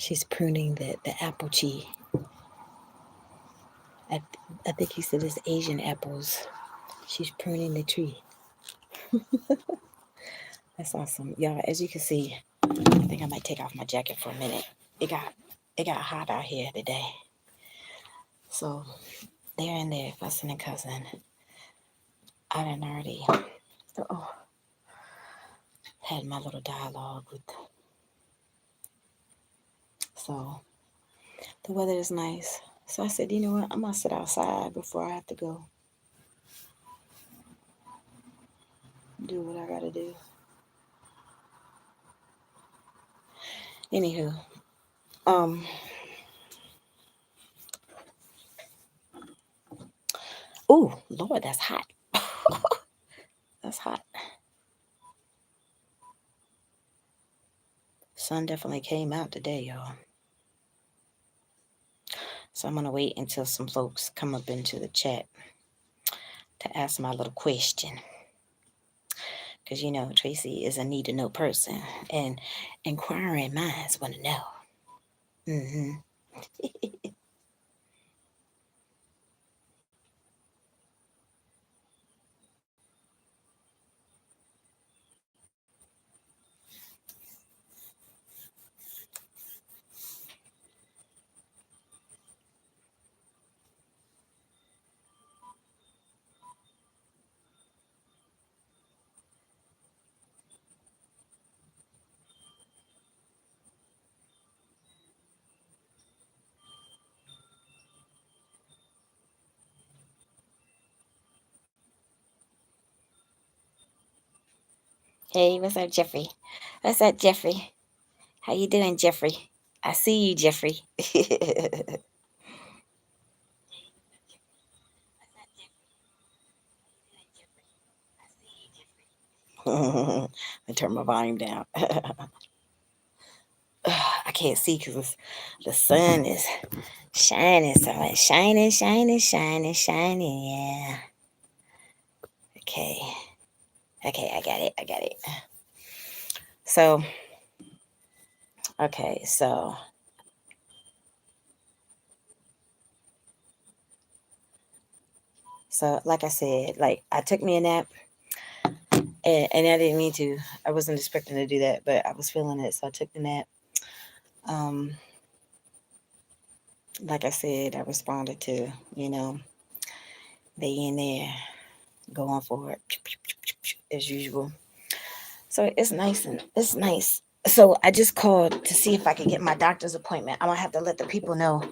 She's pruning the apple tree. I, I think he said it's Asian apples. She's pruning the tree. That's awesome. Y'all, as you can see, I think I might take off my jacket for a minute. It got hot out here today. So they're in there fussing and cussing. I done already had my little dialogue with. So the weather is nice. So I said, you know what? I'm gonna sit outside before I have to go do what I gotta do. Anywho, um, oh Lord, that's hot. That's hot. Sun definitely came out today, y'all. So I'm gonna wait until some folks come up into the chat to ask my little question. Because you know, Tracy is a need to know person, and inquiring minds want to know. Mm-hmm. Hey, what's up, Jeffrey? What's up, Jeffrey? How you doing, Jeffrey? I see you, Jeffrey. I turn my volume down. I can't see because the sun is shining, so it's shining, shining, shining, shining. Yeah. Okay. Okay, I got it. I got it. So, okay, so like I said, like I took me a nap, and I didn't mean to. I wasn't expecting to do that, but I was feeling it, so I took the nap. Um, like I said, I responded to, you know, they in there going for it as usual. So it's nice and it's nice. So I just called to see if I could get my doctor's appointment. I'm gonna have to let the people know,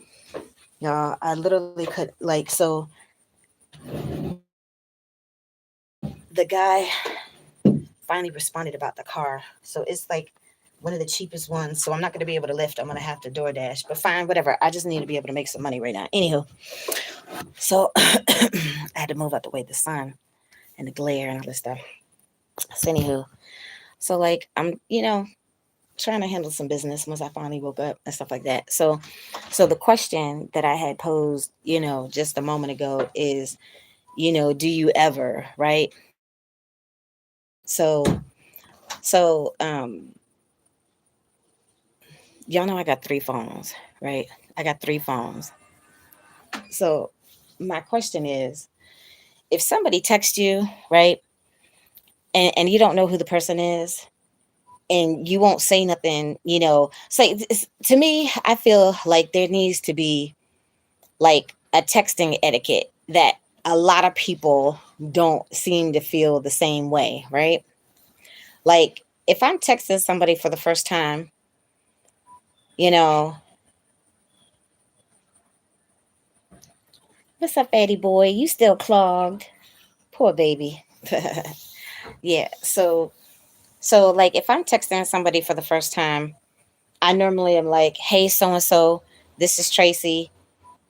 y'all. I literally could like so the guy finally responded about the car. So it's like one of the cheapest ones. So I'm not gonna be able to lift. I'm gonna have to DoorDash. But fine, whatever. I just need to be able to make some money right now. Anywho, so I had to move out the way the sun and the glare and all this stuff. So anywho, so like I'm, trying to handle some business once I finally woke up and stuff like that. So the question that I had posed, just a moment ago is, do you ever, right? So y'all know I got three phones, right? I got three phones. So my question is, if somebody texts you, right, and you don't know who the person is, and you won't say nothing, say to me, I feel like there needs to be like a texting etiquette that a lot of people don't seem to feel the same way, right? Like if I'm texting somebody for the first time, you know, what's up, Eddie boy? You still clogged. Poor baby. Yeah. So like if I'm texting somebody for the first time, I normally am like, hey, so and so, this is Tracy,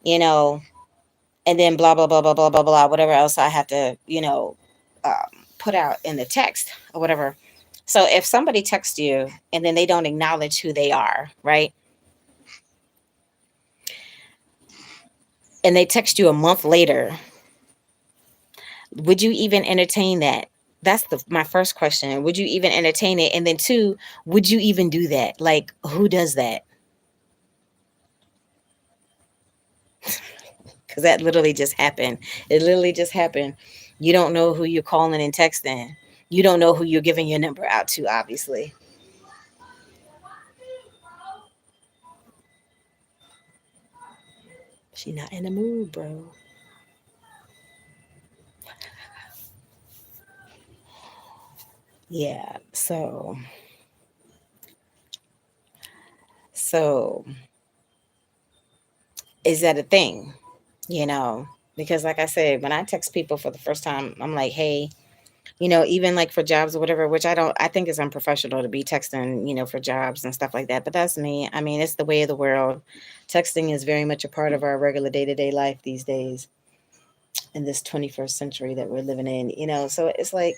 you know, and then blah blah blah blah blah blah blah, whatever else I have to, um, put out in the text or whatever. So if somebody texts you and then they don't acknowledge who they are, right? And they text you a month later, would you even entertain that? That's my first question. Would you even entertain it? And then two, would you even do that? Like, who does that? because that literally just happened. It literally just happened. You don't know who you're calling and texting. You don't know who you're giving your number out to, obviously. She not in the mood, bro. Yeah. So is that a thing? You know, because like I said, when I text people for the first time, I'm like, hey, even like for jobs or whatever, which I think it's unprofessional to be texting, for jobs and stuff like that. But that's me. I mean, it's the way of the world. Texting is very much a part of our regular day to day life these days in this 21st century that we're living in, So it's like,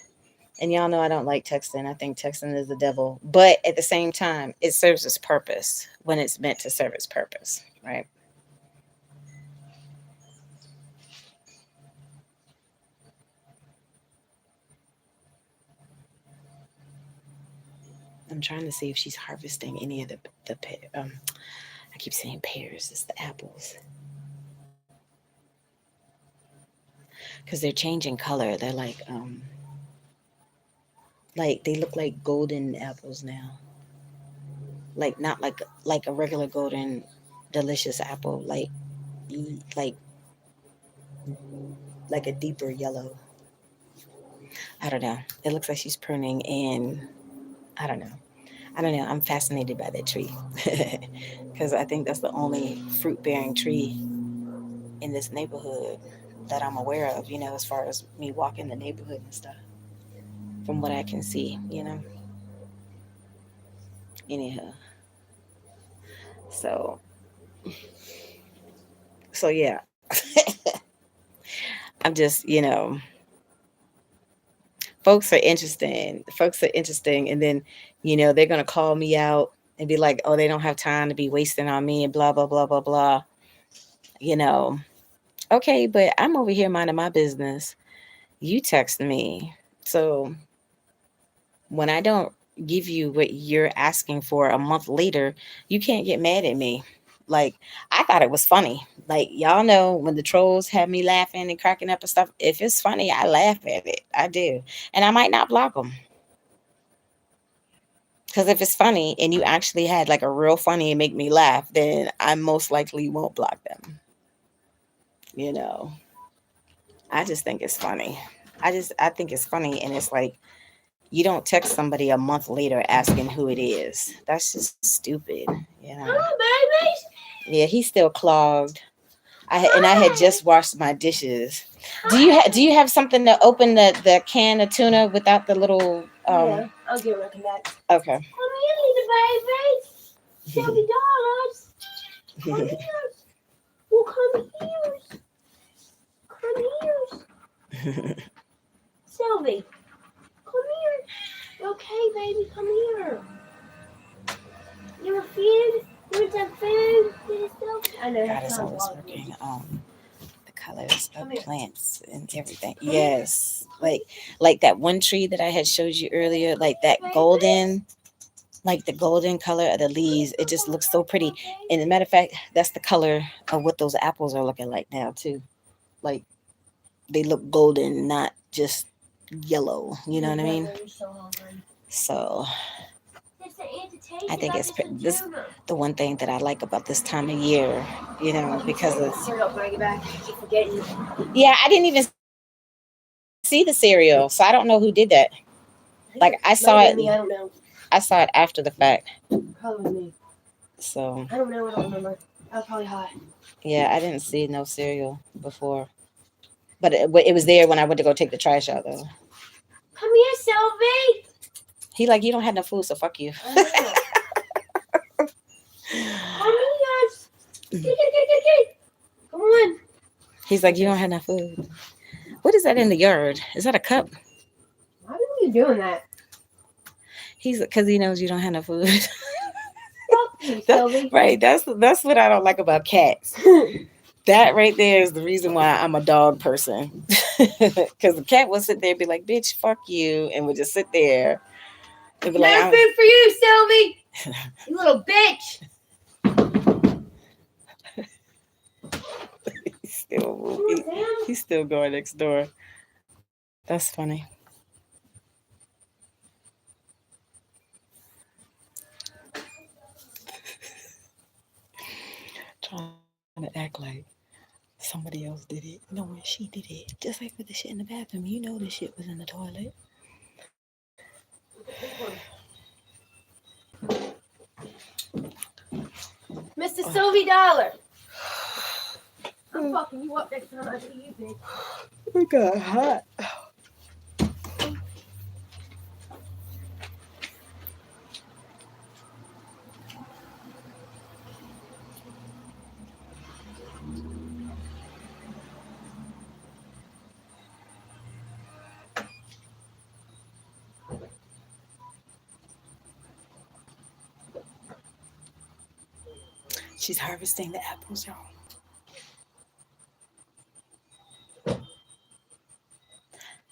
and y'all know I don't like texting. I think texting is the devil. But at the same time, it serves its purpose when it's meant to serve its purpose, right? I'm trying to see if she's harvesting any of the I keep saying pears, it's the apples. Because they're changing color. They're like they look like golden apples now. Like not like a regular golden delicious apple, like like a deeper yellow. I don't know. It looks like she's pruning and I don't know. I don't know. I'm fascinated by that tree. Because I think that's the only fruit bearing tree in this neighborhood that I'm aware of, as far as me walking the neighborhood and stuff, from what I can see. Anyhow, so yeah, I'm just, folks are interesting. Folks are interesting, and then, they're gonna call me out and be like, "Oh, they don't have time to be wasting on me," and blah blah blah blah blah. You know, okay, but I'm over here minding my business. You text me, so when I don't give you what you're asking for a month later, you can't get mad at me. Like, I thought it was funny. Like, y'all know when the trolls have me laughing and cracking up and stuff, if it's funny, I laugh at it. I do. And I might not block them. Because if it's funny and you actually had like a real funny and make me laugh, then I most likely won't block them. You know, I just think it's funny. I think it's funny. And it's like, you don't text somebody a month later asking who it is. That's just stupid. Hi, Yeah, he's still clogged. I had just washed my dishes. Do you have something to open the can of tuna without the little Yeah, I'll get right back. Okay. Come here, little baby. $70. Come here. Well, come here. Come here. Sylvie, come here. Okay, baby, come here. You want food? You want some food? I know God that's is not always water. working the colors of Come here. plants and everything. Yes. Like that one tree that I had showed you earlier, like that golden, like the golden color of the leaves. It just looks so pretty. And as a matter of fact, that's the color of what those apples are looking like now too. Like they look golden, not just yellow. You know what I mean? I'm so hungry. So It's the antitation I think about it's this this tuna. the one thing that I like about this time of year. Because of Cereal when I get back. I keep forgetting. yeah, I didn't even see the cereal, so I don't know who did that. Like I saw it, Might have been me. I don't know. I saw it after the fact. Probably me. So I don't know. I don't remember. I was probably hot. yeah, I didn't see no cereal before, but it was there when I went to go take the trash out though. Come here, Sylvie. He like you don't have no food, so fuck you. I know. Come here. Get. Come on. He's like you don't have no food. What is that in the yard? Is that a cup? Why are you doing that? He's because he knows you don't have no food. Fuck you, Sylvie. Right. That's what I don't like about cats. That right there is the reason why I'm a dog person. Because the cat will sit there and be like, bitch, fuck you. And would just sit there and be like, No food for you, Sylvie. You little bitch. Come on, Sam. He's still going next door. That's funny. Trying to act like somebody else did it, knowing she did it. Just like with the shit in the bathroom, you know the shit was in the toilet. The big one. Mr. Sylvie Dollar. I'm fucking you up next time I see you, bitch. It got hot. She's harvesting the apples, y'all.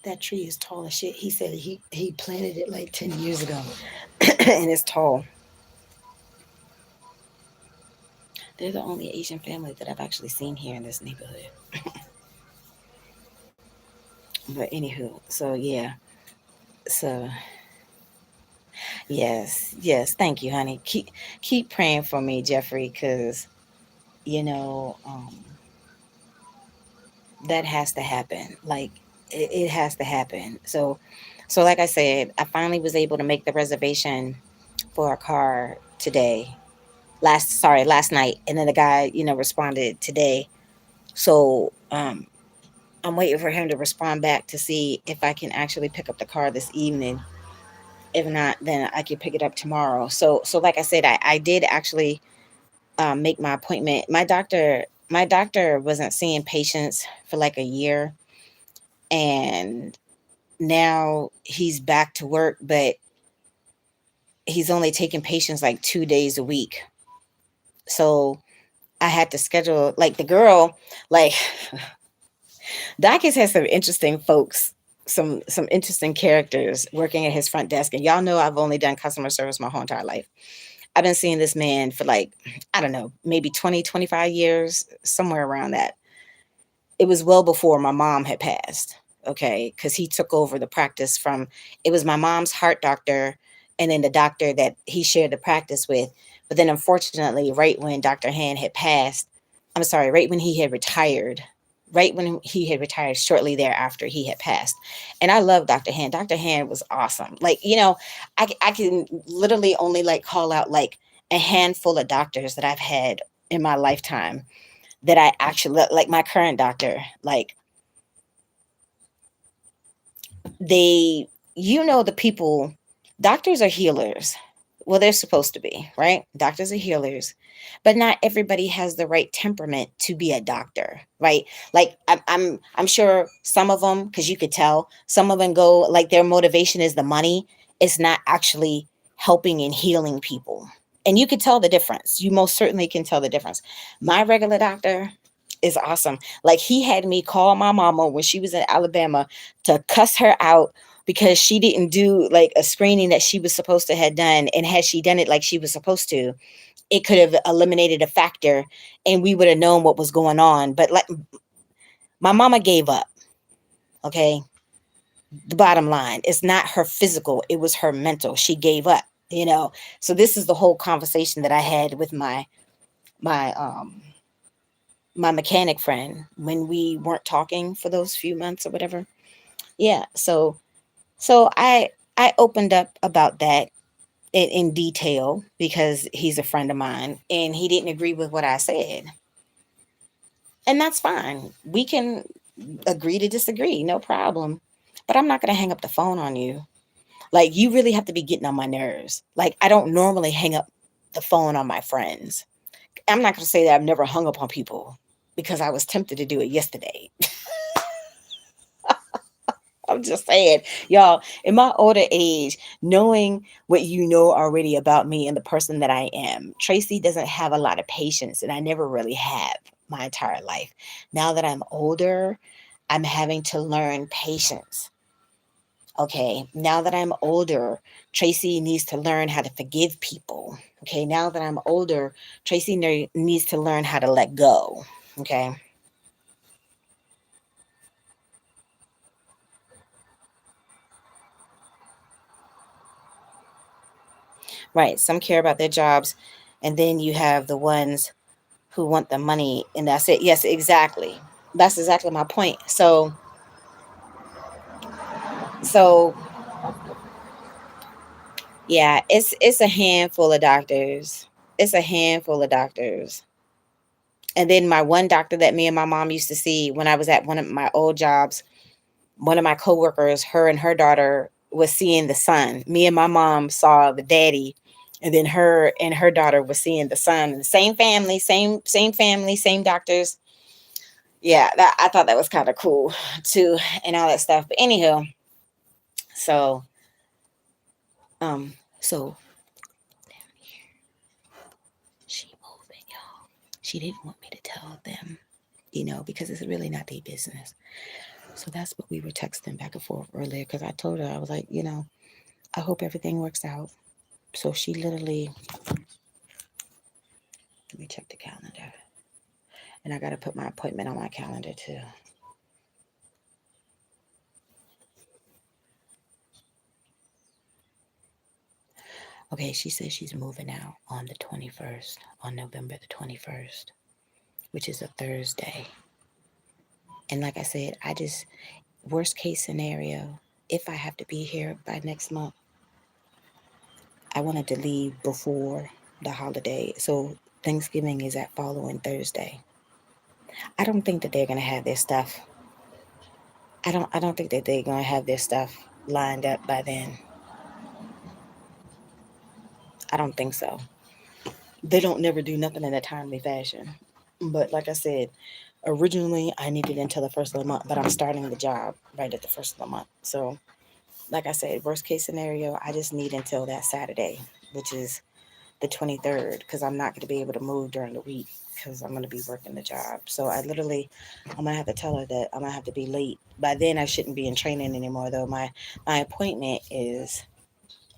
That tree is tall as shit. He said he planted it like 10 years ago, and it's tall. They're the only Asian family that I've actually seen here in this neighborhood. But anywho, so yeah, so yes, thank you, honey. Keep praying for me, Jeffrey, because you know that has to happen. Like it has to happen. So like I said, I finally was able to make the reservation for a car today. Last night, and then the guy responded today. So I'm waiting for him to respond back to see if I can actually pick up the car this evening. If not, then I can pick it up tomorrow. So like I said, I did actually make my appointment. My doctor wasn't seeing patients for like a year, and now he's back to work, but he's only taking patients like 2 days a week. So I had to schedule like the girl, like Dawkins has some interesting folks, some interesting characters working at his front desk. And y'all know I've only done customer service my whole entire life. I've been seeing this man for like, I don't know, maybe 20, 25 years, somewhere around that. It was well before my mom had passed. Okay. Cause he took over the practice from, it was my mom's heart doctor and then the doctor that he shared the practice with. But then unfortunately, right when Dr. Han had passed, I'm sorry, right when he had retired shortly thereafter he had passed. And I love Dr. Han. Dr. Han was awesome. Like, I can literally only like call out like a handful of doctors that I've had in my lifetime that I actually like my current doctor, like they the people, doctors are healers. Well, they're supposed to be, right? Doctors are healers, but not everybody has the right temperament to be a doctor, right? Like I'm sure some of them, because you could tell some of them go like their motivation is the money. It's not actually helping and healing people, and you could tell the difference. You most certainly can tell the difference. My regular doctor is awesome. Like he had me call my mama when she was in Alabama to cuss her out because she didn't do like a screening that she was supposed to have done. And had she done it like she was supposed to, it could have eliminated a factor and we would have known what was going on. But like my mama gave up. Okay. The bottom line, it's not her physical, it was her mental. She gave up. So this is the whole conversation that I had with my my mechanic friend when we weren't talking for those few months or whatever. Yeah. So I opened up about that in detail because he's a friend of mine and he didn't agree with what I said. And that's fine. We can agree to disagree, no problem. But I'm not going to hang up the phone on you. Like, you really have to be getting on my nerves. Like, I don't normally hang up the phone on my friends. I'm not going to say that I've never hung up on people because I was tempted to do it yesterday. I'm just saying, y'all, in my older age, knowing what you know already about me and the person that I am, Tracy doesn't have a lot of patience, and I never really have my entire life. Now that I'm older, I'm having to learn patience. Okay. Now that I'm older, Tracy needs to learn how to forgive people. Okay. Now that I'm older, Tracy needs to learn how to let go. Okay. Right. Some care about their jobs, and then you have the ones who want the money, and that's it. Yes, exactly. That's exactly my point. So yeah, it's a handful of doctors. It's a handful of doctors. And then my one doctor that me and my mom used to see when I was at one of my old jobs, one of my coworkers, her and her daughter was seeing the son. Me and my mom saw the daddy, and then her and her daughter was seeing the son. The same family, same family, same doctors. Yeah, that I thought that was kind of cool too, and all that stuff. But anyhow, so so she moving, y'all. She didn't want me to tell them, because it's really not their business. So that's what we were texting back and forth earlier. Because I told her, I was like, I hope everything works out. So she literally, let me check the calendar. And I got to put my appointment on my calendar too. Okay, she says she's moving out on the 21st, on November the 21st, which is a Thursday. And like I said, worst case scenario, if I have to be here by next month, I wanted to leave before the holiday. So Thanksgiving is that following Thursday. I don't think that they're going to have their stuff. I don't think that they're going to have their stuff lined up by then. I don't think so. They don't never do nothing in a timely fashion. But like I said, originally I needed until the first of the month, but I'm starting the job right at the first of the month. So like I said, worst case scenario, I just need until that Saturday, which is the 23rd, because I'm not going to be able to move during the week because I'm going to be working the job. So I'm going to have to tell her that I'm going to have to be late. By then, I shouldn't be in training anymore, though. My appointment is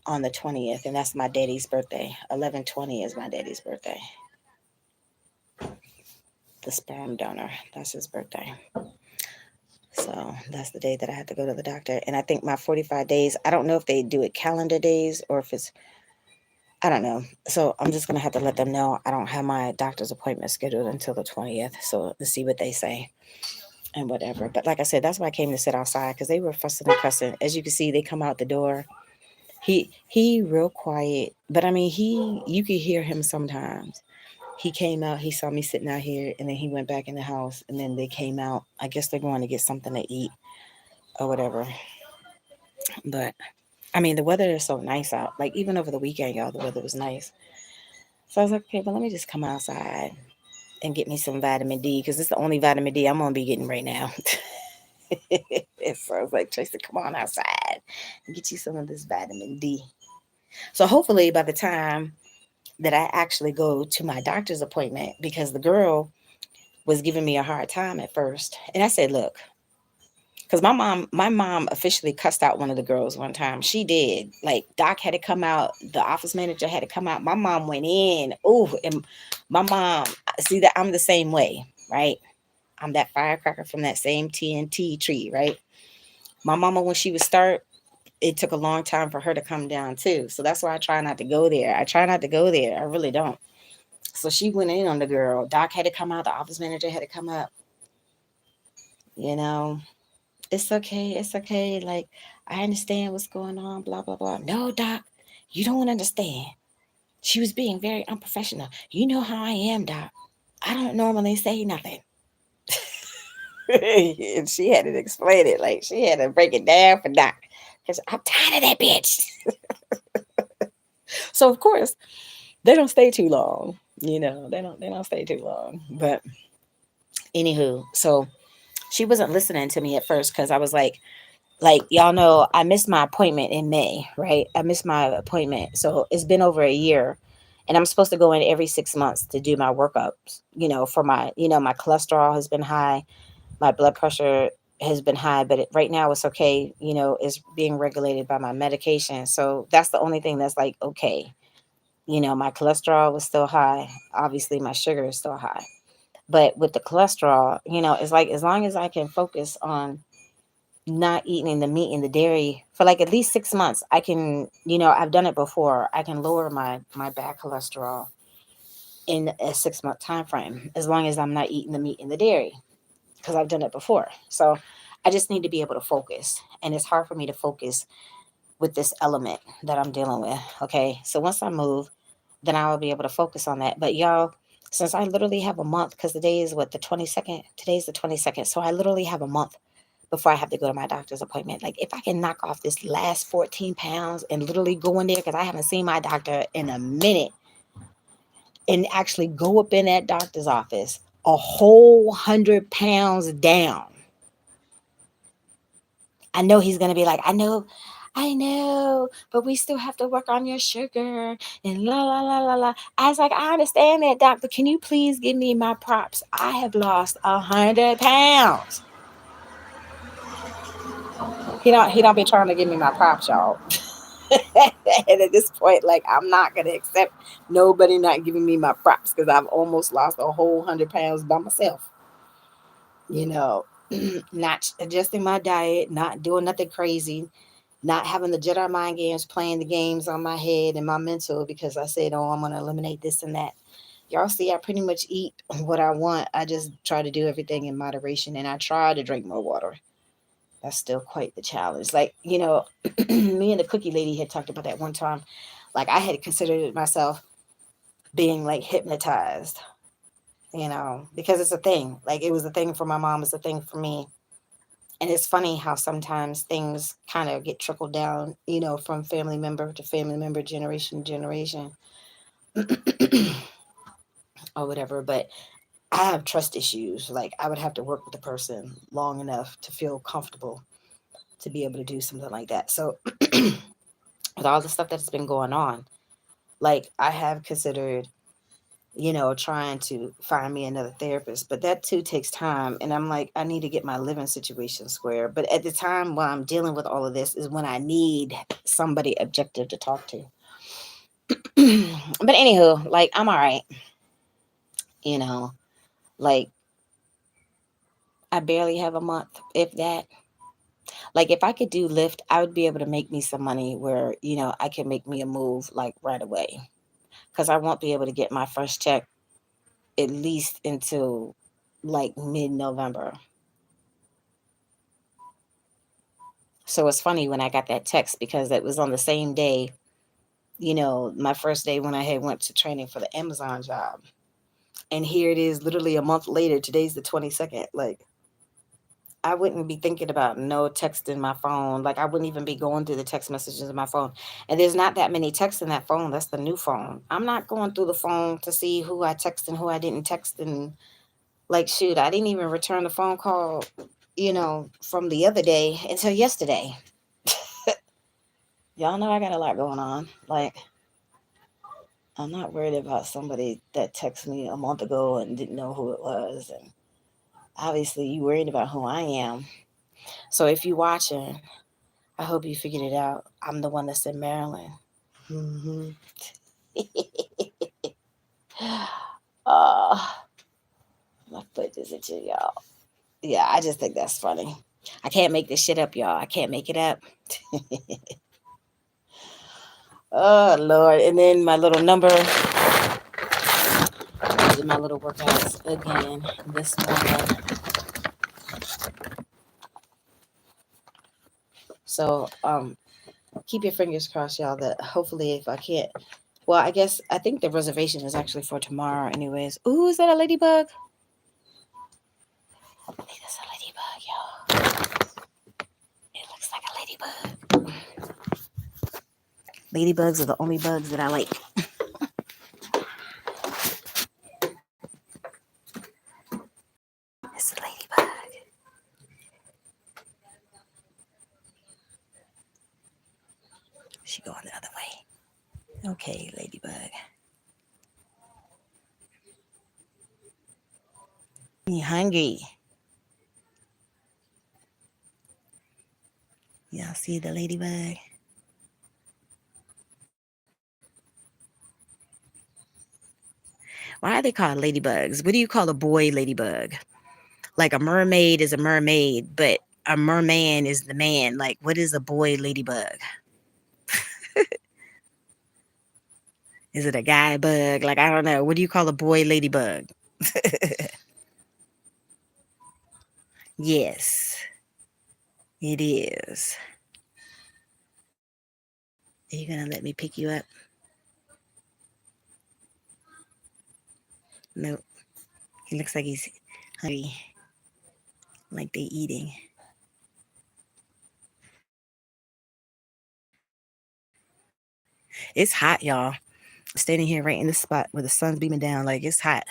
on the 20th, and that's my daddy's birthday. 11/20 is my daddy's birthday. The sperm donor, that's his birthday. So that's the day that I have to go to the doctor. And I think my 45 days, I don't know if they do it calendar days or if it's, I don't know. So I'm just going to have to let them know I don't have my doctor's appointment scheduled until the 20th. So to see what they say and whatever. But like I said, that's why I came to sit outside because they were fussing and cussing. As you can see, they come out the door. He real quiet, but I mean, you could hear him sometimes. He came out, he saw me sitting out here, and then he went back in the house, and then they came out. I guess they're going to get something to eat or whatever. But I mean, the weather is so nice out. Like even over the weekend, y'all, the weather was nice. So I was like, okay, but let me just come outside and get me some vitamin D because it's the only vitamin D I'm gonna be getting right now. So I was like, Tracy, come on outside and get you some of this vitamin D. So hopefully by the time that I actually go to my doctor's appointment, because the girl was giving me a hard time at first, and I said, look, because my mom officially cussed out one of the girls one time. She did. Like Doc had to come out, the office manager had to come out. My mom went in. Oh, and my mom, see that I'm the same way, right? I'm that firecracker from that same TNT tree, right? My mama, when she would start, it took a long time for her to come down too. So that's why I try not to go there. I try not to go there. I really don't. So she went in on the girl. Doc had to come out. The office manager had to come up. You know, it's okay. It's okay. Like, I understand what's going on, blah, blah, blah. No, Doc, you don't understand. She was being very unprofessional. You know how I am, Doc. I don't normally say nothing. And she had to explain it. Like, she had to break it down for Doc. Because I'm tired of that bitch. So, of course, they don't stay too long. They don't stay too long. But, anywho, so she wasn't listening to me at first because I was like y'all know I missed my appointment in May, right? I missed my appointment. So it's been over a year and I'm supposed to go in every 6 months to do my workups, for my cholesterol has been high, my blood pressure has been high, but right now it's okay, it's being regulated by my medication. So that's the only thing that's like, okay, my cholesterol was still high. Obviously my sugar is still high. But with the cholesterol, it's like as long as I can focus on not eating the meat and the dairy for like at least 6 months, I can, I've done it before. I can lower my bad cholesterol in a 6 month time frame as long as I'm not eating the meat and the dairy because I've done it before. So I just need to be able to focus, and it's hard for me to focus with this element that I'm dealing with. Okay, so once I move, then I will be able to focus on that. But y'all, since I literally have a month, because the day is what, the 22nd? Today's the 22nd. So I literally have a month before I have to go to my doctor's appointment. Like, if I can knock off this last 14 pounds and literally go in there, because I haven't seen my doctor in a minute, and actually go up in that doctor's office a whole 100 pounds down. I know he's gonna be like, I know, but we still have to work on your sugar and la la la la la. I was like, I understand that, doctor. Can you please give me my props? I have lost 100 pounds. He don't be trying to give me my props, y'all. And at this point, like, I'm not gonna accept nobody not giving me my props because I've almost lost a whole 100 pounds by myself. You know, not adjusting my diet, not doing nothing crazy, not having the Jedi mind games playing the games on my head and my mental because I said, oh, I'm going to eliminate this and that. Y'all see, I pretty much eat what I want. I just try to do everything in moderation, and I try to drink more water. That's still quite the challenge. Like, me and the cookie lady had talked about that one time. Like, I had considered myself being like hypnotized, because it's a thing. Like, it was a thing for my mom, it's a thing for me. And it's funny how sometimes things kind of get trickled down, from family member to family member, generation to generation, or whatever. But I have trust issues. Like, I would have to work with the person long enough to feel comfortable to be able to do something like that. So, with all the stuff that's been going on, like, I have considered, trying to find me another therapist, but that too takes time. And I'm like, I need to get my living situation square. But at the time while I'm dealing with all of this is when I need somebody objective to talk to. But anywho, like, I'm all right. You know, like, I barely have a month, if that. Like, if I could do Lyft, I would be able to make me some money where, I can make me a move like right away. Because I won't be able to get my first check at least until like mid-November. So it's funny when I got that text because it was on the same day, my first day when I had went to training for the Amazon job. And here it is literally a month later. Today's the 22nd. Like, I wouldn't be thinking about no text in my phone. Like, I wouldn't even be going through the text messages in my phone. And there's not that many texts in that phone. That's the new phone. I'm not going through the phone to see who I text and who I didn't text. And like, shoot, I didn't even return the phone call, from the other day until yesterday. Y'all know I got a lot going on. Like, I'm not worried about somebody that texted me a month ago and didn't know who it was. And obviously, you worried about who I am. So if you watching, I hope you figured it out. I'm the one that's in Maryland. Hmm. uh, my foot is itching, y'all. Yeah, I just think that's funny. I can't make this shit up, y'all. I can't make it up. Oh Lord. And then my little number. I did my little workouts again this morning. So keep your fingers crossed, y'all, that hopefully if I can't, well, I think the reservation is actually for tomorrow anyways. Ooh, is that a ladybug? I think that's a ladybug, y'all. It looks like a ladybug. Ladybugs are the only bugs that I like. It's a ladybug. She going the other way. Okay, ladybug. You hungry? Y'all see the ladybug? Why are they called ladybugs? What do you call a boy ladybug? Like, a mermaid is a mermaid, but a merman is the man. Like, what is a boy ladybug? Is it a guy bug? Like, I don't know. What do you call a boy ladybug? Yes, it is. Are you gonna let me pick you up? Nope. He looks like he's hungry, like they eating. It's hot, y'all. Standing here right in the spot where the sun's beaming down, like it's hot.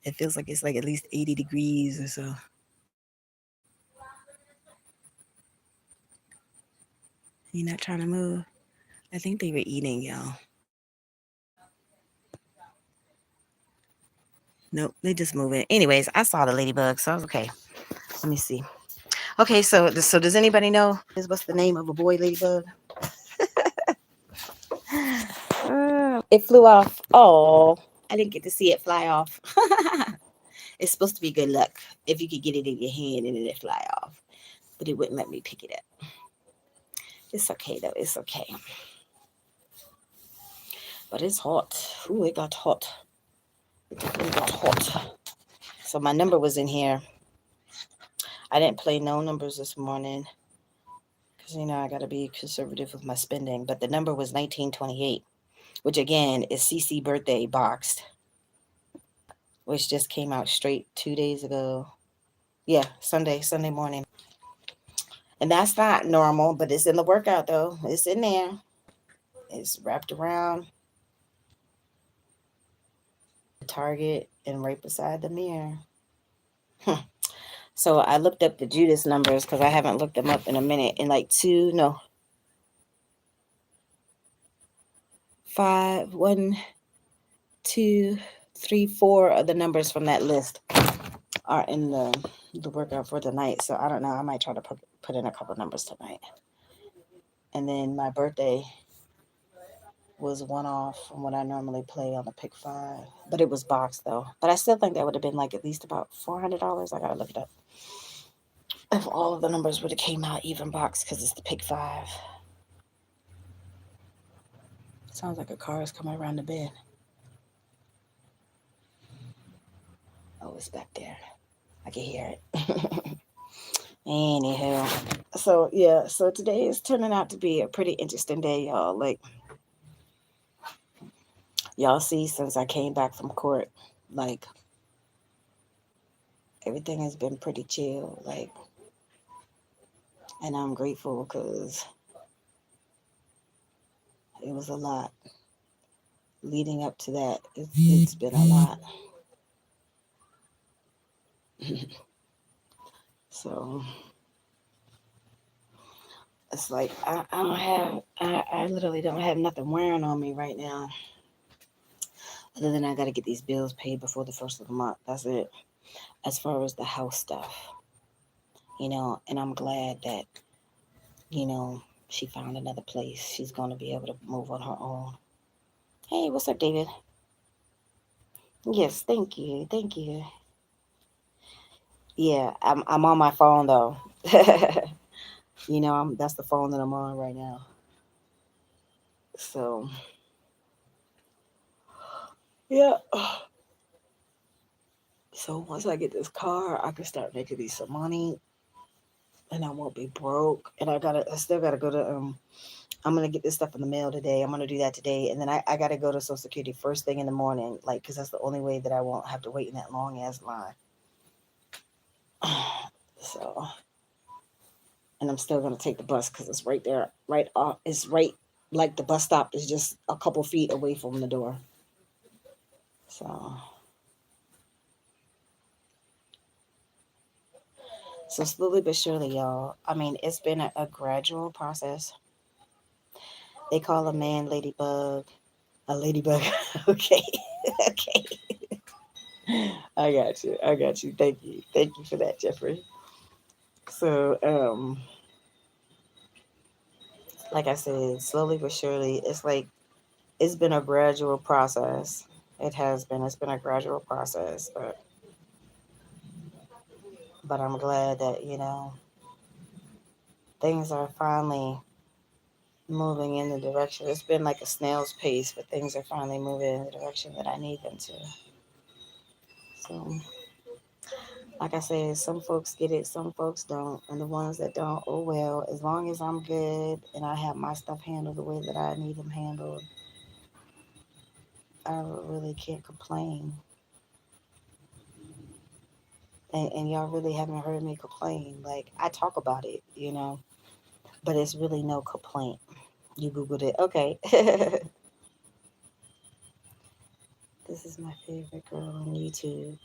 It feels like it's like at least 80 degrees or so. You not trying to move? I think they were eating, y'all. Nope, they just moving. Anyways, I saw the ladybug, so I was okay. Let me see. Okay, so does anybody know is what's the name of a boy ladybug? It flew off. Oh, I didn't get to see it fly off. It's supposed to be good luck if you could get it in your hand and then it fly off, but it wouldn't let me pick it up. It's okay though. It's okay. But it's hot. Ooh, it got hot. It definitely got hot. So my number was in here. I didn't play no numbers this morning because I got to be conservative with my spending. But the number was 1928, which again is CC birthday boxed, which just came out straight 2 days ago. Yeah, Sunday morning. And that's not normal, but it's in the workout though. It's in there. It's wrapped around the target and right beside the mirror. So I looked up the Judas numbers because I haven't looked them up in a minute. And like five, one, two, three, four of the numbers from that list are in the workout for tonight. So I don't know. I might try to put in a couple numbers tonight. And then my birthday was one off from what I normally play on the pick five, but it was boxed though. But I still think that would have been like at least about $400. I gotta look it up. If all of the numbers would have came out even box because it's the pick five. Sounds like a car is coming around the bend. Oh, it's back there. I can hear it. Anywho, so yeah, so today is turning out to be a pretty interesting day, y'all. Like y'all see, since I came back from court, like everything has been pretty chill. Like, and I'm grateful because it was a lot leading up to that. It's been a lot. So it's like I don't have I literally don't have nothing wearing on me right now. Other than I gotta get these bills paid before the first of the month. That's it. As far as the house stuff, and I'm glad that, she found another place. She's gonna be able to move on her own. Hey, what's up, David? Yes, thank you. Thank you. Yeah, I'm on my phone though. That's the phone that I'm on right now. So yeah. So once I get this car, I can start making me some money, and I won't be broke. And I still gotta go to I'm gonna get this stuff in the mail today. I'm gonna do that today, and then I gotta go to Social Security first thing in the morning, like, cause that's the only way that I won't have to wait in that long ass line. So, and I'm still gonna take the bus because it's right there, right off. It's right, like the bus stop is just a couple feet away from the door. So slowly but surely, y'all. I mean, it's been a gradual process. They call a man ladybug a ladybug. Okay, okay. I got you. I got you. Thank you. Thank you for that, Jeffrey. So, like I said, slowly but surely, it's like it's been a gradual process. It has been. It's been a gradual process, but I'm glad that. things are finally moving in the direction. It's been like a snail's pace, but things are finally moving in the direction that I need them to. So, like I said, some folks get it, some folks don't. And the ones that don't, oh well, as long as I'm good and I have my stuff handled the way that I need them handled, I really can't complain. And y'all really haven't heard me complain. Like, I talk about it, but it's really no complaint. You Googled it. Okay. This is my favorite girl on YouTube.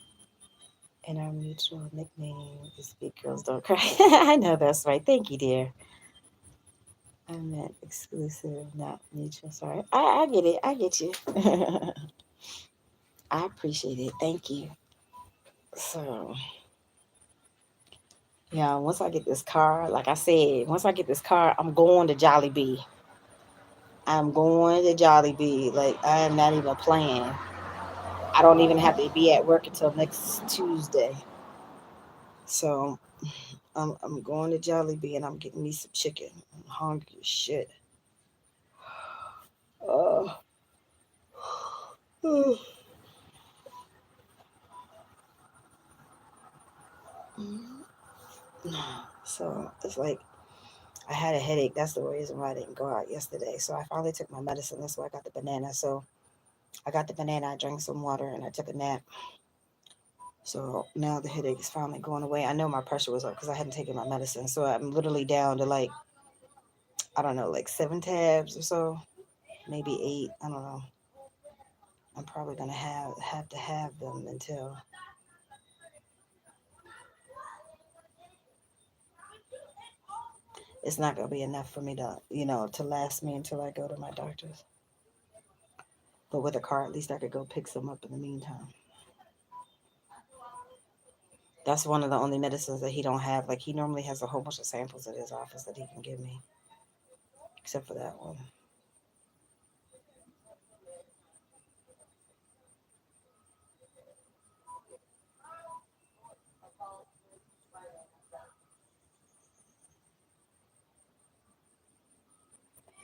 And our mutual nickname is Big Girls Don't Cry. I know that's right. Thank you, dear. I meant exclusive, not mutual. Sorry. I get it. I get you. I appreciate it. Thank you. So, yeah, once I get this car, like I said, once I get this car, I'm going to Jollibee. I'm going to Jollibee. Like, I am not even playing. I don't even have to be at work until next Tuesday. So, I'm going to Jollibee and I'm getting me some chicken. I'm hungry as shit. Uh, so it's like I had a headache. That's the reason why I didn't go out yesterday. So I finally took my medicine. That's why I got the banana. So I got the banana. I drank some water and I took a nap. So now the headache is finally going away. I know my pressure was up because I hadn't taken my medicine. So I'm literally down to like, I don't know, like 7 tabs or so, maybe 8. I don't know. I'm probably gonna have to have them until it's not gonna be enough for me to, to last me until I go to my doctor's. But with a car, at least I could go pick some up in the meantime. That's one of the only medicines that he don't have. Like he normally has a whole bunch of samples at his office that he can give me, except for that one.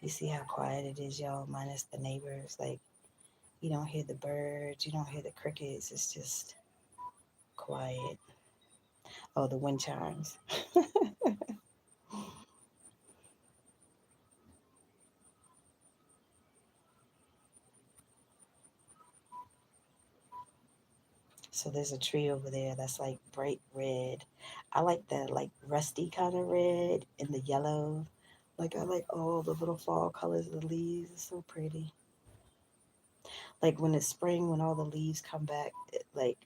You see how quiet it is, y'all, minus the neighbors. Like you don't hear the birds, you don't hear the crickets. It's just quiet. Oh, the wind chimes. So there's a tree over there that's like bright red. I like the like rusty kind of red and the yellow. Like I like all the little fall colors of the leaves. It's so pretty. Like when it's spring, when all the leaves come back, like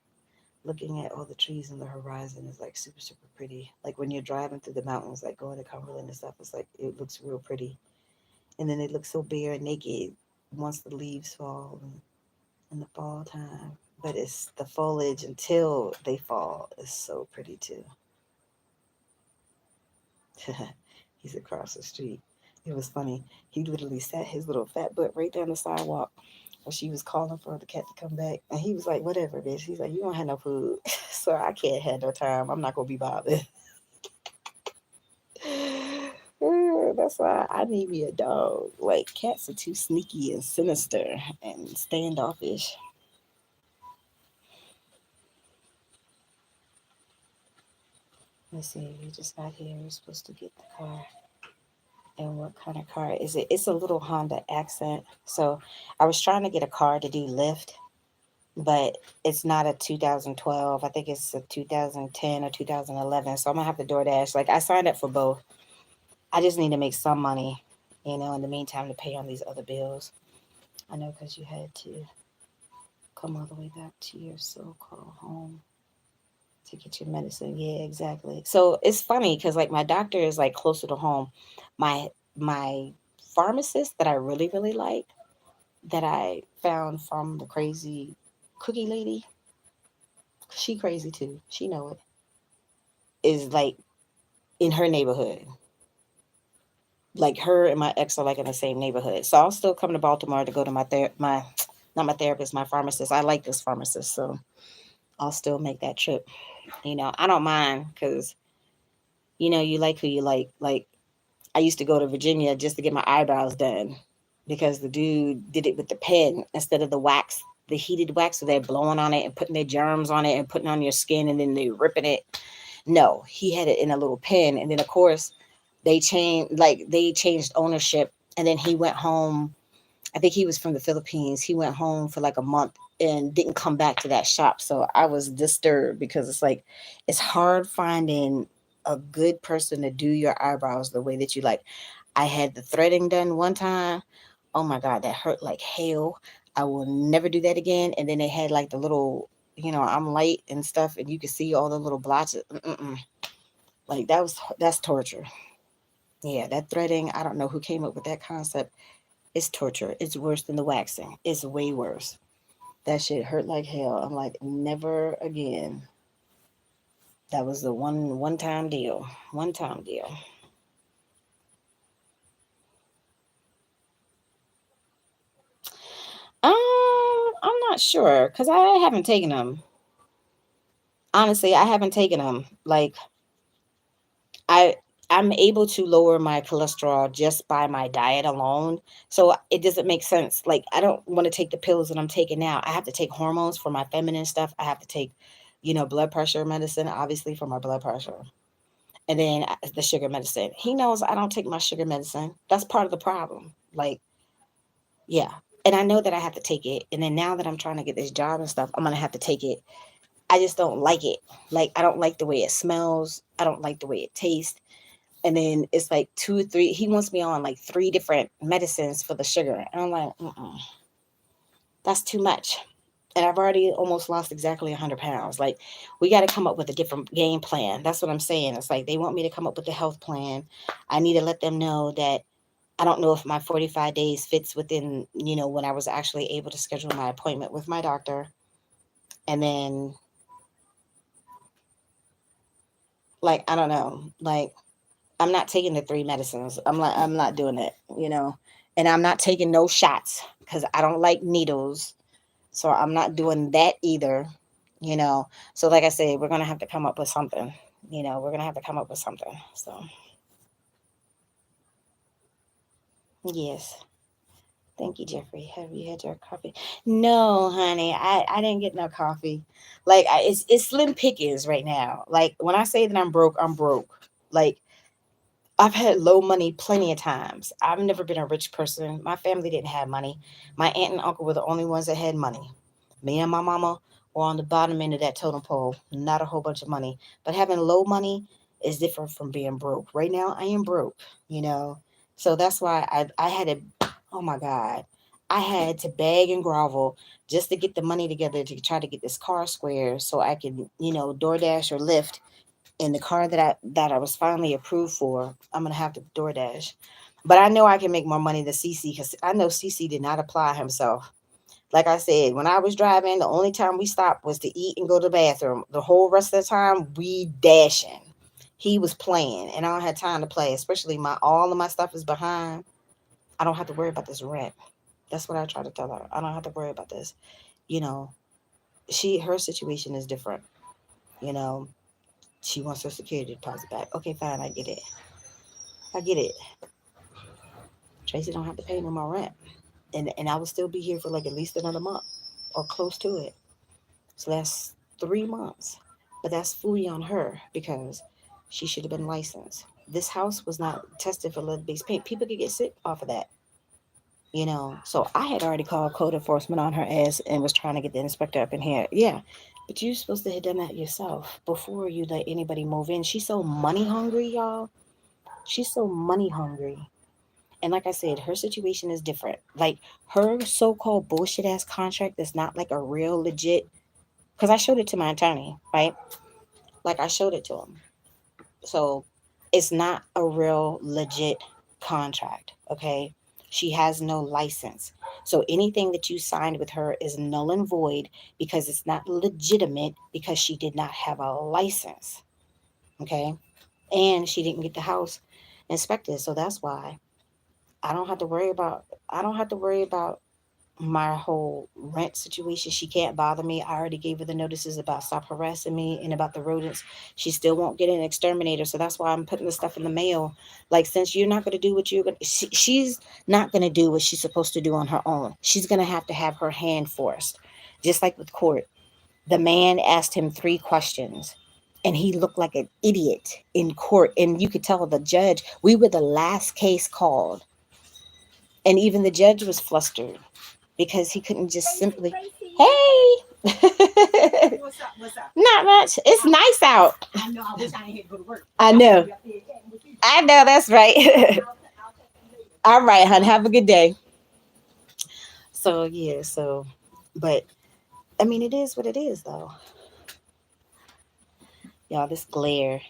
looking at all the trees in the horizon is like super super pretty. Like when you're driving through the mountains, like going to Cumberland and stuff, it's like it looks real pretty. And then it looks so bare and naked once the leaves fall in the fall time. But it's the foliage until they fall is so pretty too. He's across the street. It was funny. He literally sat his little fat butt right down the sidewalk while she was calling for the cat to come back. And he was like, whatever, bitch. He's like, you don't have no food. So I can't have no time. I'm not going to be bothered. That's why I need me a dog. Like, cats are too sneaky and sinister and standoffish. Let's see. We just got here. We're supposed to get the car. And what kind of car is it? It's a little Honda Accent. So I was trying to get a car to do Lyft, but it's not a 2012. I think it's a 2010 or 2011. So I'm gonna have to DoorDash. Like I signed up for both. I just need to make some money, in the meantime to pay on these other bills. I know because you had to come all the way back to your so-called home to get your medicine. Yeah, exactly. So it's funny because like my doctor is like closer to home. My pharmacist that I really really like that I found from the crazy cookie lady, she crazy too. She know it. Is like in her neighborhood. Like her and my ex are like in the same neighborhood. So I'll still come to Baltimore to go to my not my therapist, my pharmacist. I like this pharmacist, so I'll still make that trip. I don't mind because you like who you like. Like I used to go to Virginia just to get my eyebrows done because the dude did it with the pen instead of the wax, the heated wax. So they're blowing on it and putting their germs on it and putting on your skin and then they ripping it. No, he had it in a little pen. And then, of course, they changed ownership. And then he went home. I think he was from the Philippines. He went home for like a month and didn't come back to that shop. So I was disturbed because it's like it's hard finding a good person to do your eyebrows the way that you like. I had the threading done one time. Oh my God, that hurt like hell. I will never do that again. And then they had like the little, I'm light and stuff, and you could see all the little blotches. Mm-mm. Like that's torture. Yeah, that threading. I don't know who came up with that concept. It's torture. It's worse than the waxing. It's way worse. That shit hurt like hell. I'm like, never again. That was the one time deal. One time deal. I'm not sure because I haven't taken them. Honestly, I haven't taken them. Like I I'm able to lower my cholesterol just by my diet alone. So it doesn't make sense. Like I don't want to take the pills that I'm taking now. I have to take hormones for my feminine stuff. I have to take, blood pressure medicine, obviously for my blood pressure. And then the sugar medicine. He knows I don't take my sugar medicine. That's part of the problem. Like, yeah. And I know that I have to take it. And then now that I'm trying to get this job and stuff, I'm going to have to take it. I just don't like it. Like, I don't like the way it smells. I don't like the way it tastes. And then it's like two or three. He wants me on like three different medicines for the sugar. And I'm like, that's too much. And I've already almost lost exactly 100 pounds. Like, we got to come up with a different game plan. That's what I'm saying. It's like they want me to come up with a health plan. I need to let them know that I don't know if my 45 days fits within, when I was actually able to schedule my appointment with my doctor. And then, like, I don't know. Like, I'm not taking the three medicines. I'm not doing it, And I'm not taking no shots because I don't like needles. So I'm not doing that either, you know. So like I said, we're gonna have to come up with something. We're gonna have to come up with something. So yes. Thank you, Jeffrey. Have you had your coffee? No, honey. I didn't get no coffee. Like it's slim pickings right now. Like when I say that I'm broke, I'm broke. Like I've had low money plenty of times. I've never been a rich person. My family didn't have money. My aunt and uncle were the only ones that had money. Me and my mama were on the bottom end of that totem pole, not a whole bunch of money. But having low money is different from being broke. Right now, I am broke, you know. So that's why I had to, oh my God, I had to beg and grovel just to get the money together to try to get this car square so I could, DoorDash or Lyft in the car that I was finally approved for. I'm gonna have to DoorDash, but I know I can make more money than CC because I know CC did not apply himself. Like I said, when I was driving, the only time we stopped was to eat and go to the bathroom. The whole rest of the time, we dashing. He was playing, and I don't have time to play. Especially my all of my stuff is behind. I don't have to worry about this rent. That's what I try to tell her. I don't have to worry about this. You know, her situation is different. You know, she wants her security deposit back. Okay, fine, I get it. I get it. Tracy don't have to pay no more rent, and I will still be here for like at least another month or close to it. So that's 3 months. But that's fully on her because she should have been licensed. This house was not tested for lead based paint. People could get sick off of that. So I had already called code enforcement on her ass and was trying to get the inspector up in here. Yeah. But you're supposed to have done that yourself before you let anybody move in. She's so money hungry, y'all. She's so money hungry. And like I said, her situation is different. Like her so called bullshit ass contract is not like a real legit, because I showed it to my attorney, right? Like I showed it to him. So it's not a real legit contract, okay? She has no license. So anything that you signed with her is null and void because it's not legitimate because she did not have a license, okay? And she didn't get the house inspected. So that's why I don't have to worry about my whole rent situation. She can't bother me. I already gave her the notices about stop harassing me and about the rodents. She still won't get an exterminator. So that's why I'm putting the stuff in the mail. Like, since you're not going to do what you're going to, she's not going to do what she's supposed to do on her own. She's going to have her hand forced. Just like with court. The man asked him 3 questions and he looked like an idiot in court. And you could tell the judge, we were the last case called. And even the judge was flustered because he couldn't just simply, hey, What's up? What's up? not much. It's nice out. I know. I wish I didn't have to go to work. I know. I know, that's right. All right, hon. Have a good day. So, yeah, so, but I mean, it is what it is, though. Y'all, this glare.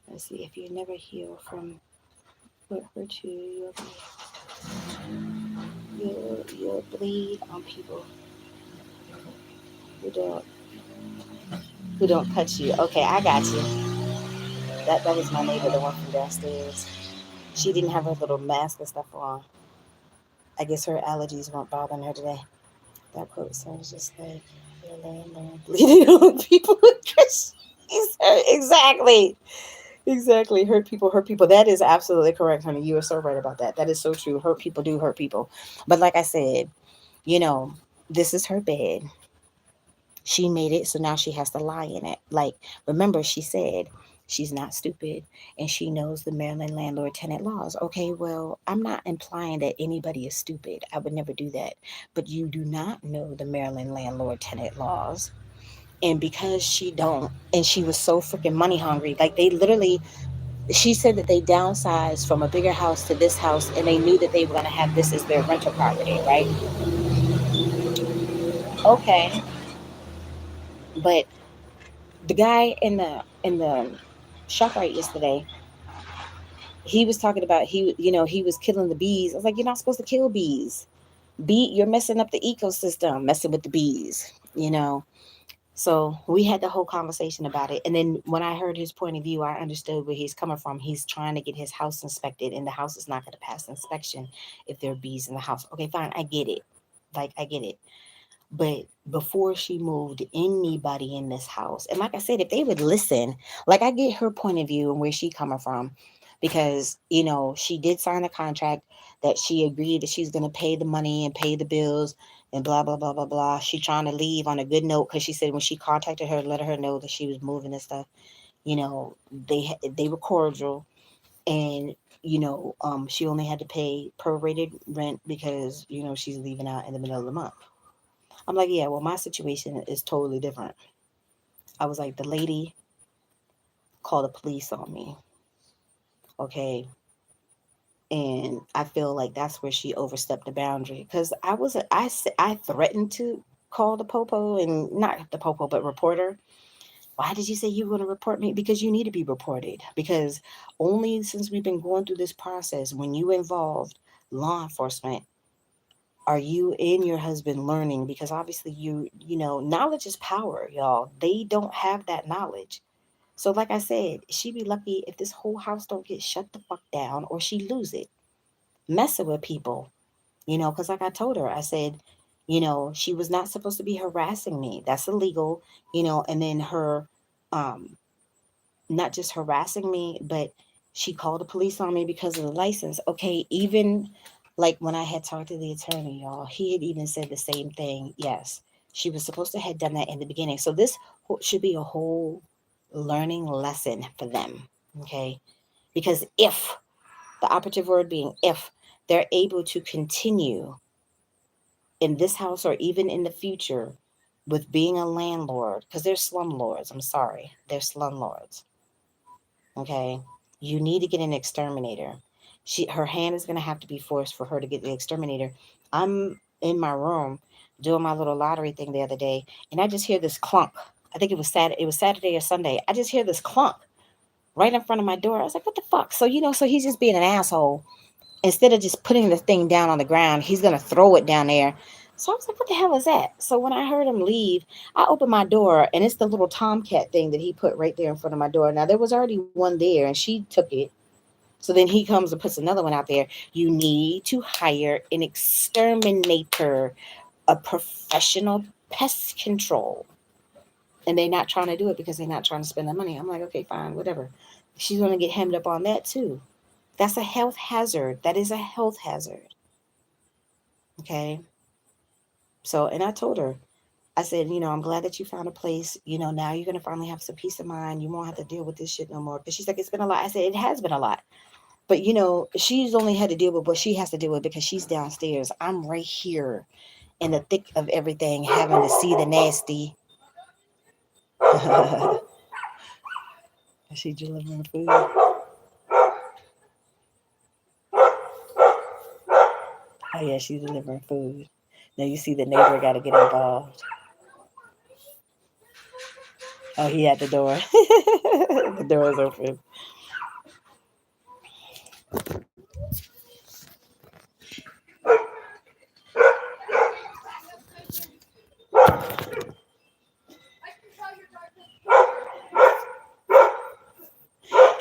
Let's see. If you never heal from what hurt you, you'll bleed on people who don't touch you. Okay, I got you. That was my neighbor, the one from downstairs. She didn't have her little mask and stuff on. I guess her allergies weren't bothering her today. That quote sounds just like your landlord bleeding on people with Chris. Exactly. Exactly. Hurt people hurt people. That is absolutely correct, honey. You are so right about that. That is so true. Hurt people do hurt people. But like I said, you know, this is her bed. She made it, so now she has to lie in it. Like, remember, she said she's not stupid and she knows the Maryland landlord tenant laws. Okay, well, I'm not implying that anybody is stupid. I would never do that. But you do not know the Maryland landlord tenant laws. And because she don't, and she was so freaking money hungry, like they literally, she said that they downsized from a bigger house to this house and they knew that they were going to have this as their rental property, right? Okay. But the guy in the shop right yesterday, he was talking about he was killing the bees. I was like, you're not supposed to kill bees. You're messing up the ecosystem, messing with the bees. So we had the whole conversation about it. And then when I heard his point of view, I understood where he's coming from. He's trying to get his house inspected, and the house is not going to pass inspection if there are bees in the house. Okay, fine, I get it. Like, I get it. But before she moved anybody in this house, and like I said, if they would listen, like, I get her point of view and where she coming from, because she did sign a contract that she agreed that she's going to pay the money and pay the bills and blah blah blah blah blah. She trying to leave on a good note because she said when she contacted her, let her know that she was moving and stuff. They were cordial, and she only had to pay prorated rent because she's leaving out in the middle of the month. I'm like, yeah, well, my situation is totally different. I was like, the lady called the police on me, okay? And I feel like that's where she overstepped the boundary because I threatened to call the popo, and not the popo, but reporter. Why did you say you were going to report me? Because you need to be reported. Because only since we've been going through this process, when you involved law enforcement, are you and your husband learning? Because obviously knowledge is power, y'all. They don't have that knowledge. So like I said, she'd be lucky if this whole house don't get shut the fuck down or she lose it. Messing with people, because like I told her, I said, she was not supposed to be harassing me. That's illegal, and then her, not just harassing me, but she called the police on me because of the license. Okay, even like when I had talked to the attorney, y'all, he had even said the same thing. Yes, she was supposed to have done that in the beginning. So this should be a whole learning lesson for them. Okay, because if the operative word being if they're able to continue in this house or even in the future with being a landlord, because they're slumlords. I'm sorry, they're slumlords. Okay, you need to get an exterminator. Her hand is going to have to be forced for her to get the exterminator. I'm in my room doing my little lottery thing the other day, and I just hear this clunk. I think it was Saturday or Sunday. I just hear this clunk right in front of my door. I was like, what the fuck? So so he's just being an asshole. Instead of just putting the thing down on the ground, he's gonna throw it down there. So I was like, what the hell is that? So when I heard him leave, I opened my door, and it's the little tomcat thing that he put right there in front of my door. Now there was already one there and she took it. So then he comes and puts another one out there. You need to hire an exterminator, a professional pest control. And they're not trying to do it because they're not trying to spend the money. I'm like, okay, fine, whatever. She's going to get hemmed up on that too. That's a health hazard. That is a health hazard. Okay. So, and I told her, I said, I'm glad that you found a place. Now you're going to finally have some peace of mind. You won't have to deal with this shit no more. Because she's like, it's been a lot. I said, it has been a lot. But, she's only had to deal with what she has to deal with because she's downstairs. I'm right here in the thick of everything, having to see the nasty. Is she delivering food? Oh, yeah, she's delivering food. Now you see the neighbor got to get involved. Oh, he at the door. The door is open.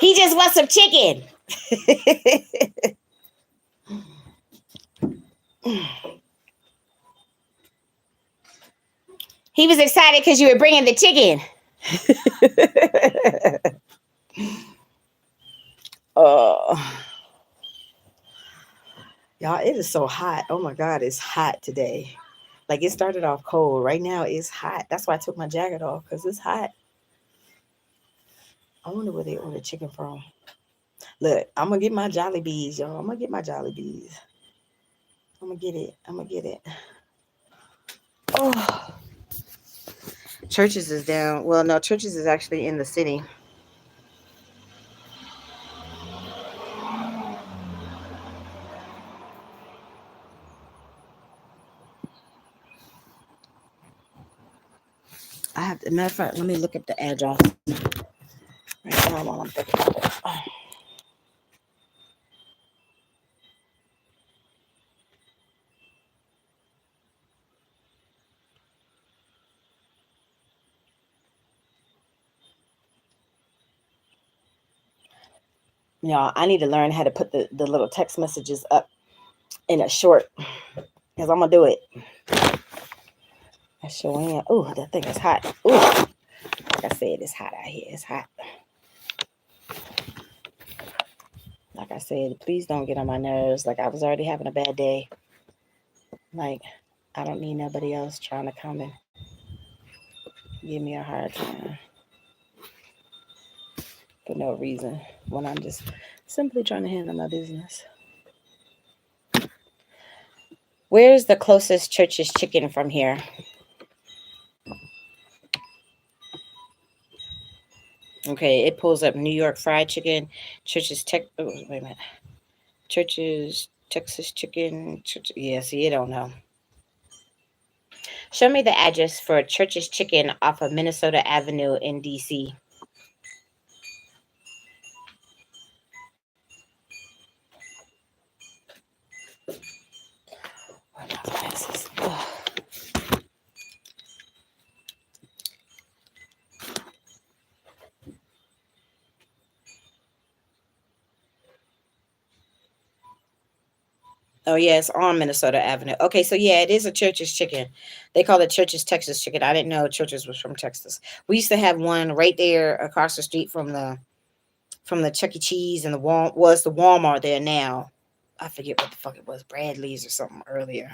He just wants some chicken. He was excited because you were bringing the chicken. Oh, y'all, it is so hot. Oh my God, it's hot today. Like it started off cold. Right now it's hot. That's why I took my jacket off because it's hot. I wonder where they order chicken from. Look, I'm gonna get my Jolly Bees, y'all. I'm gonna get my Jolly Bees. I'm gonna get it. I'm gonna get it. Oh, Churches is down. Well, no, Churches is actually in the city. I have to, matter of fact, let me look up the address right now while I'm thinking about it. Oh. I need to learn how to put the little text messages up in a short because I'm gonna do it. I sure am. Oh, that thing is hot. Oh, like I said, it's hot out here. It's hot. Like I said, please don't get on my nerves. Like I was already having a bad day. Like I don't need nobody else trying to come and give me a hard time for no reason when I'm just simply trying to handle my business. Where's the closest Church's Chicken from here? Okay, it pulls up New York Fried Chicken, Church's Tech. Oh, wait a minute. Church's Texas Chicken. Yeah, see, you don't know. Show me the address for Church's Chicken off of Minnesota Avenue in DC. Where are my glasses? Ugh. Oh yeah, it's on Minnesota Avenue. Okay, so yeah, it is a Church's Chicken. They call it Church's Texas Chicken. I didn't know Church's was from Texas. We used to have one right there across the street from the Chuck E. Cheese and the was the Walmart there now. I forget what the fuck it was, Bradley's or something earlier.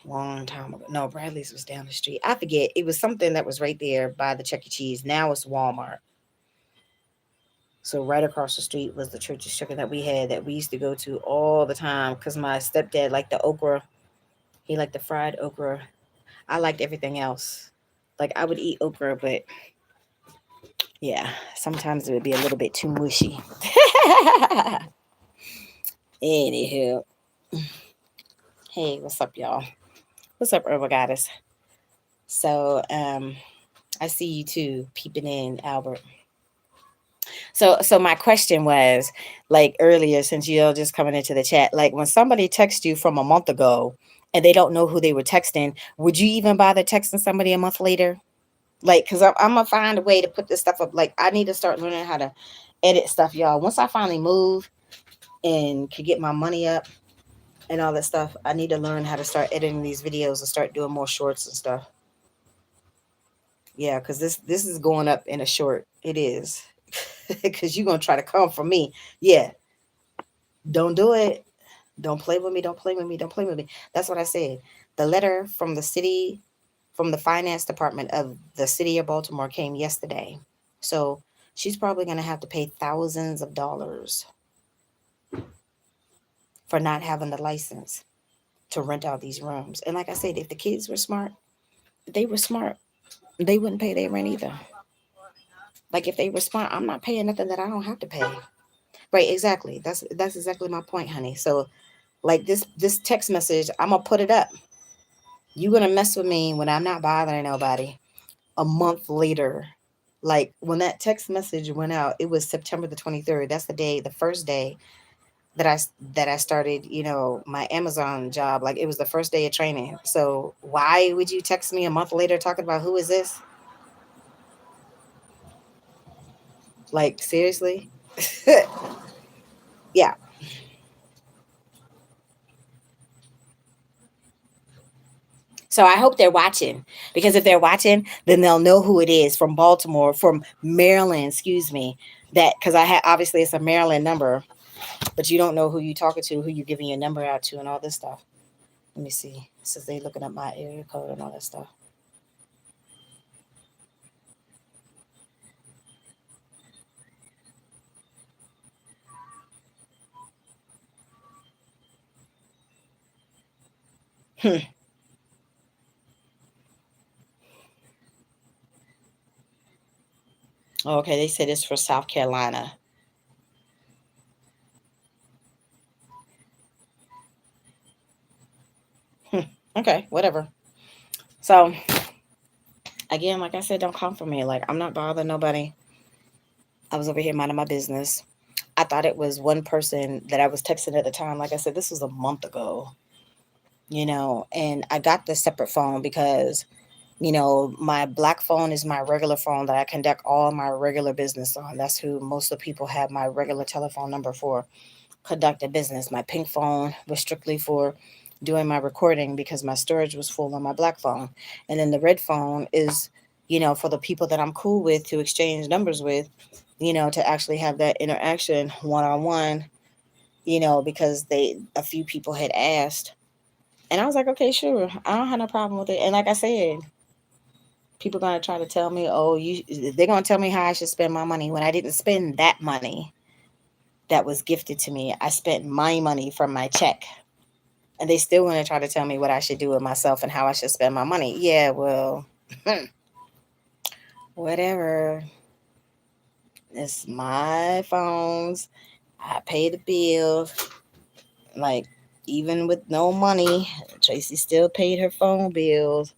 Long time ago. No, Bradley's was down the street. I forget. It was something that was right there by the Chuck E. Cheese. Now it's Walmart. So right across the street was the Church's Chicken that we had that we used to go to all the time because my stepdad liked the okra. He liked the fried okra. I liked everything else. Like I would eat okra, but yeah, sometimes it would be a little bit too mushy. Anywho, hey, what's up, y'all? What's up, Herbal Goddess? So, I see you too, peeping in, Albert. So my question was, like earlier, since you're just coming into the chat, like when somebody texts you from a month ago and they don't know who they were texting, would you even bother texting somebody a month later? Like, cause I'm gonna find a way to put this stuff up. Like, I need to start learning how to edit stuff, y'all. Once I finally move, and could get my money up and all that stuff, I need to learn how to start editing these videos and start doing more shorts and stuff. Yeah, because this is going up in a short. It is. Because you're gonna try to come for me. Yeah, don't do it. Don't play with me. Don't play with me. Don't play with me. That's what I said. The letter from the city, from the finance department of the city of Baltimore came yesterday. So she's probably gonna have to pay thousands of dollars for not having the license to rent out these rooms. And like I said, if the kids were smart, they were smart. They wouldn't pay their rent either. Like if they were smart, I'm not paying nothing that I don't have to pay. Right, exactly. That's exactly my point, honey. So like this text message, I'm gonna put it up. You gonna mess with me when I'm not bothering nobody. A month later, like when that text message went out, it was September the 23rd. That's the day, the first day that I started, my Amazon job. Like it was the first day of training. So why would you text me a month later talking about who is this? Like seriously? Yeah. So I hope they're watching, because if they're watching, then they'll know who it is from Baltimore, from Maryland, excuse me. That because I had obviously it's a Maryland number, but you don't know who you talking to, who you giving your number out to, and all this stuff. Let me see. It says they looking up my area code and all that stuff. Hmm. Okay, they said it's for South Carolina. Hmm. Okay, whatever. So again, like I said, don't come for me. Like I'm not bothering nobody. I was over here minding my business. I thought it was one person that I was texting at the time. Like I said, this was a month ago, and I got the separate phone because, my black phone is my regular phone that I conduct all my regular business on. That's who most of the people have my regular telephone number for, conduct a business. My pink phone was strictly for doing my recording because my storage was full on my black phone. And then the red phone is, for the people that I'm cool with to exchange numbers with, to actually have that interaction one on one, because a few people had asked. And I was like, okay, sure. I don't have no problem with it. And like I said, people gonna try to tell me, oh, they're gonna tell me how I should spend my money when I didn't spend that money that was gifted to me. I spent my money from my check. And they still want to try to tell me what I should do with myself and how I should spend my money. Yeah, well, whatever. It's my phones. I pay the bills. Like, even with no money, Tracy still paid her phone bills.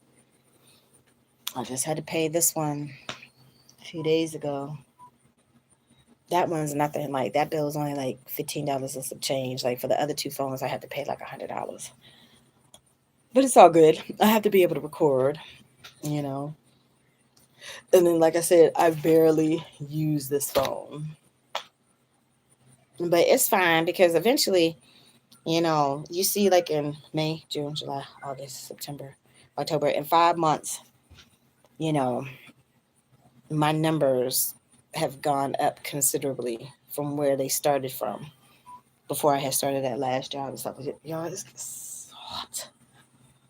I just had to pay this one a few days ago. That one's nothing. Like, that bill is only like $15 and some change. Like, for the other two phones, I had to pay like $100. But it's all good. I have to be able to record, you know. And then, like I said, I barely use this phone. But it's fine because eventually, you see, like in May, June, July, August, September, October, in 5 months, you know, my numbers have gone up considerably from where they started from before I had started that last job and stuff. Y'all, it's hot.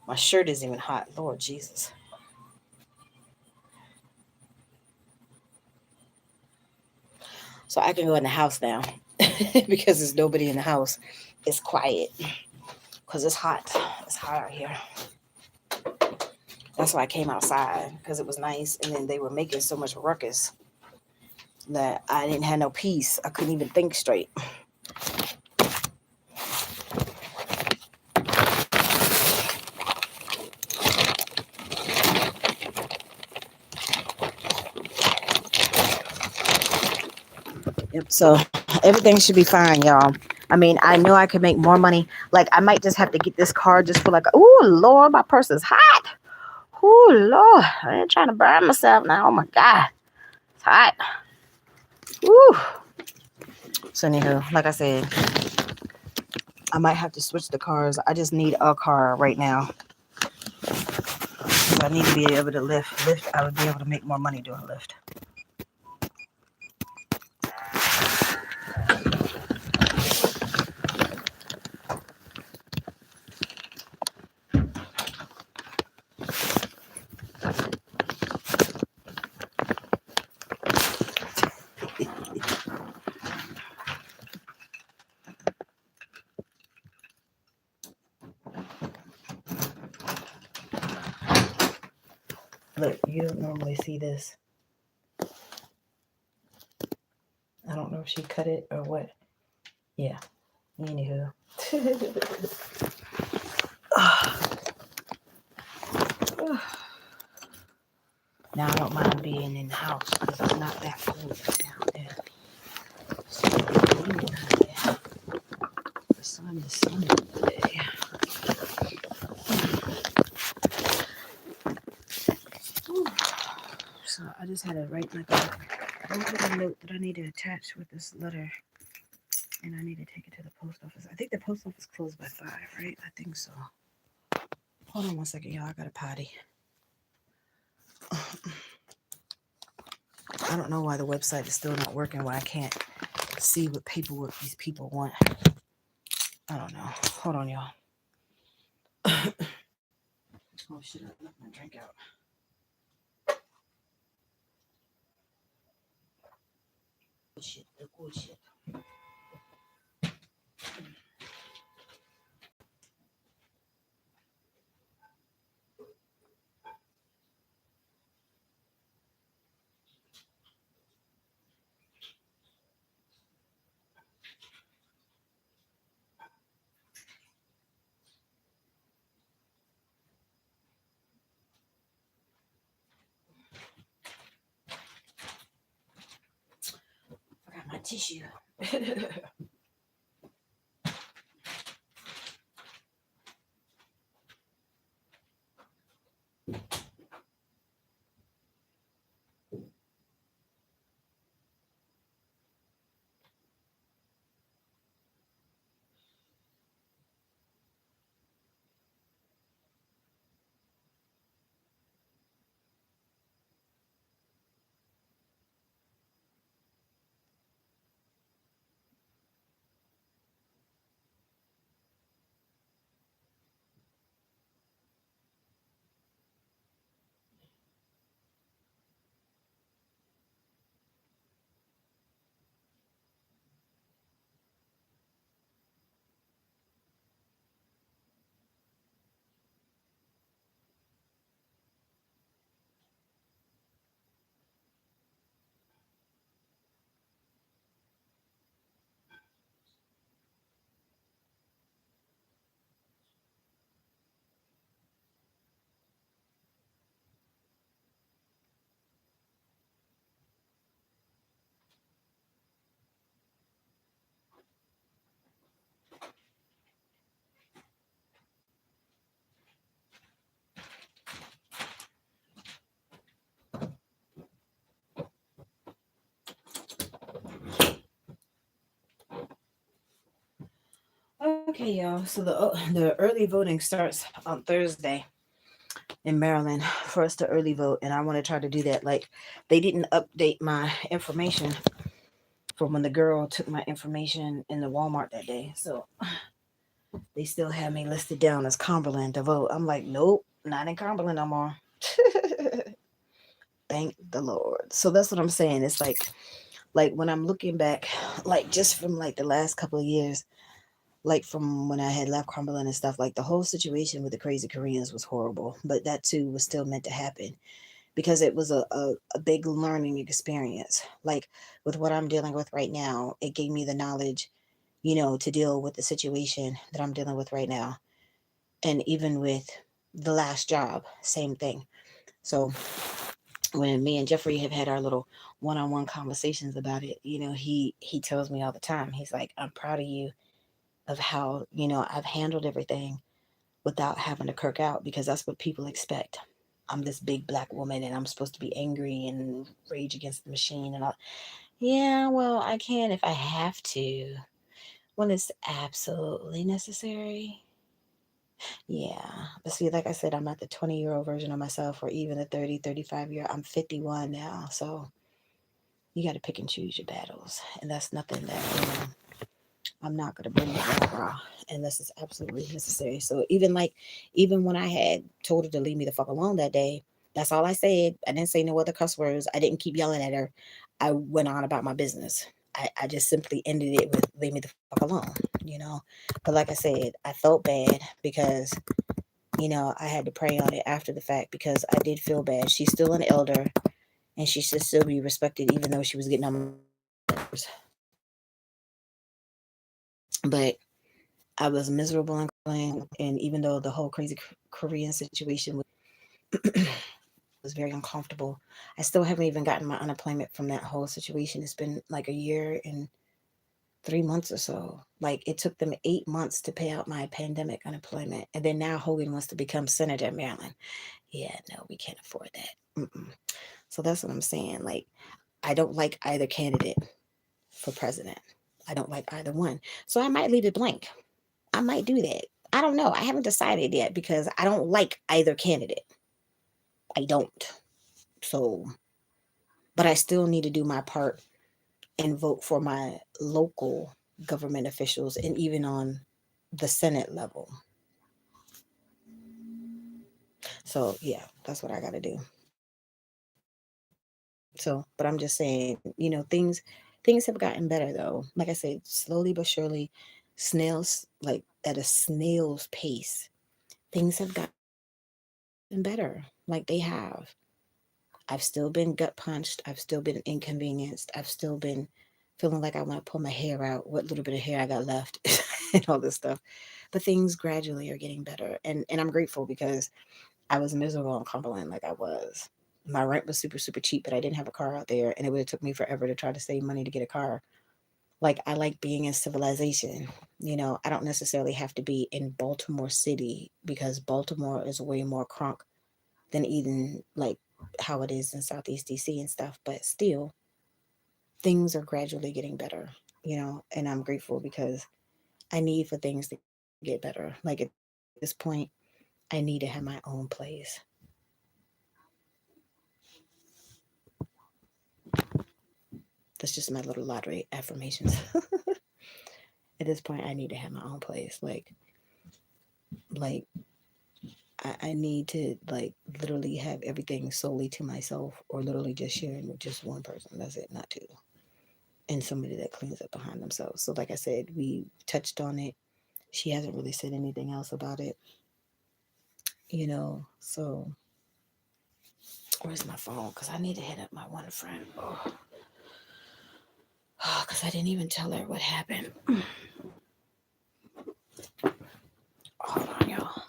My shirt isn't even hot. Lord Jesus. So I can go in the house now because there's nobody in the house. It's quiet because it's hot. It's hot out here. That's why I came outside because it was nice. And then they were making so much ruckus that I didn't have no peace. I couldn't even think straight. Yep. So everything should be fine, y'all. I mean, I know I could make more money. Like, I might just have to get this car just for like, oh, Lord, my purse is hot. Oh, Lord. I ain't trying to burn myself now. Oh, my God. It's hot. Woo. So, anywho, like I said, I might have to switch the cars. I just need a car right now. So I need to be able to lift. I would be able to make more money doing lift. Look, you don't normally see this. I don't know if she cut it or what. Yeah. Anywho. Now I don't mind being in the house because it's not that cold down there. So, the sun is sunny today. So I just had to write like a note that I need to attach with this letter. And I need to take it to the post office. I think the post office closed by 5, right? I think so. Hold on one second, y'all. I got a potty. I don't know why the website is still not working, why I can't see what paperwork these people want. I don't know. Hold on, y'all. Oh shit, I left my drink out. Good shit. I got my tissue. Okay, y'all. So the early voting starts on Thursday in Maryland for us to early vote, and I want to try to do that. Like, they didn't update my information from when the girl took my information in the Walmart that day, so they still have me listed down as Cumberland to vote. I'm like, nope, not in Cumberland no more. Thank the Lord. So that's what I'm saying. It's like when I'm looking back, like just from like the last couple of years, like from when I had left Cumberland and stuff, like the whole situation with the crazy Koreans was horrible, but that too was still meant to happen because it was a big learning experience. Like with what I'm dealing with right now, it gave me the knowledge, to deal with the situation that I'm dealing with right now. And even with the last job, same thing. So when me and Jeffrey have had our little one-on-one conversations about it, he tells me all the time, he's like, I'm proud of you of how, I've handled everything without having to kirk out because that's what people expect. I'm this big black woman and I'm supposed to be angry and rage against the machine and all. Yeah, well, I can if I have to. when it's absolutely necessary. Yeah. But see, like I said, I'm not the 20-year-old version of myself or even the 30, 35-year. I'm 51 now. So you got to pick and choose your battles. And that's nothing that, I'm not going to bring the rah rah unless it's absolutely necessary. So even when I had told her to leave me the fuck alone that day, that's all I said. I didn't say no other cuss words. I didn't keep yelling at her. I went on about my business. I just simply ended it with leave me the fuck alone, you know. But like I said, I felt bad because, I had to pray on it after the fact because I did feel bad. She's still an elder and she should still be respected even though she was getting on my nerves. But I was miserable and crying, and even though the whole crazy Korean situation was very uncomfortable, I still haven't even gotten my unemployment from that whole situation. It's been like a year and 3 months or so. Like it took them 8 months to pay out my pandemic unemployment, and then now Hogan wants to become senator in Maryland. Yeah, no, we can't afford that. Mm-mm. So that's what I'm saying. Like I don't like either candidate for president. I don't like either one. So I might leave it blank. I might do that. I don't know. I haven't decided yet because I don't like either candidate. I don't. So, but I still need to do my part and vote for my local government officials and even on the Senate level. So, yeah, that's what I got to do. So, but I'm just saying, things have gotten better though. Like I said, slowly but surely, snails like at a snail's pace, things have gotten better. Like they have. I've still been gut punched. I've still been inconvenienced. I've still been feeling like I want to pull my hair out, what little bit of hair I got left, and all this stuff. But things gradually are getting better. And I'm grateful because I was miserable in Cumberland like I was. My rent was super, super cheap, but I didn't have a car out there. And it would have took me forever to try to save money to get a car. Like I like being in civilization. I don't necessarily have to be in Baltimore City because Baltimore is way more crunk than even like how it is in Southeast DC and stuff. But still, things are gradually getting better, and I'm grateful because I need for things to get better. Like at this point, I need to have my own place. That's just my little lottery affirmations. At this point, I need to have my own place. Like I need to like literally have everything solely to myself, or literally just sharing with just one person. That's it, not two. And somebody that cleans up behind themselves. So, like I said, we touched on it. She hasn't really said anything else about it, So, where's my phone? Because I need to hit up my one friend. Oh, because I didn't even tell her what happened. Hold on, y'all.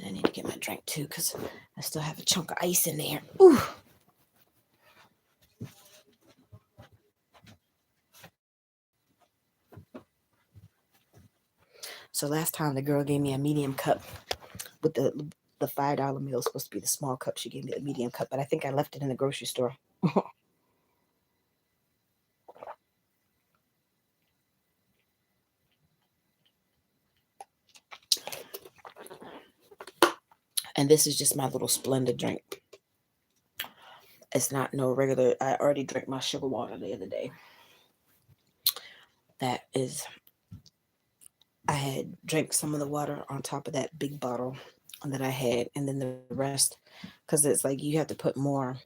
I need to get my drink too because I still have a chunk of ice in there. Ooh. So last time the girl gave me a medium cup with the $5 meal supposed to be the small cup. She gave me the medium cup, but I think I left it in the grocery store. And this is just my little Splendid drink. It's not no regular. I already drank my sugar water the other day. That is, I had drank some of the water on top of that big bottle that I had, and then the rest, because it's like you have to put more,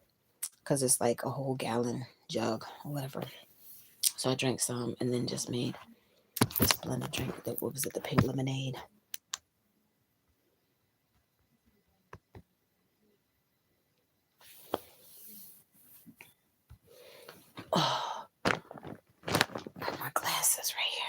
because it's like a whole gallon jug or whatever. So I drank some, and then just made this blended drink. What was it? The pink lemonade. Oh, got my glasses right here.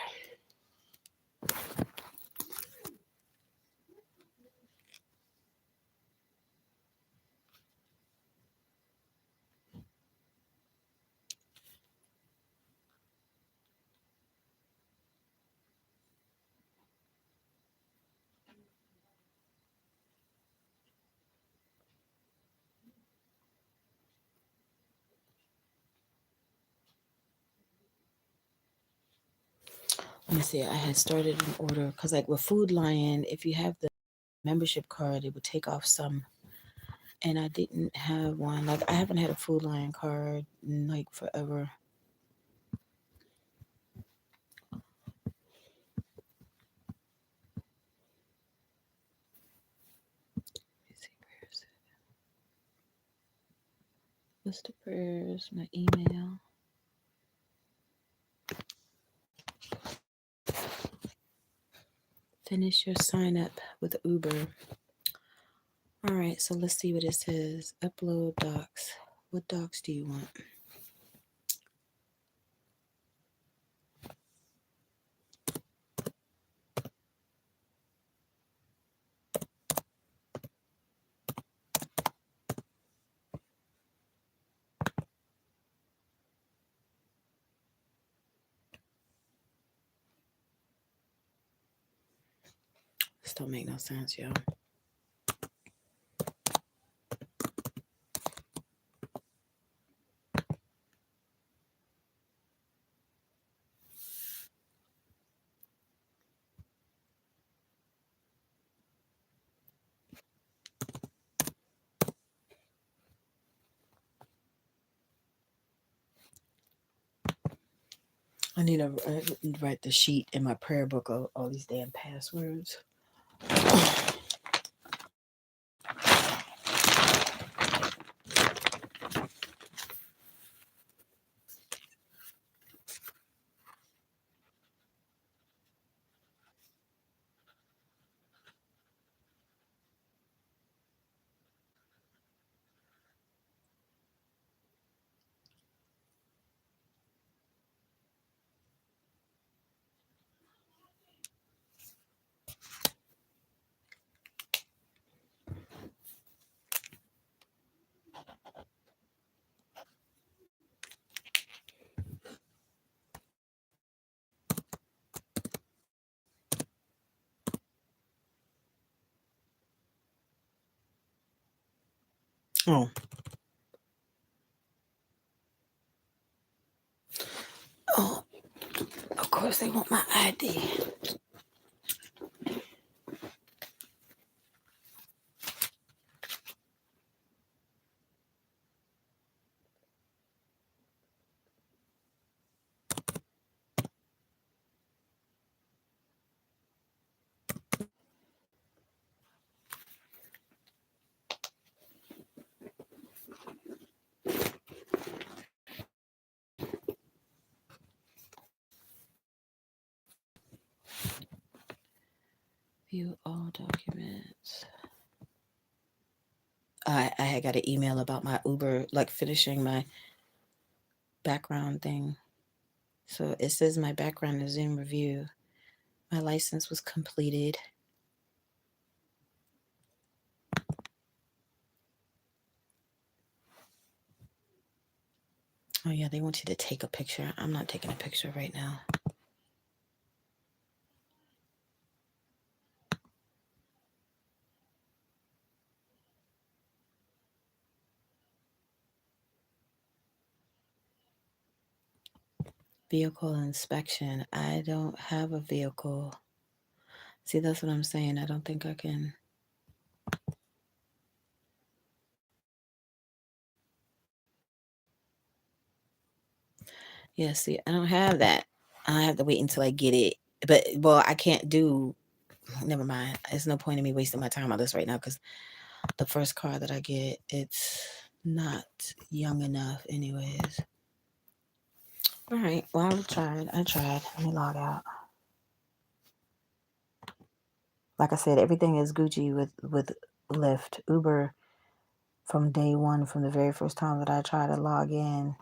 Let me see. I had started an order because, like, with Food Lion, if you have the membership card, it would take off some. And I didn't have one. Like, I haven't had a Food Lion card in like forever. Let me see, where is it? What's the prayers? My email. Finish your sign up with Uber. All right, so let's see what it says. Upload docs. What docs do you want? This don't make no sense, yo. I need to write the sheet in my prayer book of all these damn passwords. Oh, oh, of course they want my ID. View all documents. I had got an email about my Uber, like finishing my background thing. So it says my background is in review. My license was completed. Oh, yeah, they want you to take a picture. I'm not taking a picture right now. Vehicle inspection. I don't have a vehicle. See, that's what I'm saying. I don't think I can. Yeah, see, I don't have that. I have to wait until I get it. But, well, I can't do. Never mind. There's no point in me wasting my time on this right now because the first car that I get, it's not young enough, anyways. All right. Well, I tried. Let me log out. Like I said, everything is Gucci with Lyft, Uber. From day one, from the very first time that I tried to log in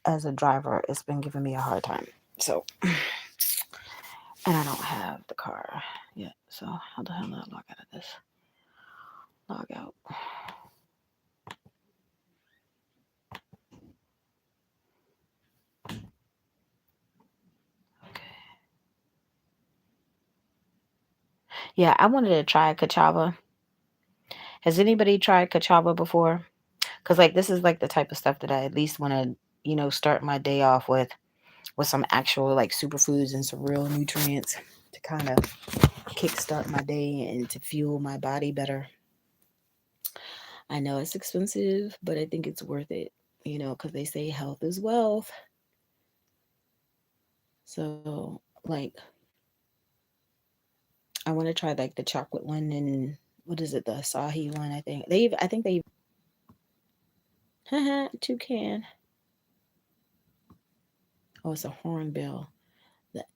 as a driver, it's been giving me a hard time. So, and I don't have the car yet. So, how the hell do I log out of this? Log out. Okay. Yeah, I wanted to try Kachava. Has anybody tried Kachava before? Because, like, this is like the type of stuff that I at least want to, start my day off with. with some actual like superfoods and some real nutrients to kind of kickstart my day and to fuel my body better. I know it's expensive, but I think it's worth it, because they say health is wealth. So, like, I want to try like the chocolate one and what is it, the Asahi one? I think they toucan. Oh, it's a hornbill.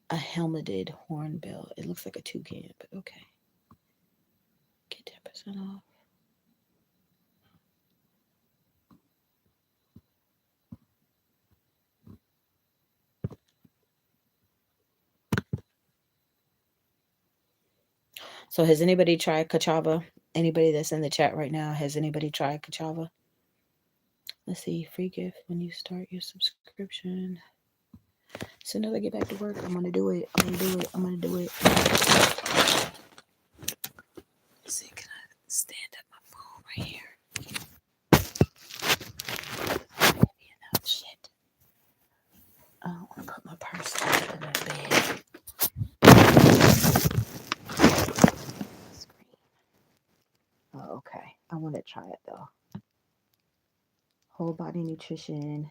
A helmeted hornbill. It looks like a toucan, but okay. Get 10% off. So has anybody tried kachava? Anybody that's in the chat right now, has anybody tried kachava? Let's see, free gift when you start your subscription. As soon as I get back to work, I'm gonna do it. I'm gonna do it. I'm gonna do it. Let's see, can I stand up my phone right here? Enough shit. I don't want to put my purse under my bed. Screen. Oh, okay. I want to try it though. Whole body nutrition.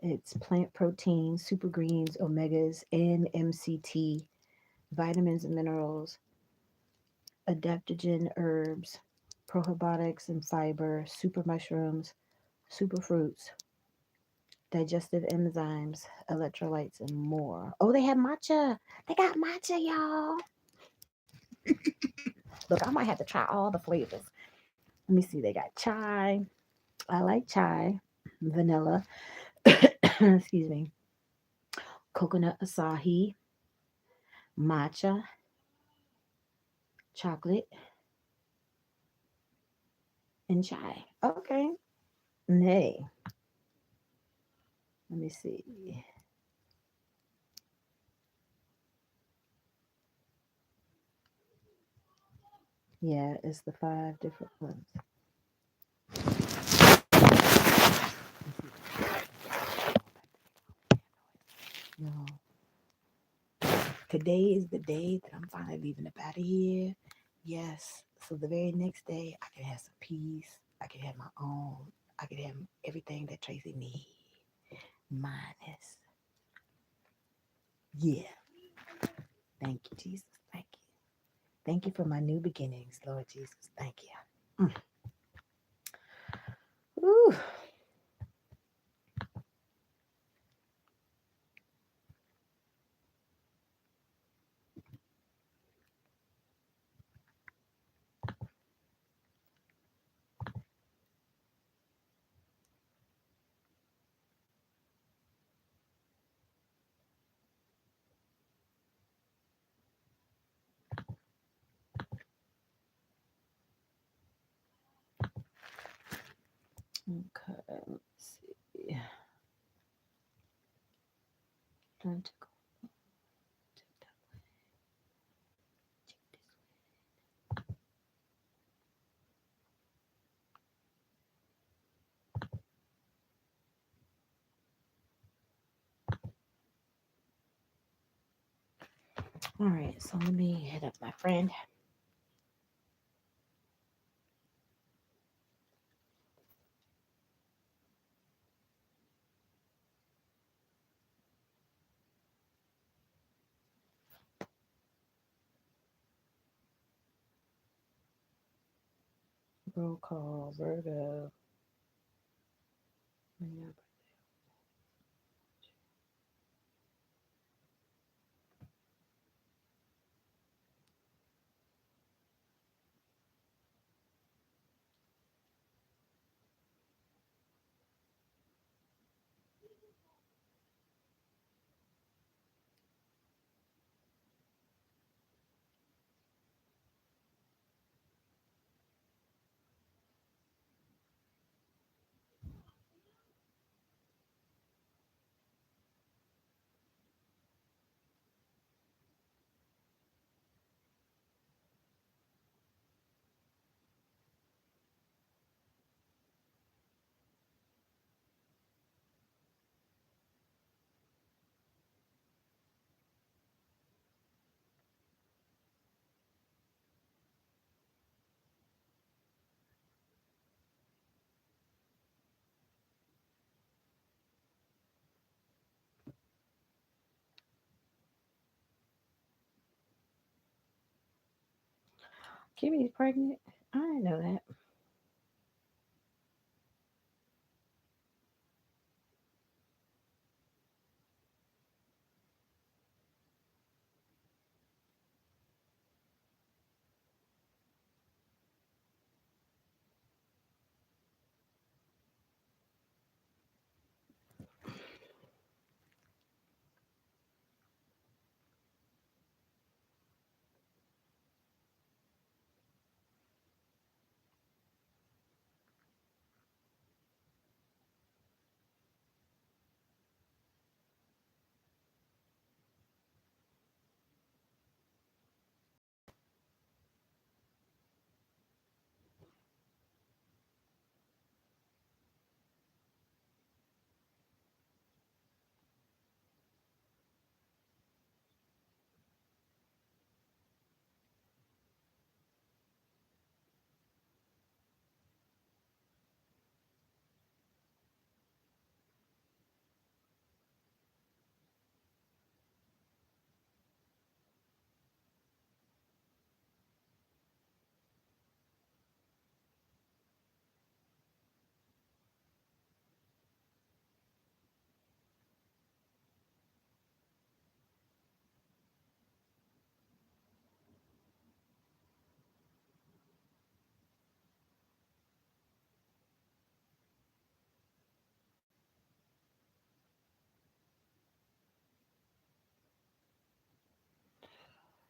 It's plant protein, super greens, omegas, and MCT, vitamins and minerals, adaptogen herbs, probiotics and fiber, super mushrooms, super fruits, digestive enzymes, electrolytes, and more. Oh, they have matcha. They got matcha, y'all. Look, I might have to try all the flavors. Let me see. They got chai. I like chai, vanilla, excuse me, coconut acai, matcha, chocolate, and chai. Okay. Nay. Let me see. Yeah, it's the 5 different ones. No. Today is the day that I'm finally leaving up out of here. Yes. So the very next day, I can have some peace. I can have my own. I can have everything that Tracy needs. Minus. Yeah. Thank you, Jesus. Thank you. Thank you for my new beginnings, Lord Jesus. Thank you. Ooh. Okay, let's see. Time to go that way. All right, so let me hit up my friend. Roll call, Virgo. Kimmy's pregnant. I didn't know that.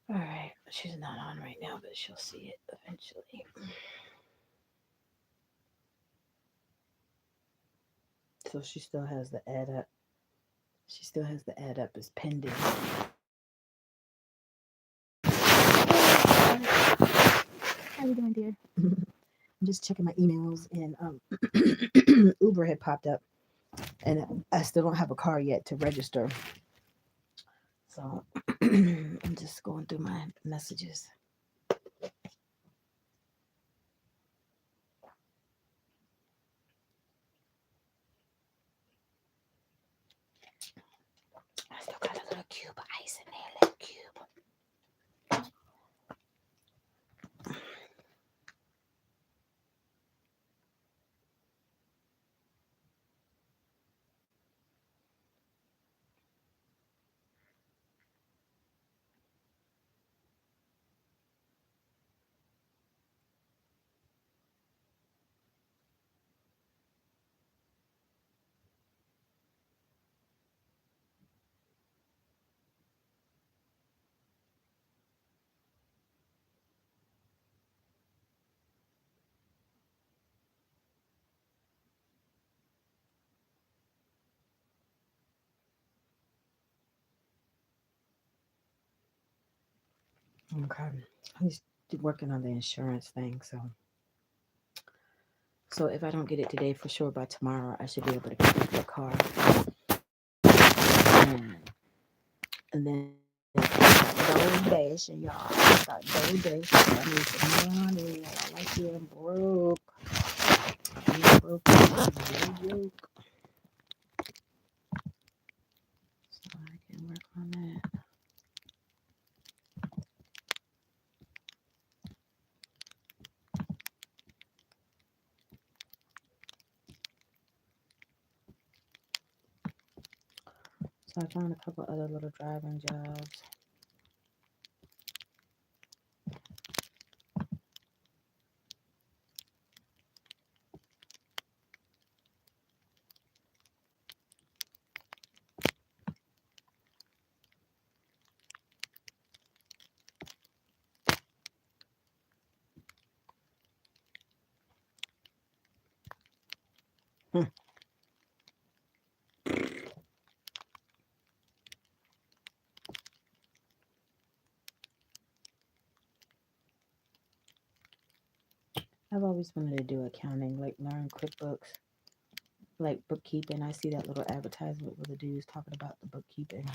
All right. She's not on right now, but she'll see it eventually. So she still has the ad up. She still has the ad up as pending. How you doing, dear? I'm just checking my emails, and Uber had popped up, and I still don't have a car yet to register. So I'm just going through my messages. I still got a little cube of ice in there, little cube. Okay, he's working on the insurance thing, so if I don't get it today, for sure by tomorrow, I should be able to get the car. And then Double Dash, and y'all got Double Dash. I need some money. I like being broke. Being broke is really broke. So I can work on that. So I found a couple other little driving jobs. Hmm. I've always wanted to do accounting, like learn QuickBooks, like bookkeeping. I see that little advertisement where the dude's talking about the bookkeeping.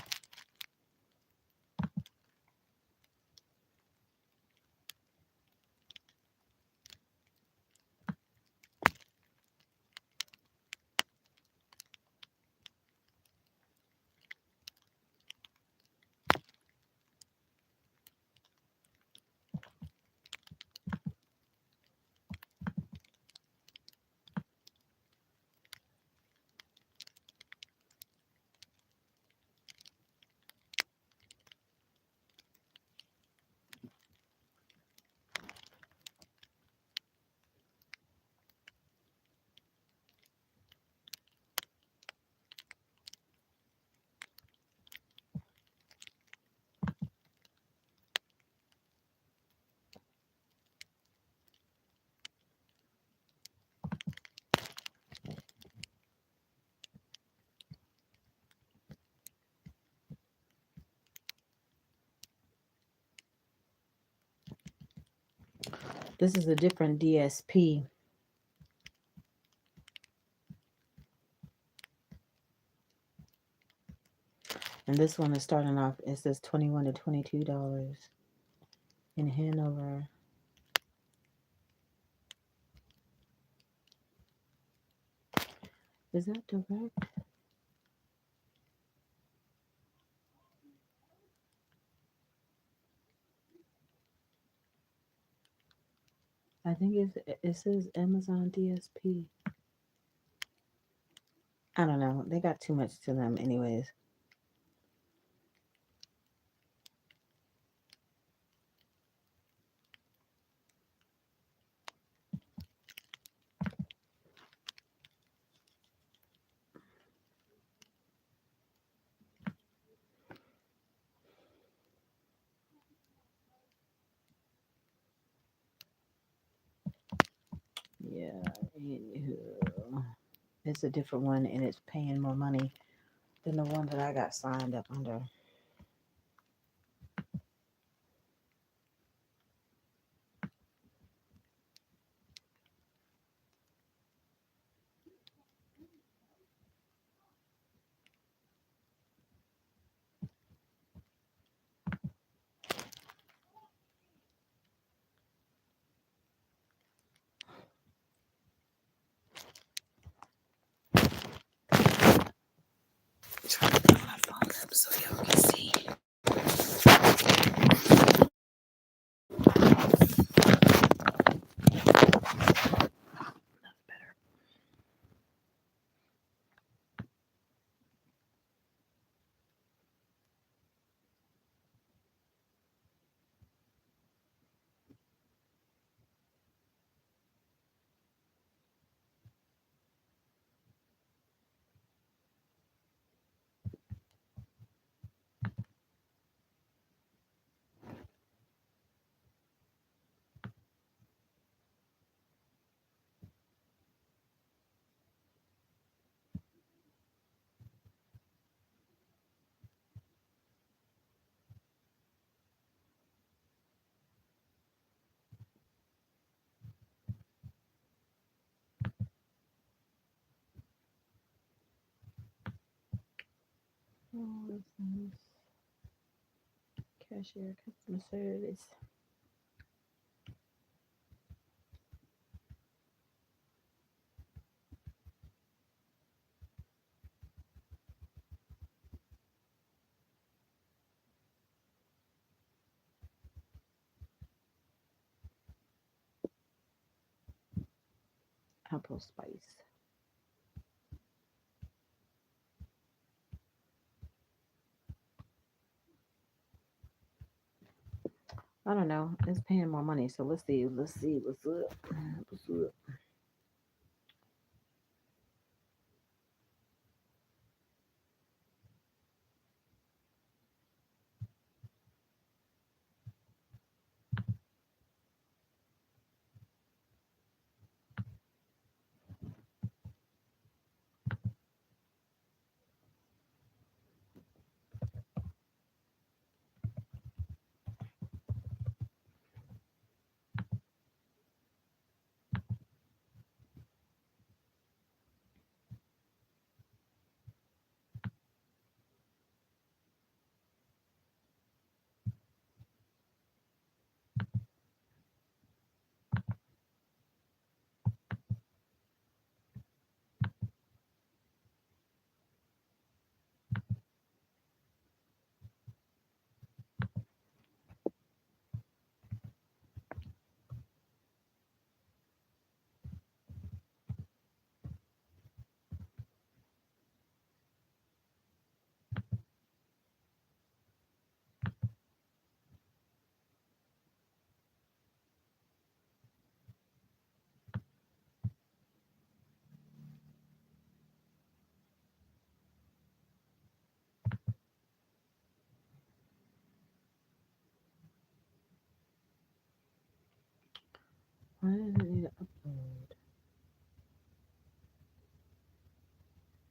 This is a different DSP, and this one is starting off. It says $21 to $22 in Hanover. Is that direct? I think it says Amazon DSP. I don't know. They got too much to them, anyways. Yeah, anywho. It's a different one, and it's paying more money than the one that I got signed up under. Try to put my phone up so y'all can see. That's better. Oh, what's this? Cashier customer service. Apple spice. I don't know. It's paying more money, so let's see. Let's see what's up. What's up? Why does it need to upload?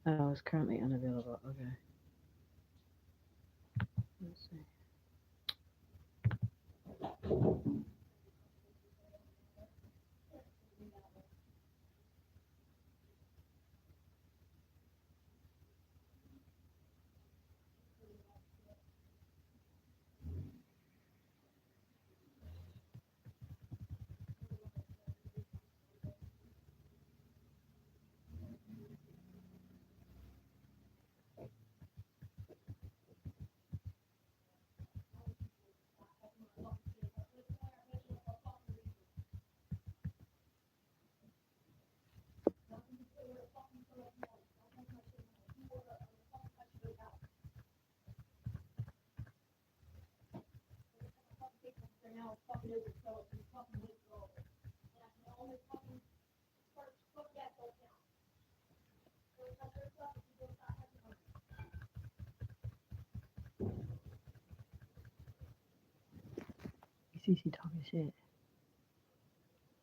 Oh, it's currently unavailable. Okay. Let's see. You see, she talking shit.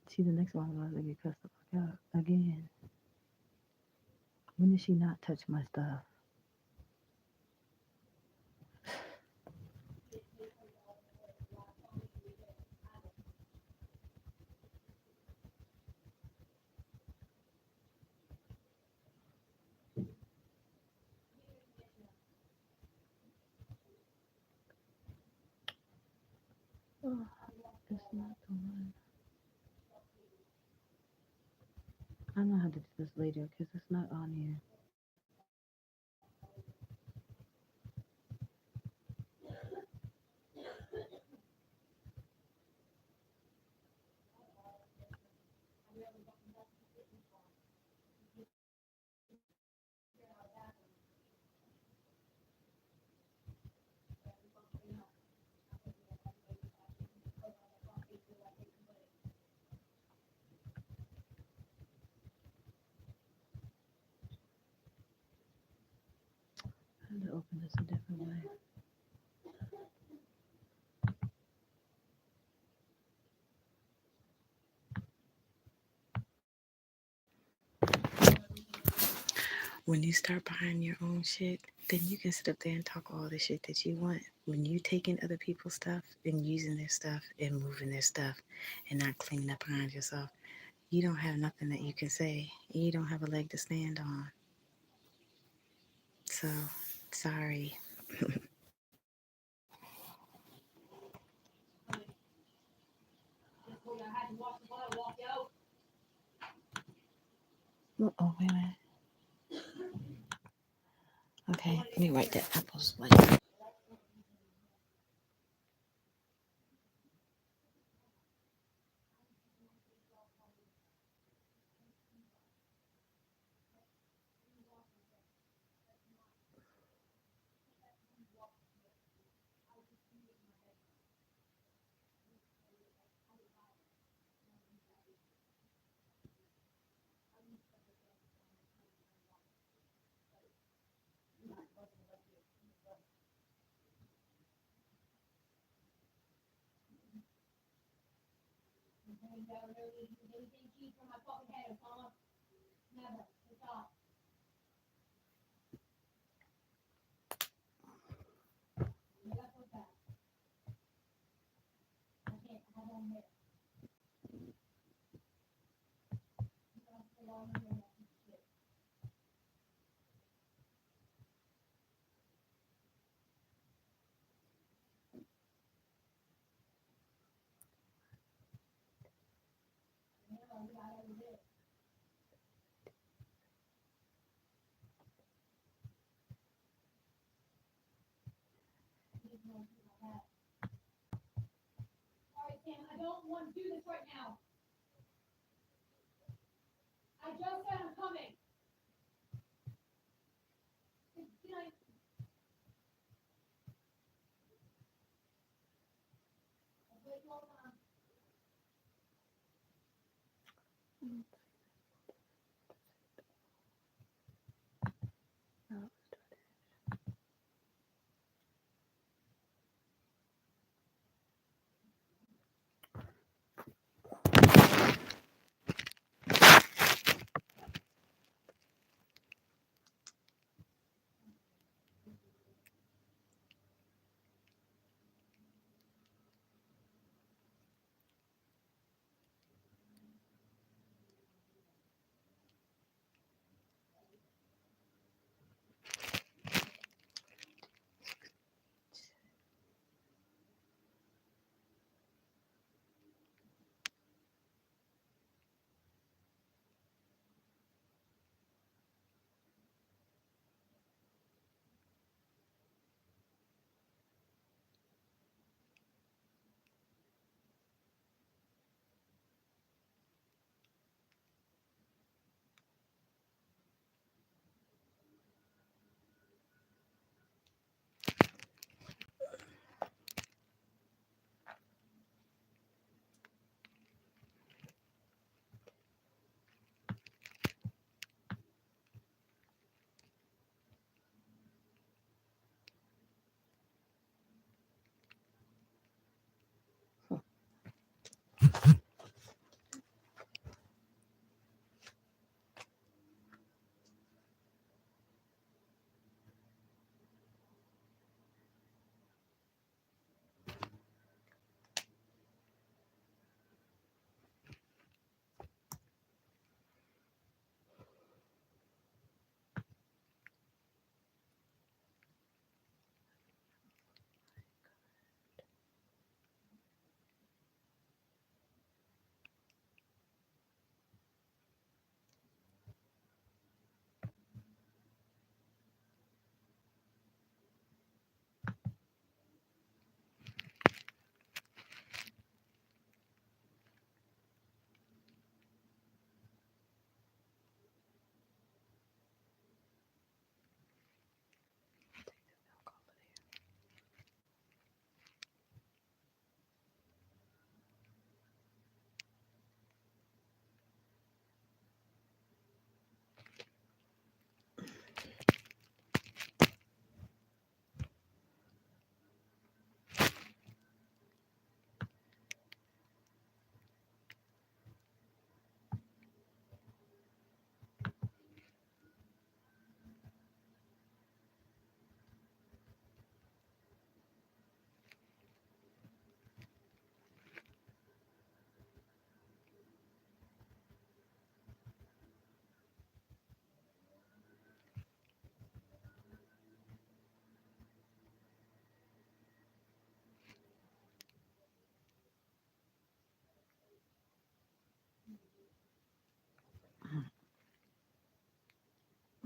See, the next one was to get cussed the fuck out again. When did she not touch my stuff? Oh, it's not the one. I know how to do this later because it's not on here. I had to open this a different way. When you start buying your own shit, then you can sit up there and talk all the shit that you want. When you taking other people's stuff and using their stuff and moving their stuff and not cleaning up behind yourself, you don't have nothing that you can say. You don't have a leg to stand on. So, sorry. Oh, wait a minute. Okay, let me write that apples like.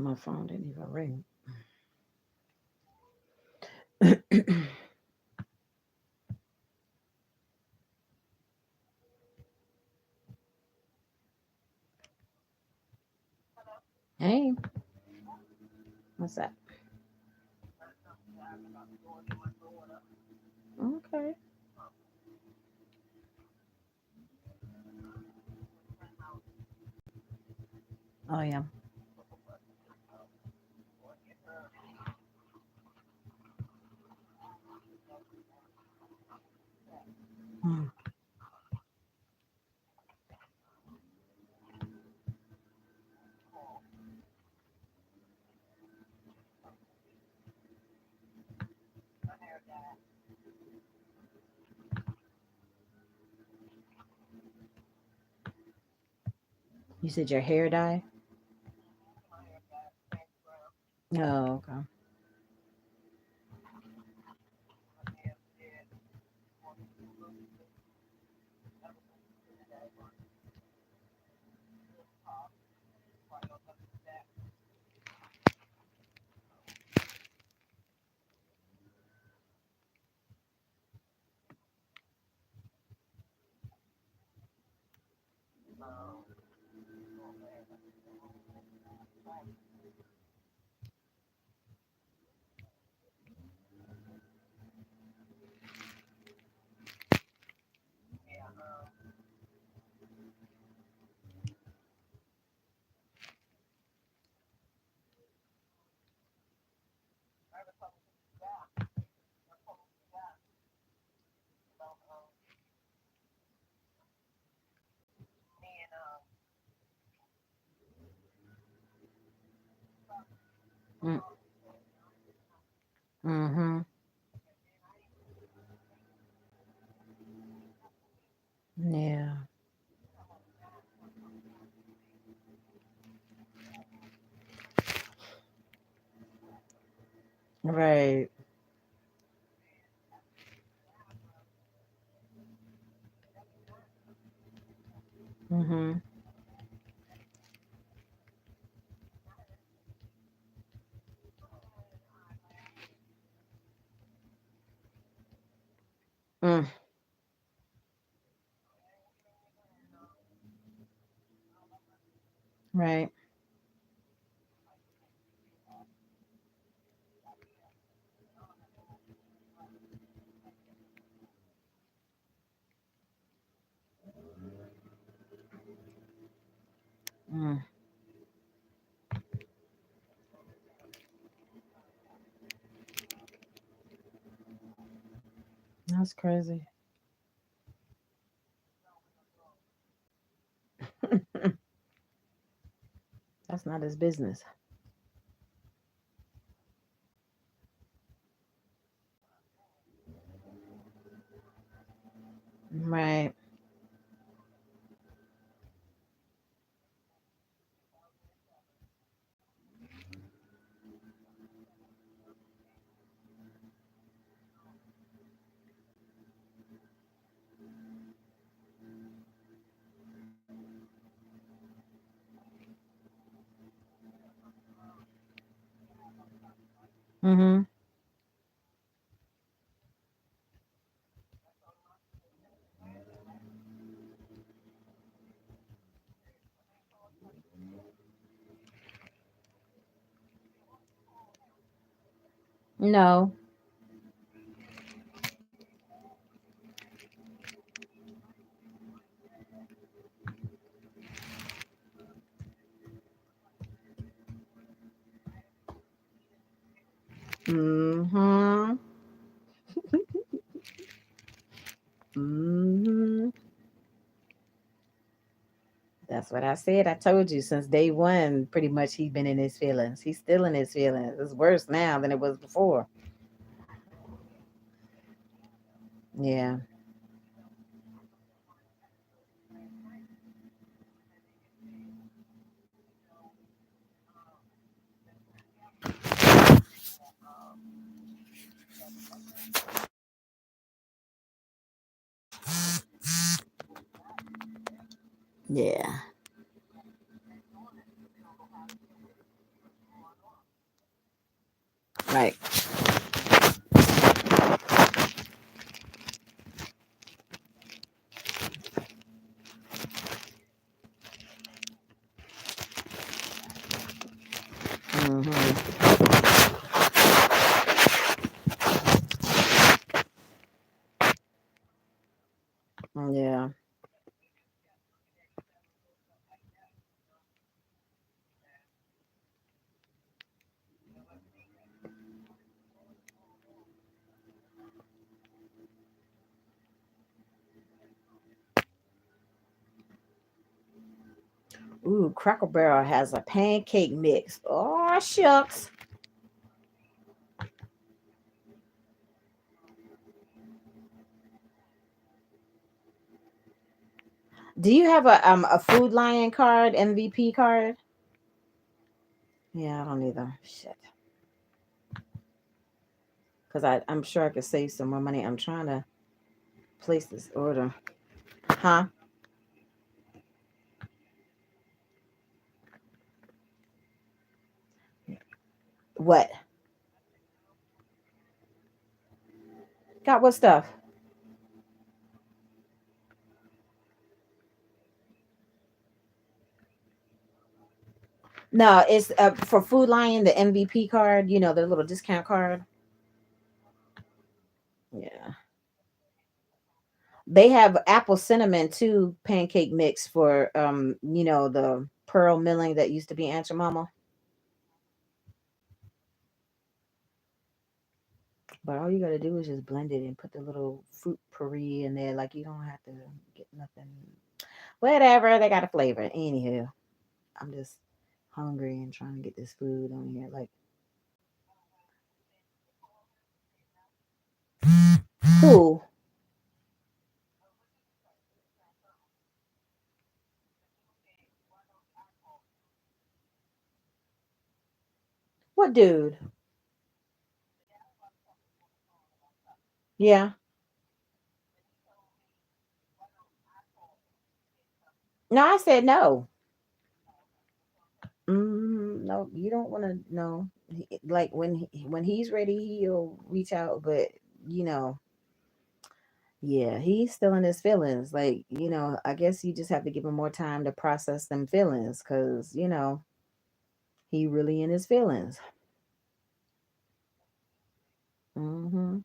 My phone didn't even ring. Hey, what's up? Okay. Oh yeah. Hmm. You said your hair dye? Oh, okay. Mm. Mm-hmm. Yeah. Right. Mm-hmm. Mm. Right. Mm. That's crazy. That's not his business. Right. Mm-hmm. No. Mm-hmm. Mm-hmm. That's what I said. I told you since day one, pretty much he been in his feelings. He's still in his feelings. It's worse now than it was before. Yeah. Yeah. Right. Hmm. Yeah. Ooh, Cracker Barrel has a pancake mix. Oh shucks. Do you have a Food Lion card, MVP card? Yeah, I don't either. Shit. Because I'm sure I could save some more money. I'm trying to place this order. Huh? What? Got what stuff? No, it's for Food Lion, the MVP card, the little discount card. Yeah. They have apple cinnamon too pancake mix for the pearl milling that used to be Aunt your mama. But all you gotta do is just blend it and put the little fruit puree in there. Like you don't have to get nothing. Whatever, they got a flavor. Anywho, I'm just hungry and trying to get this food on here. Like who? What dude? Yeah. No, I said no. No, you don't want to know. Like when he's ready, he'll reach out. But you know, yeah, he's still in his feelings. Like I guess you just have to give him more time to process them feelings, cause he really in his feelings. Hmm.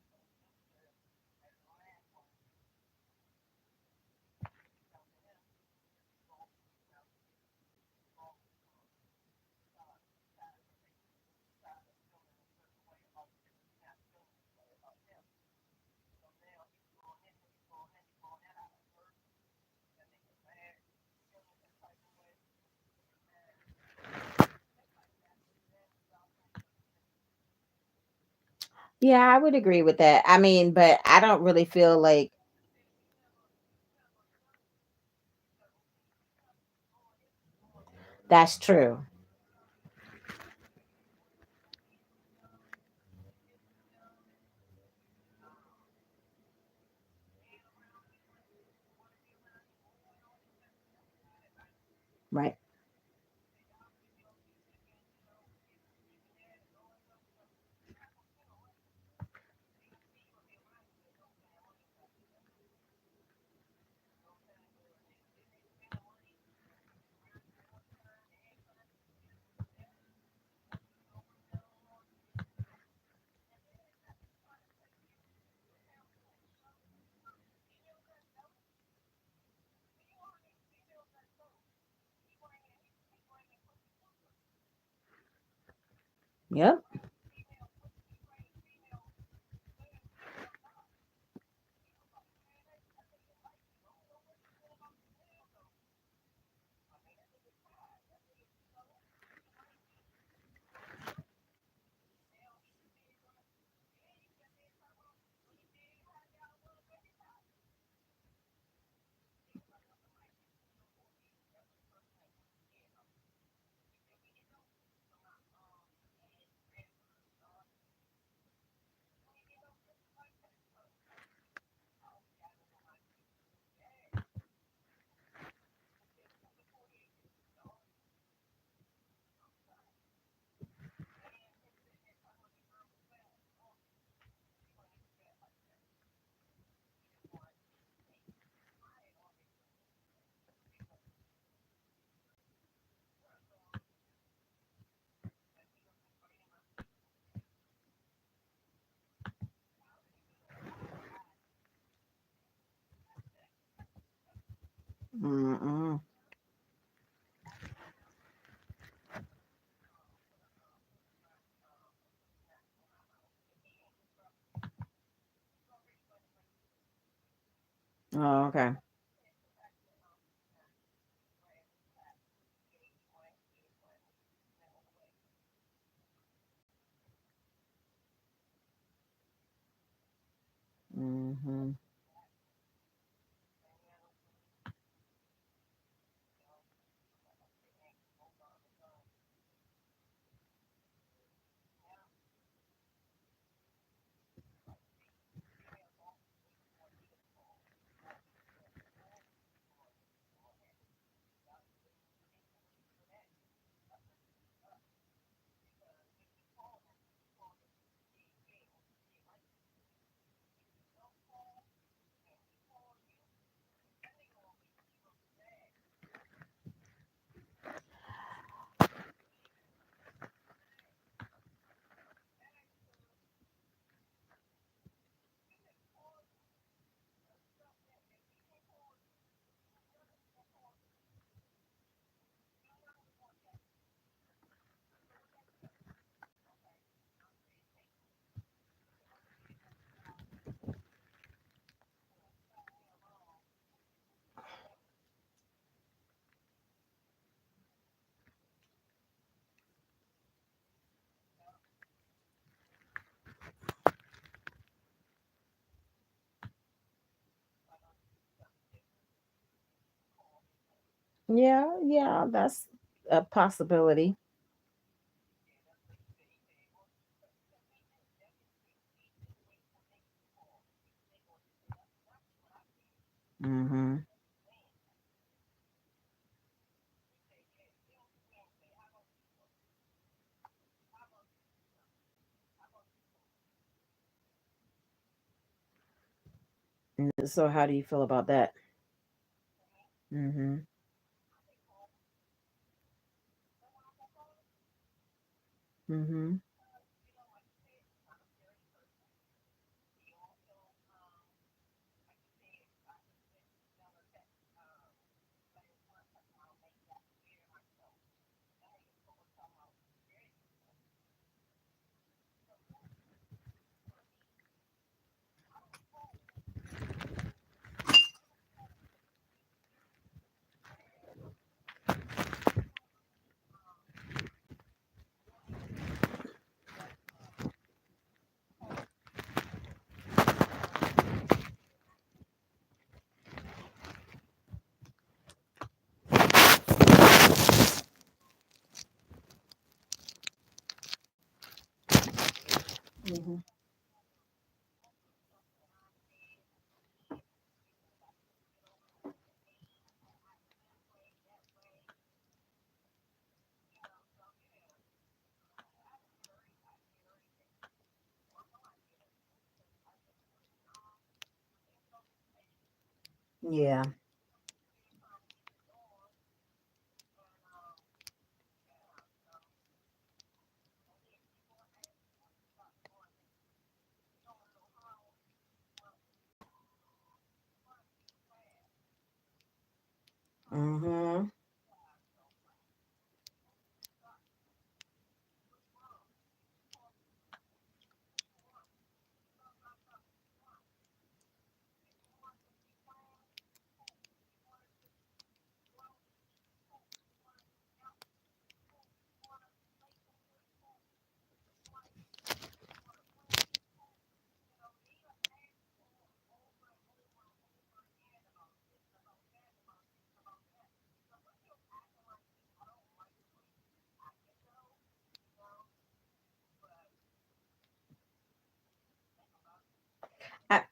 Yeah, I would agree with that. I mean, but I don't really feel like that's true, right? Yep. Oh, okay. Mm-hmm. Yeah, yeah, that's a possibility. Mm-hmm. So how do you feel about that? Mm-hmm. Mm-hmm. Mm-hmm. Yeah. Mm-hmm.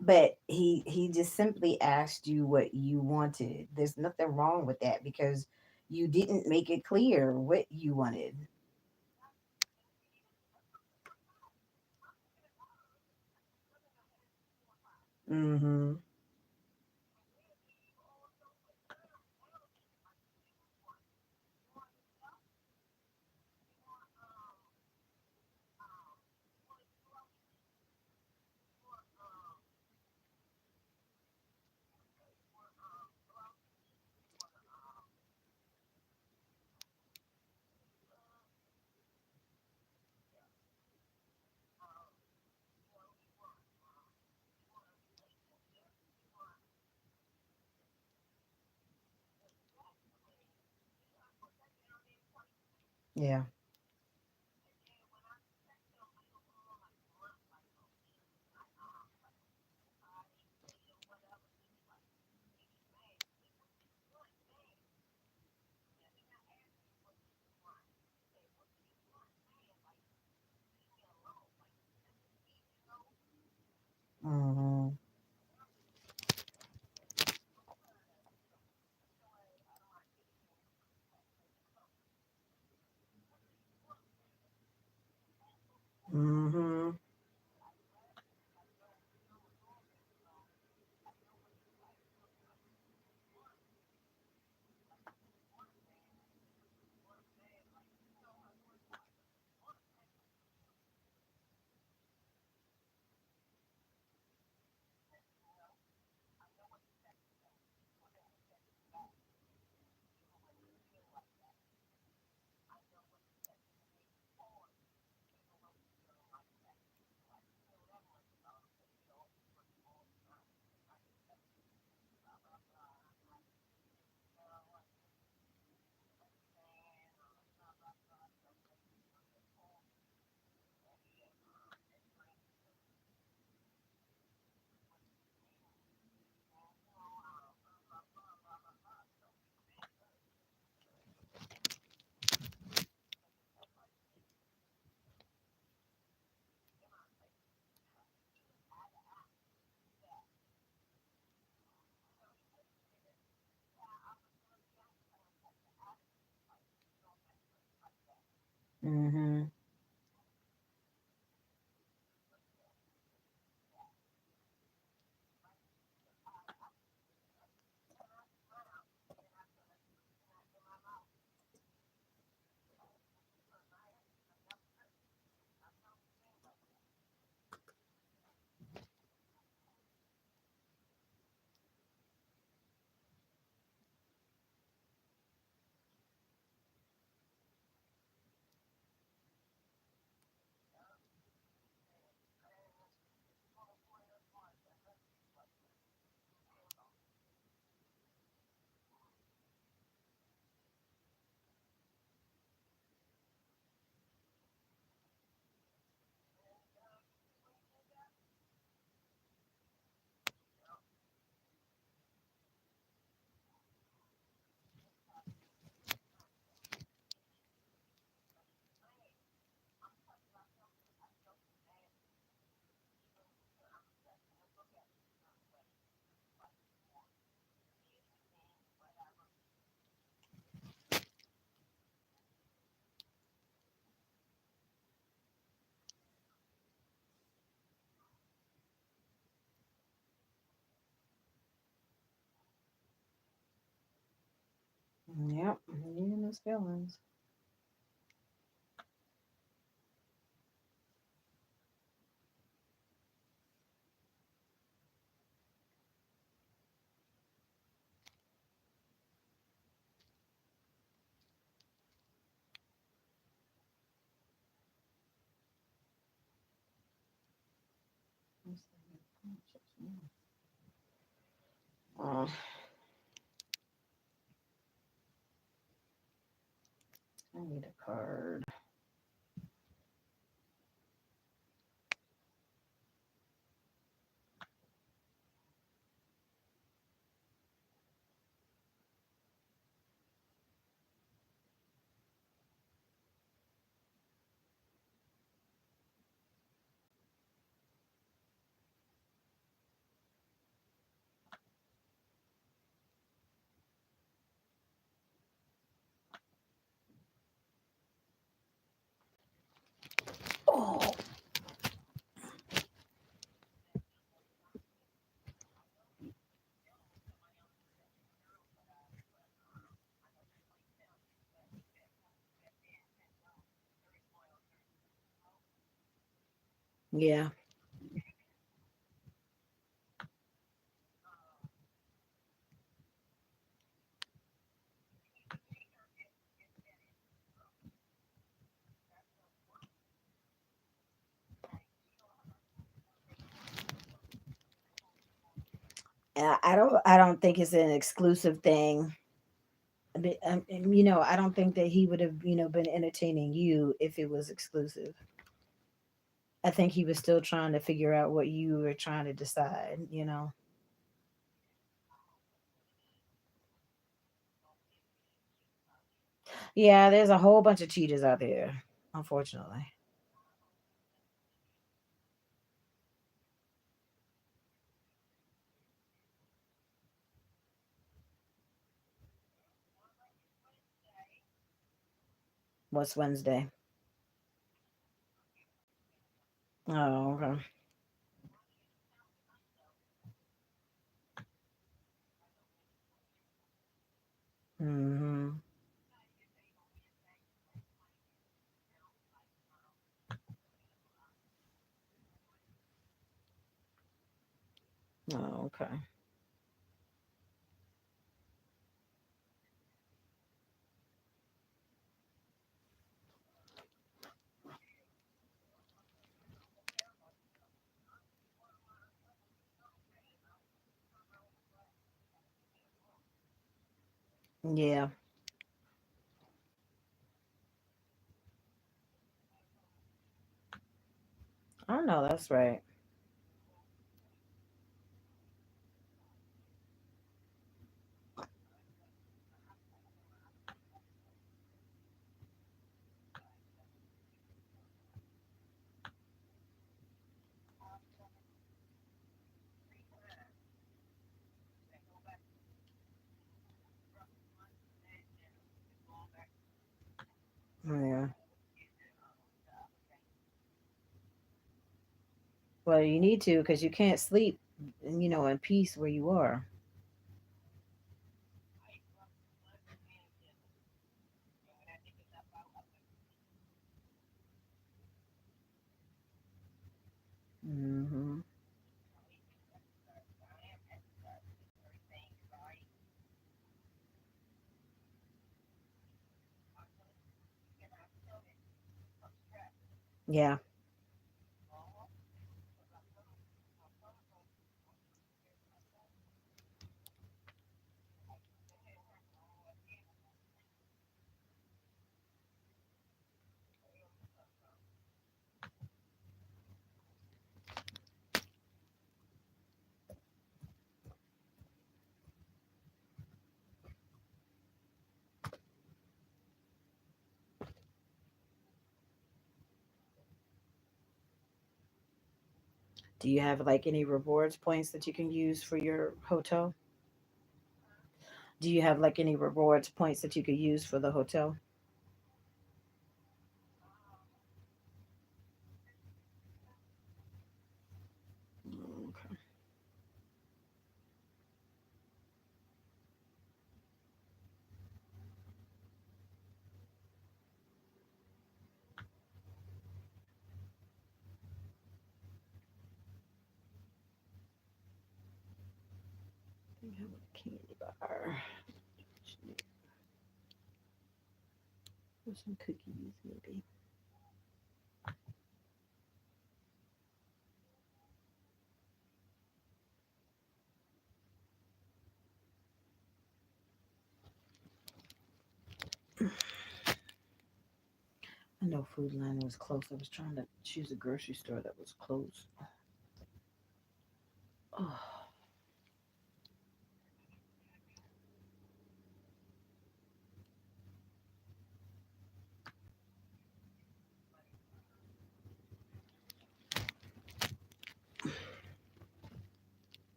But he just simply asked you what you wanted. There's nothing wrong with that because you didn't make it clear what you wanted. Mm-hmm. Yeah. Mm-hmm. Mm-hmm. Mm-hmm. Yep. You those feelings. Uh, I need a card. Oh, yeah. I don't think it's an exclusive thing. I don't think that he would have, been entertaining you if it was exclusive. I think he was still trying to figure out what you were trying to decide. Yeah, there's a whole bunch of cheaters out there, unfortunately. What's Wednesday? Oh, okay. Hmm. Oh, okay. Yeah, I know that's right. Yeah. Well, you need to because you can't sleep, in peace where you are. Hmm. Yeah. Do you have like any rewards points that you can use for your hotel? Do you have like any rewards points that you could use for the hotel? Okay. You have a candy bar or some cookies, maybe. I know Food Line was close. I was trying to choose a grocery store that was close. Oh,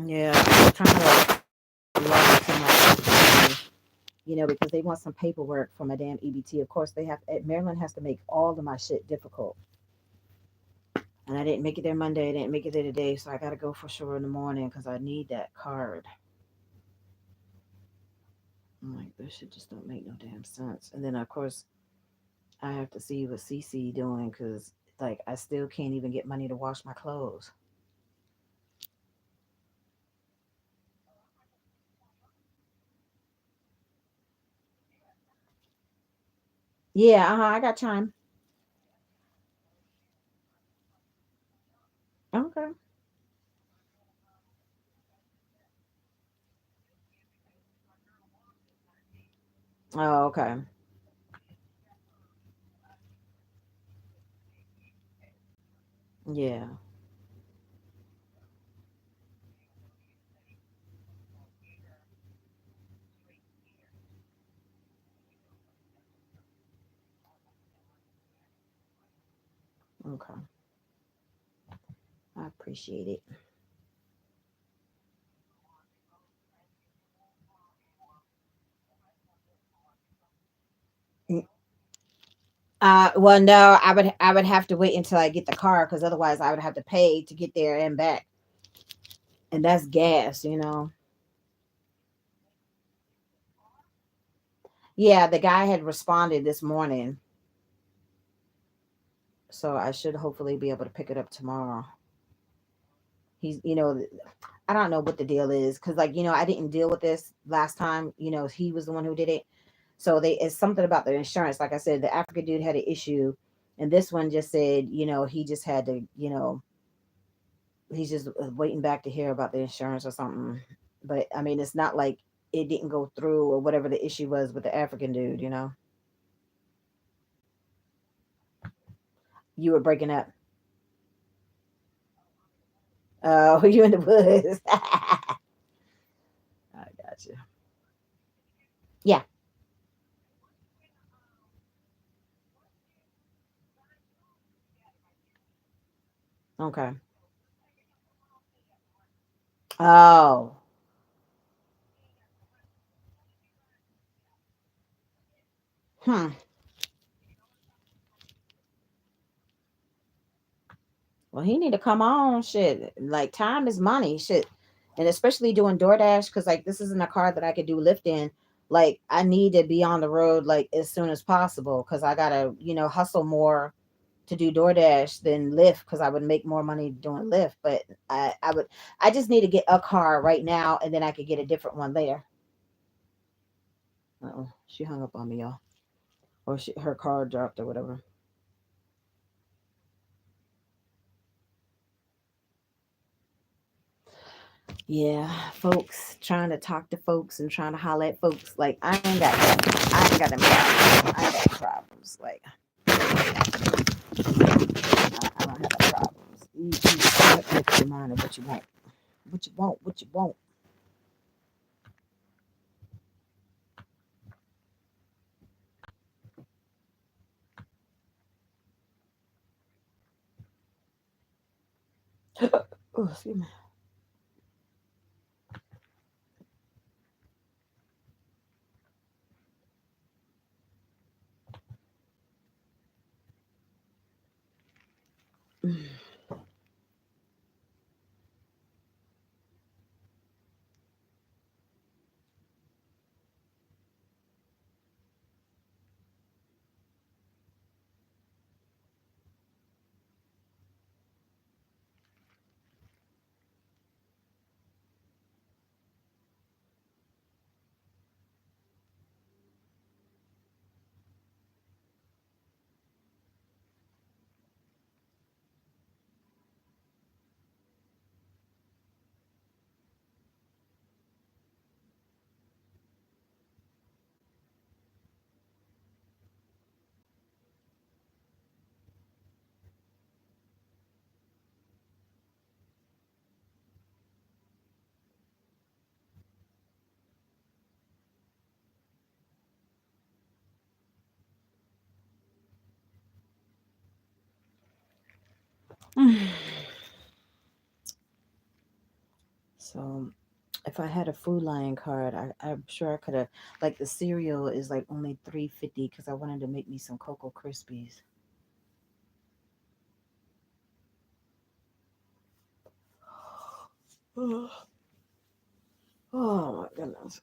yeah. I'm trying to log into my, because they want some paperwork for my damn EBT. Of course, they have. Maryland has to make all of my shit difficult. And I didn't make it there Monday. I didn't make it there today, so I gotta go for sure in the morning because I need that card. I'm like, this shit just don't make no damn sense. And then of course I have to see what CC doing because like I still can't even get money to wash my clothes. Yeah, I got time. Okay. Oh, okay. Yeah. Okay. I appreciate it. Mm, well, no, I would have to wait until I get the car because otherwise I would have to pay to get there and back, and that's gas. Yeah, the guy had responded this morning, so I should hopefully be able to pick it up tomorrow. He's, I don't know what the deal is because, like, I didn't deal with this last time. He was the one who did it. So it's something about the insurance. Like I said, the African dude had an issue, and this one just said, he just had to, he's just waiting back to hear about the insurance or something. But I mean, it's not like it didn't go through or whatever the issue was with the African dude. You were breaking up. Oh, you in the woods. I got you. Yeah. Okay. Oh. Hmm. Well, he need to come on. Shit. Like, time is money. Shit. And especially doing DoorDash, because, like, this isn't a car that I could do Lyft in. Like, I need to be on the road, like, as soon as possible because I got to, hustle more to do DoorDash than Lyft because I would make more money doing Lyft. But I just need to get a car right now and then I could get a different one later. Uh-oh. She hung up on me, y'all. Or her car dropped or whatever. Yeah, folks, trying to talk to folks and trying to holler at folks. Like, I ain't got them problems. I ain't got problems. Like, I don't have no problems. You make your mind of what you want. What you want, what you want. Oh, excuse me. So, if I had a Food Lion card, I'm sure I could have. Like, the cereal is like only 3.50 because I wanted to make me some Cocoa Krispies. Oh my goodness.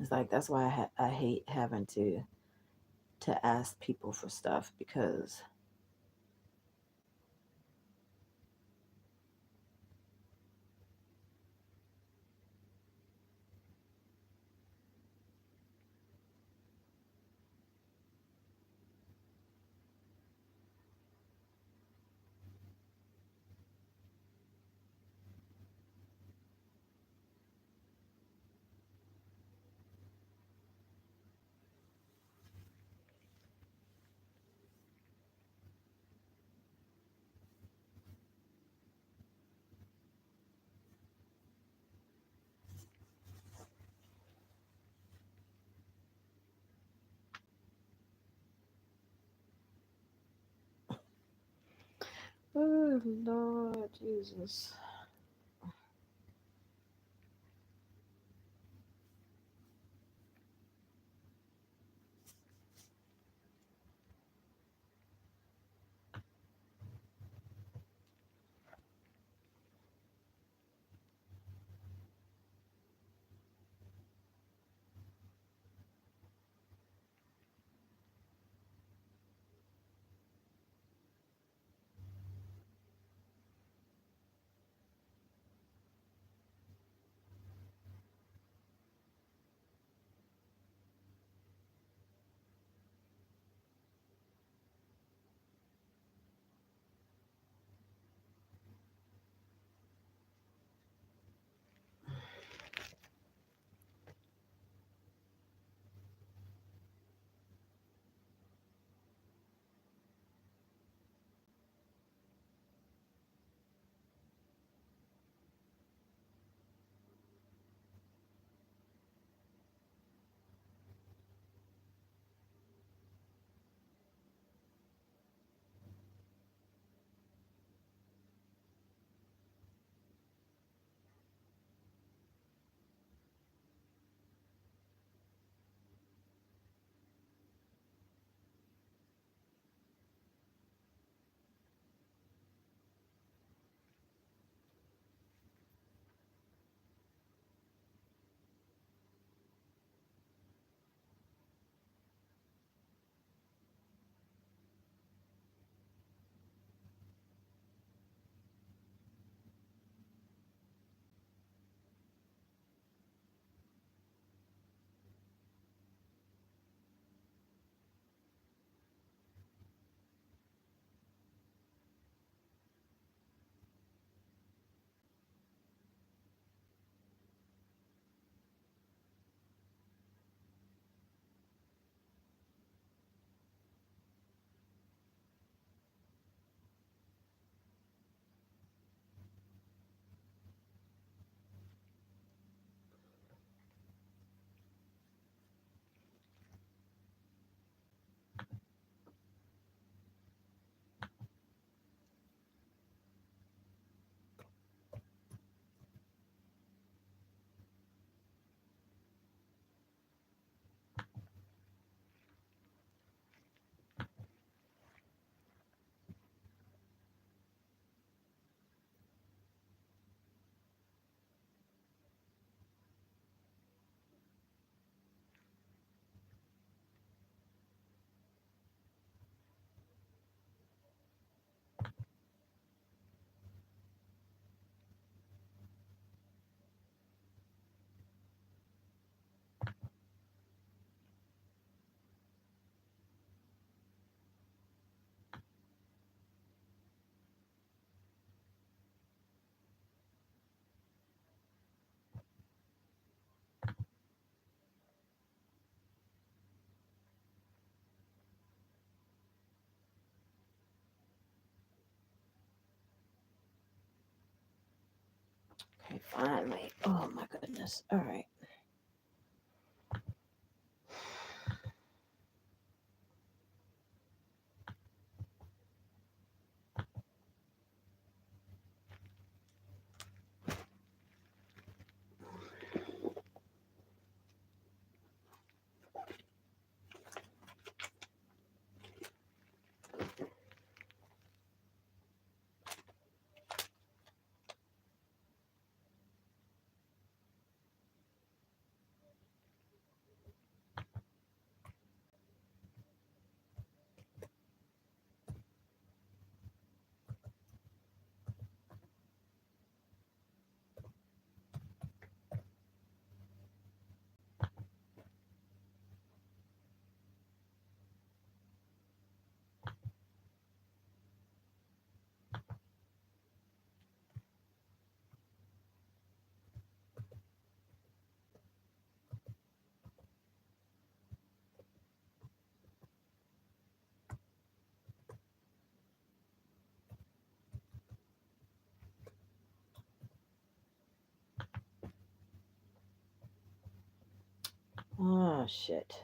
It's like that's why I hate having to ask people for stuff because oh Lord Jesus. Okay, finally. Oh my goodness. All right. Oh shit.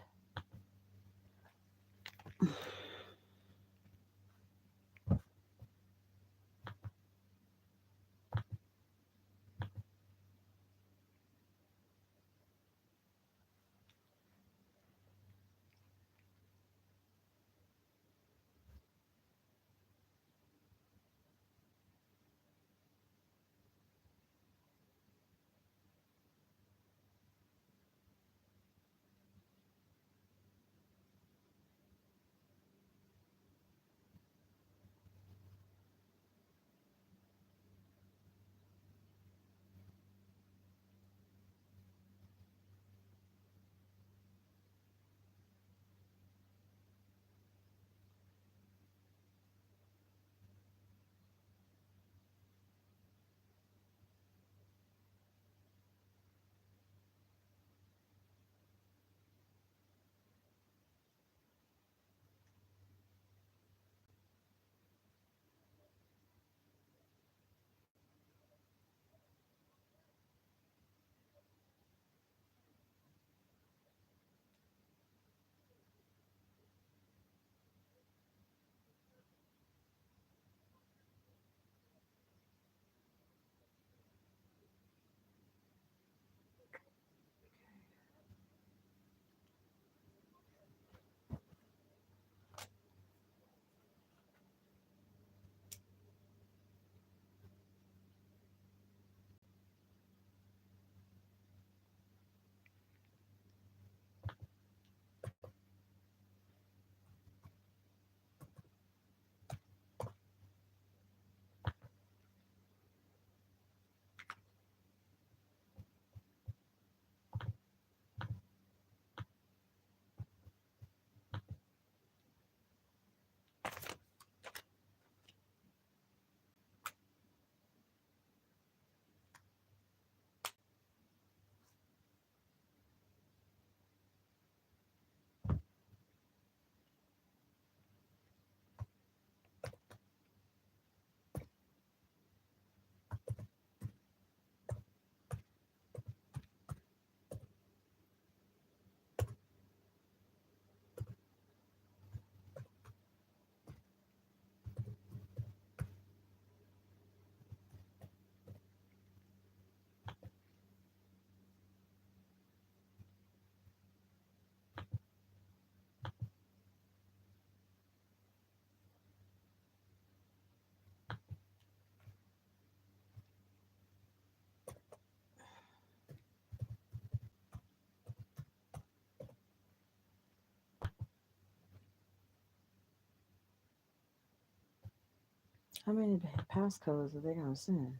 How many passcodes are they gonna send?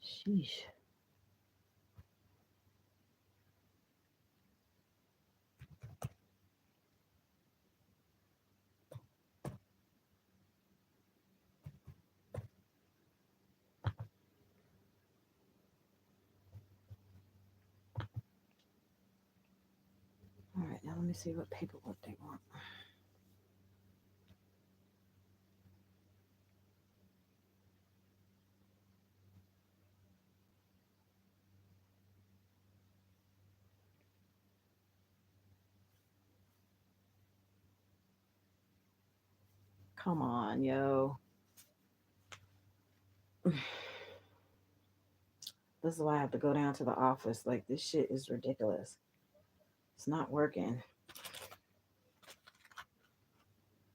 Sheesh. All right, now let me see what paperwork they want. Come on, yo. This is why I have to go down to the office. Like, this shit is ridiculous. It's not working.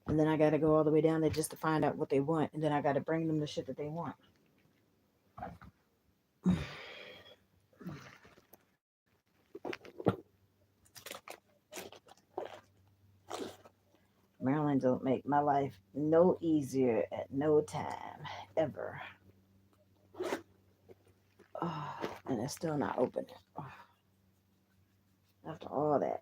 And then I got to go all the way down there just to find out what they want. And then I got to bring them the shit that they want. Maryland don't make my life no easier at no time, ever. Oh, and it's still not open. Oh, after all that.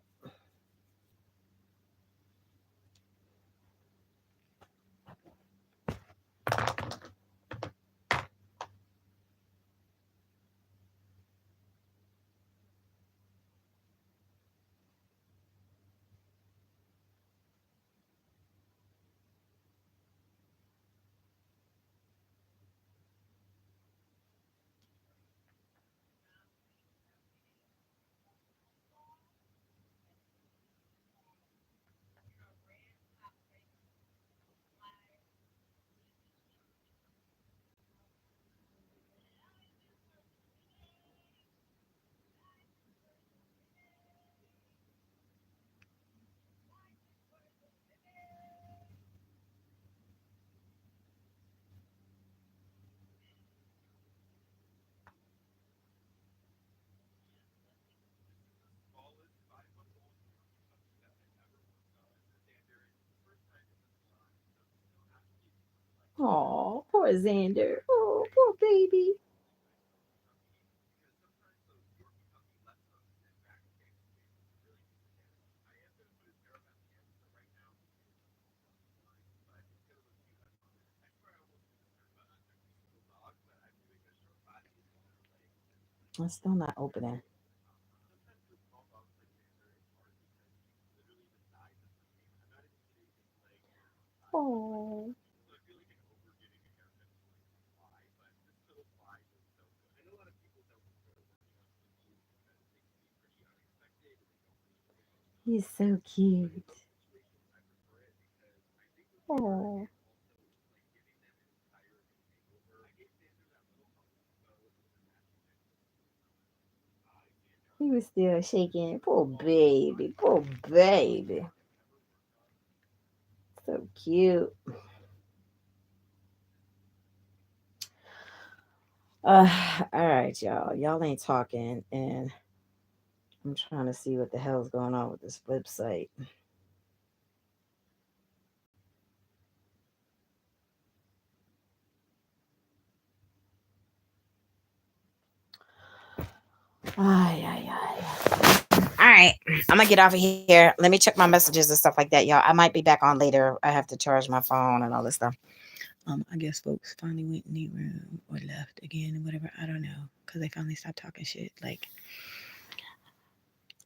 Poor Xander. Oh, poor baby. It's still not opening. Oh, he's so cute. Oh, he was still shaking. Poor baby. Poor baby. So cute. Uh, all right, y'all. Y'all ain't talking, and I'm trying to see what the hell's going on with this website. Ay, ay, ay. All right, I'm gonna get off of here. Let me check my messages and stuff like that, y'all. I might be back on later. I have to charge my phone and all this stuff. I guess folks finally went in the room or left again or whatever. I don't know because they finally stopped talking shit. Like,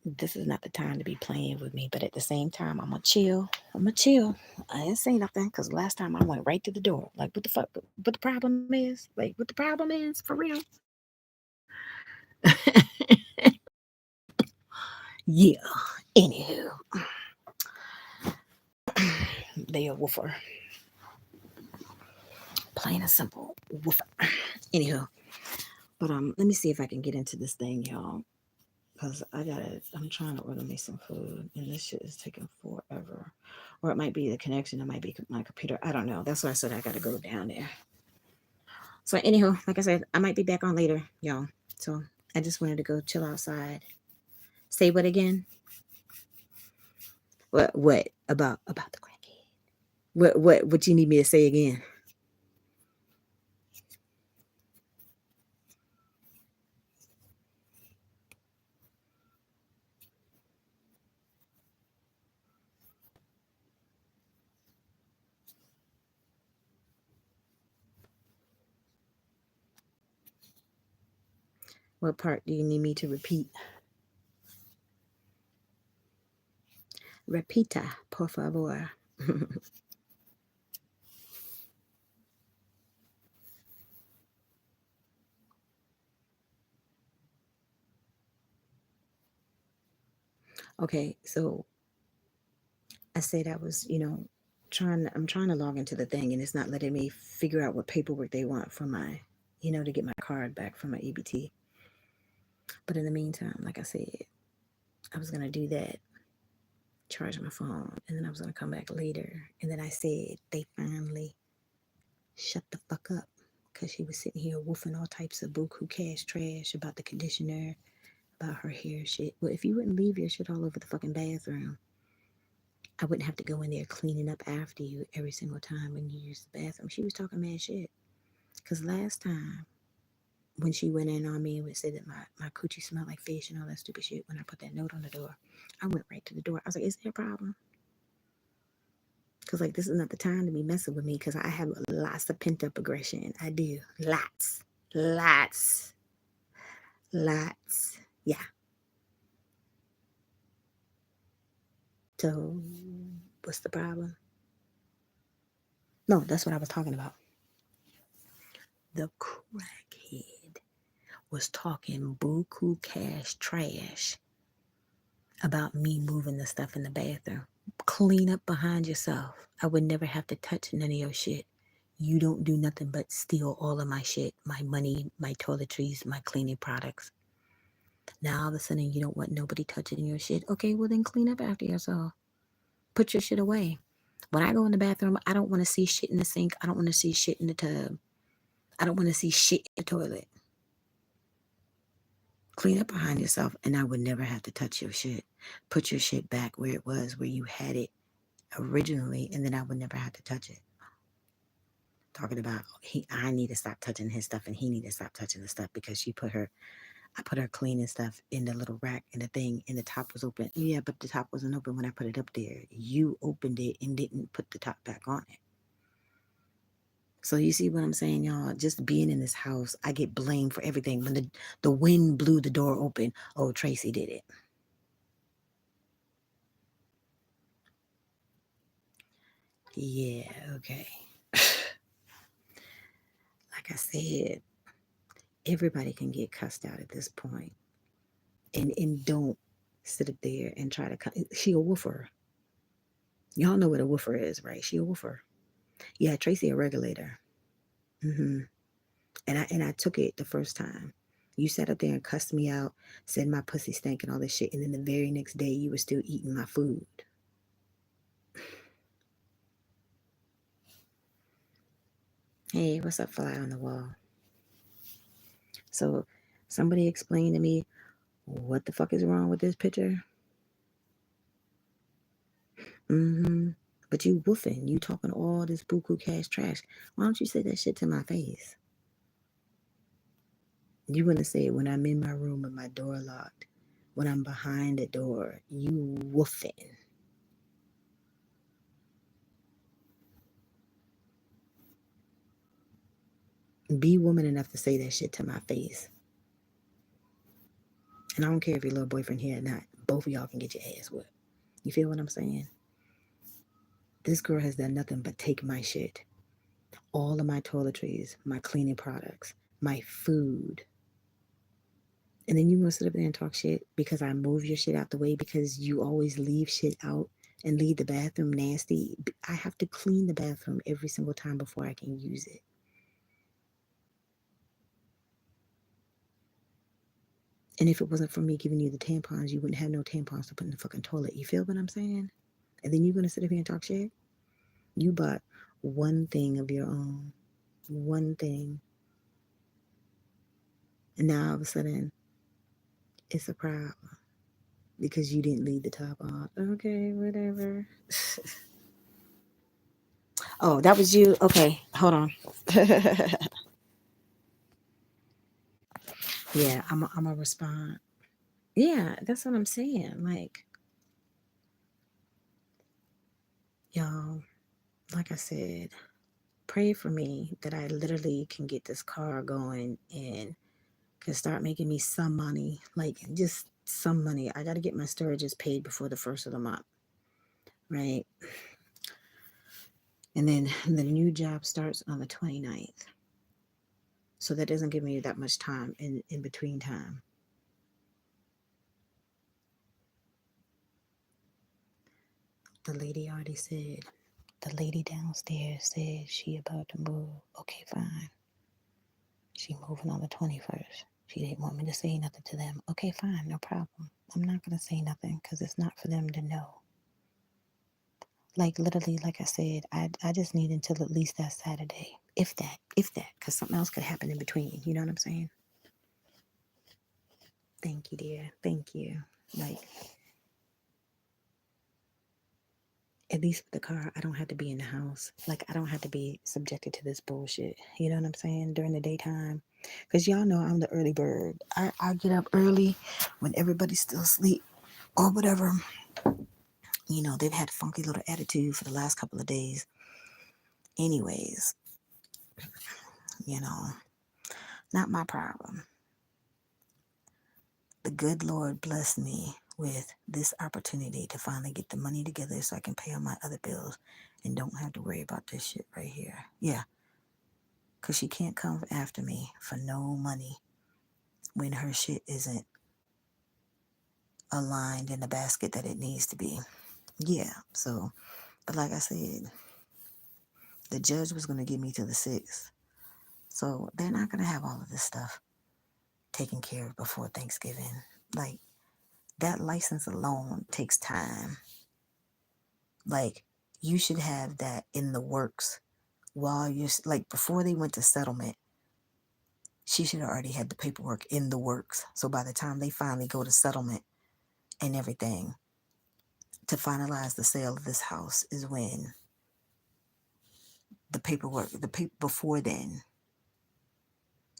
This is not the time to be playing with me, but at the same time, I'm gonna chill. I'm gonna chill. I didn't say nothing because last time I went right to the door. Like, what the fuck? What the problem is? Like, what the problem is for real? Yeah. Anywho, they a woofer. Plain and simple woofer. Anywho, but let me see if I can get into this thing, y'all. Cause I'm trying to order me some food, and this shit is taking forever. Or it might be the connection. It might be my computer. I don't know. That's why I said I gotta go down there. So anyhow, like I said, I might be back on later, y'all. So I just wanted to go chill outside. Say what again? What about the crackhead? What you need me to say again? What part do you need me to repeat? Repita, por favor. Okay, so I said I was, I'm trying to log into the thing and it's not letting me figure out what paperwork they want for my, to get my card back from my EBT. But in the meantime, like I said, I was gonna do that, charge my phone, and then I was gonna come back later. And then I said they finally shut the fuck up because she was sitting here woofing all types of buku cash trash about the conditioner, about her hair shit. Well, if you wouldn't leave your shit all over the fucking bathroom, I wouldn't have to go in there cleaning up after you every single time when you use the bathroom. She was talking mad shit. Because last time when she went in on me and said that my coochie smelled like fish and all that stupid shit, when I put that note on the door, I went right to the door. I was like, is there a problem? Because, like, this is not the time to be messing with me because I have lots of pent up aggression. I do. Lots. Lots. Lots. Yeah. So, what's the problem? No, that's what I was talking about. The crackhead was talking buku cash trash about me moving the stuff in the bathroom. Clean up behind yourself. I would never have to touch none of your shit. You don't do nothing but steal all of my shit, my money, my toiletries, my cleaning products. Now all of a sudden you don't want nobody touching your shit. Okay, well then clean up after yourself. Put your shit away. When I go in the bathroom, I don't want to see shit in the sink. I don't want to see shit in the tub. I don't want to see shit in the toilet. Clean up behind yourself, and I would never have to touch your shit. Put your shit back where it was, where you had it originally, and then I would never have to touch it. talking about I need to stop touching his stuff and he need to stop touching the stuff because I put her cleaning stuff in the little rack and the thing and the top was open. Yeah, but the top wasn't open when I put it up there. You opened it and didn't put the top back on it. So you see what I'm saying, y'all? Just being in this house, I get blamed for everything. When the wind blew the door open, oh, Tracy did it. Yeah, okay. Like I said, everybody can get cussed out at this point. And don't sit up there and try to she a woofer. Y'all know what a woofer is, right? She a woofer. Yeah, Tracy a regulator. hmm and I took it the first time. You sat up there and cussed me out, said my pussy stank and all this shit, and then the very next day you were still eating my food. Hey, what's up, fly on the wall? So, somebody explain to me what the fuck is wrong with this picture? Mm-hmm. But you woofing, you talking all this buku cash trash. Why don't you say that shit to my face? You want to say it when I'm in my room with my door locked, when I'm behind the door, you woofing. Be woman enough to say that shit to my face. And I don't care if your little boyfriend here or not. Both of y'all can get your ass whipped. You feel what I'm saying? This girl has done nothing but take my shit. All of my toiletries, my cleaning products, my food. And then you gonna sit up there and talk shit because I move your shit out the way because you always leave shit out and leave the bathroom nasty. I have to clean the bathroom every single time before I can use it. And if it wasn't for me giving you the tampons, you wouldn't have no tampons to put in the fucking toilet. You feel what I'm saying? And then you're gonna sit up here and talk shit? You bought one thing of your own. One thing. And now all of a sudden it's a problem because you didn't leave the top on. Okay, whatever. Oh, that was you? Okay, hold on. Yeah, I'm a respond. Yeah, that's what I'm saying. Like, y'all, like I said, pray for me that I literally can get this car going and can start making me some money. Like, just some money. I got to get my storages paid before the first of the month, right? And then the new job starts on the 29th. So that doesn't give me that much time in between time. The lady already said, the lady downstairs said she about to move. Okay, fine. She moving on the 21st. She didn't want me to say nothing to them. Okay, fine, no problem. I'm not going to say nothing because it's not for them to know. Like, literally, like I said, I just need until at least that Saturday. If that, because something else could happen in between. You know what I'm saying? Thank you, dear. Thank you. Like, at least with the car, I don't have to be in the house. Like, I don't have to be subjected to this bullshit. You know what I'm saying? During the daytime. Because y'all know I'm the early bird. I get up early when everybody's still asleep or whatever. You know, they've had funky little attitude for the last couple of days. Anyways, you know, not my problem. The good Lord blessed me with this opportunity to finally get the money together so I can pay all my other bills and don't have to worry about this shit right here. Yeah, because she can't come after me for no money when her shit isn't aligned in the basket that it needs to be. Yeah, so, but like I said, the judge was going to get me to the 6th. So they're not going to have all of this stuff taken care of before Thanksgiving. Like, that license alone takes time. Like, you should have that in the works while you're, like, before they went to settlement, she should have already had the paperwork in the works. So by the time they finally go to settlement and everything to finalize the sale of this house is when the paperwork, before then,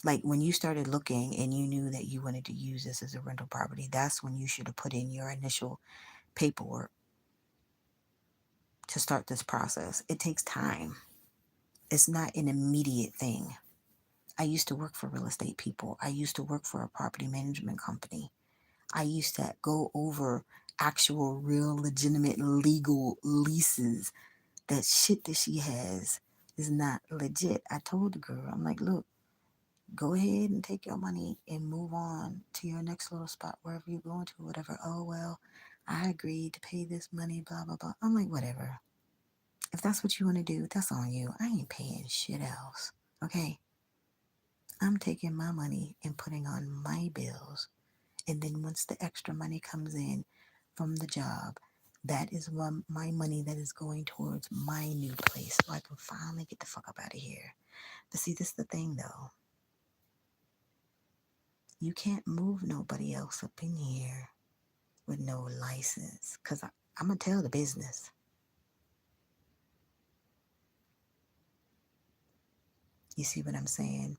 like when you started looking and you knew that you wanted to use this as a rental property, that's when you should have put in your initial paperwork to start this process. It takes time. It's not an immediate thing. I used to work for real estate people. I used to work for a property management company. I used to go over actual, real, legitimate, legal leases. That shit that she has is not legit. I told the girl, I'm like, look, go ahead and take your money and move on to your next little spot, wherever you're going to, whatever. Oh, well, I agreed to pay this money, blah, blah, blah. I'm like, whatever. If that's what you want to do, that's on you. I ain't paying shit else. Okay? I'm taking my money and putting on my bills. And then once the extra money comes in from the job, that is my money that is going towards my new place so I can finally get the fuck up out of here. But see, this is the thing though. You can't move nobody else up in here with no license. Because I'm going to tell the business. You see what I'm saying?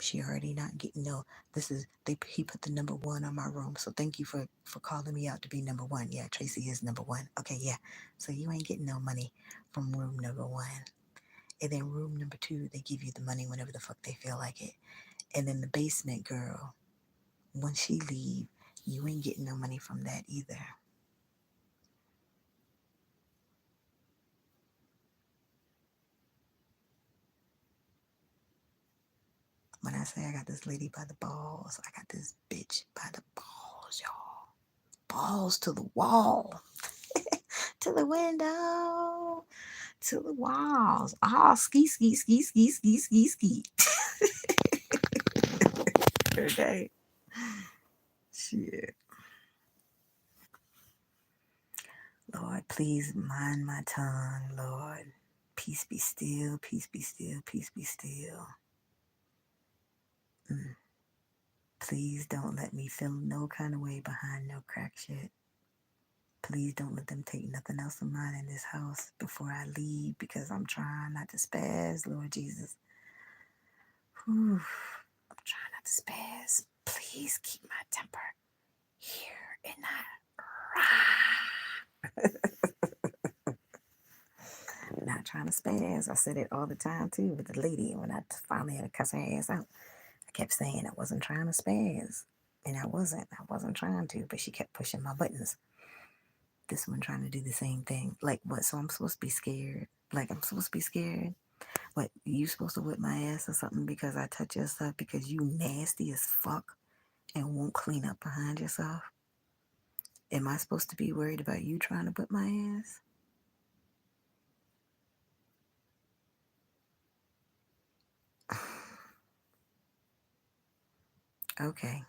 She already not getting no. This is he put the number one on my room. So thank you for calling me out to be number one. Yeah, Traci is number one. Okay, yeah. So you ain't getting no money from room number one. And then room number two, they give you the money whenever the fuck they feel like it. And then the basement girl, when she leave, you ain't getting no money from that either. When I say I got this lady by the balls, I got this bitch by the balls, y'all. Balls to the wall, to the window, to the walls. Ah, ski, ski, ski, ski, ski, ski, ski. Okay. Shit. Lord, please mind my tongue, Lord. Peace be still, peace be still, peace be still. Mm. Please don't let me feel no kind of way behind no crack shit. Please don't let them take nothing else of mine in this house before I leave because I'm trying not to spaz, Lord Jesus. Whew. I'm trying not to spaz. Please keep my temper here and not trying to spaz. I said it all the time too with the lady when I finally had to cuss her ass out. I kept saying I wasn't trying to spaz. And I wasn't. I wasn't trying to, but she kept pushing my buttons. This one trying to do the same thing. Like what? So I'm supposed to be scared? Like I'm supposed to be scared? What? You supposed to whip my ass or something because I touch your stuff because you nasty as fuck and won't clean up behind yourself? Am I supposed to be worried about you trying to whip my ass? Okay.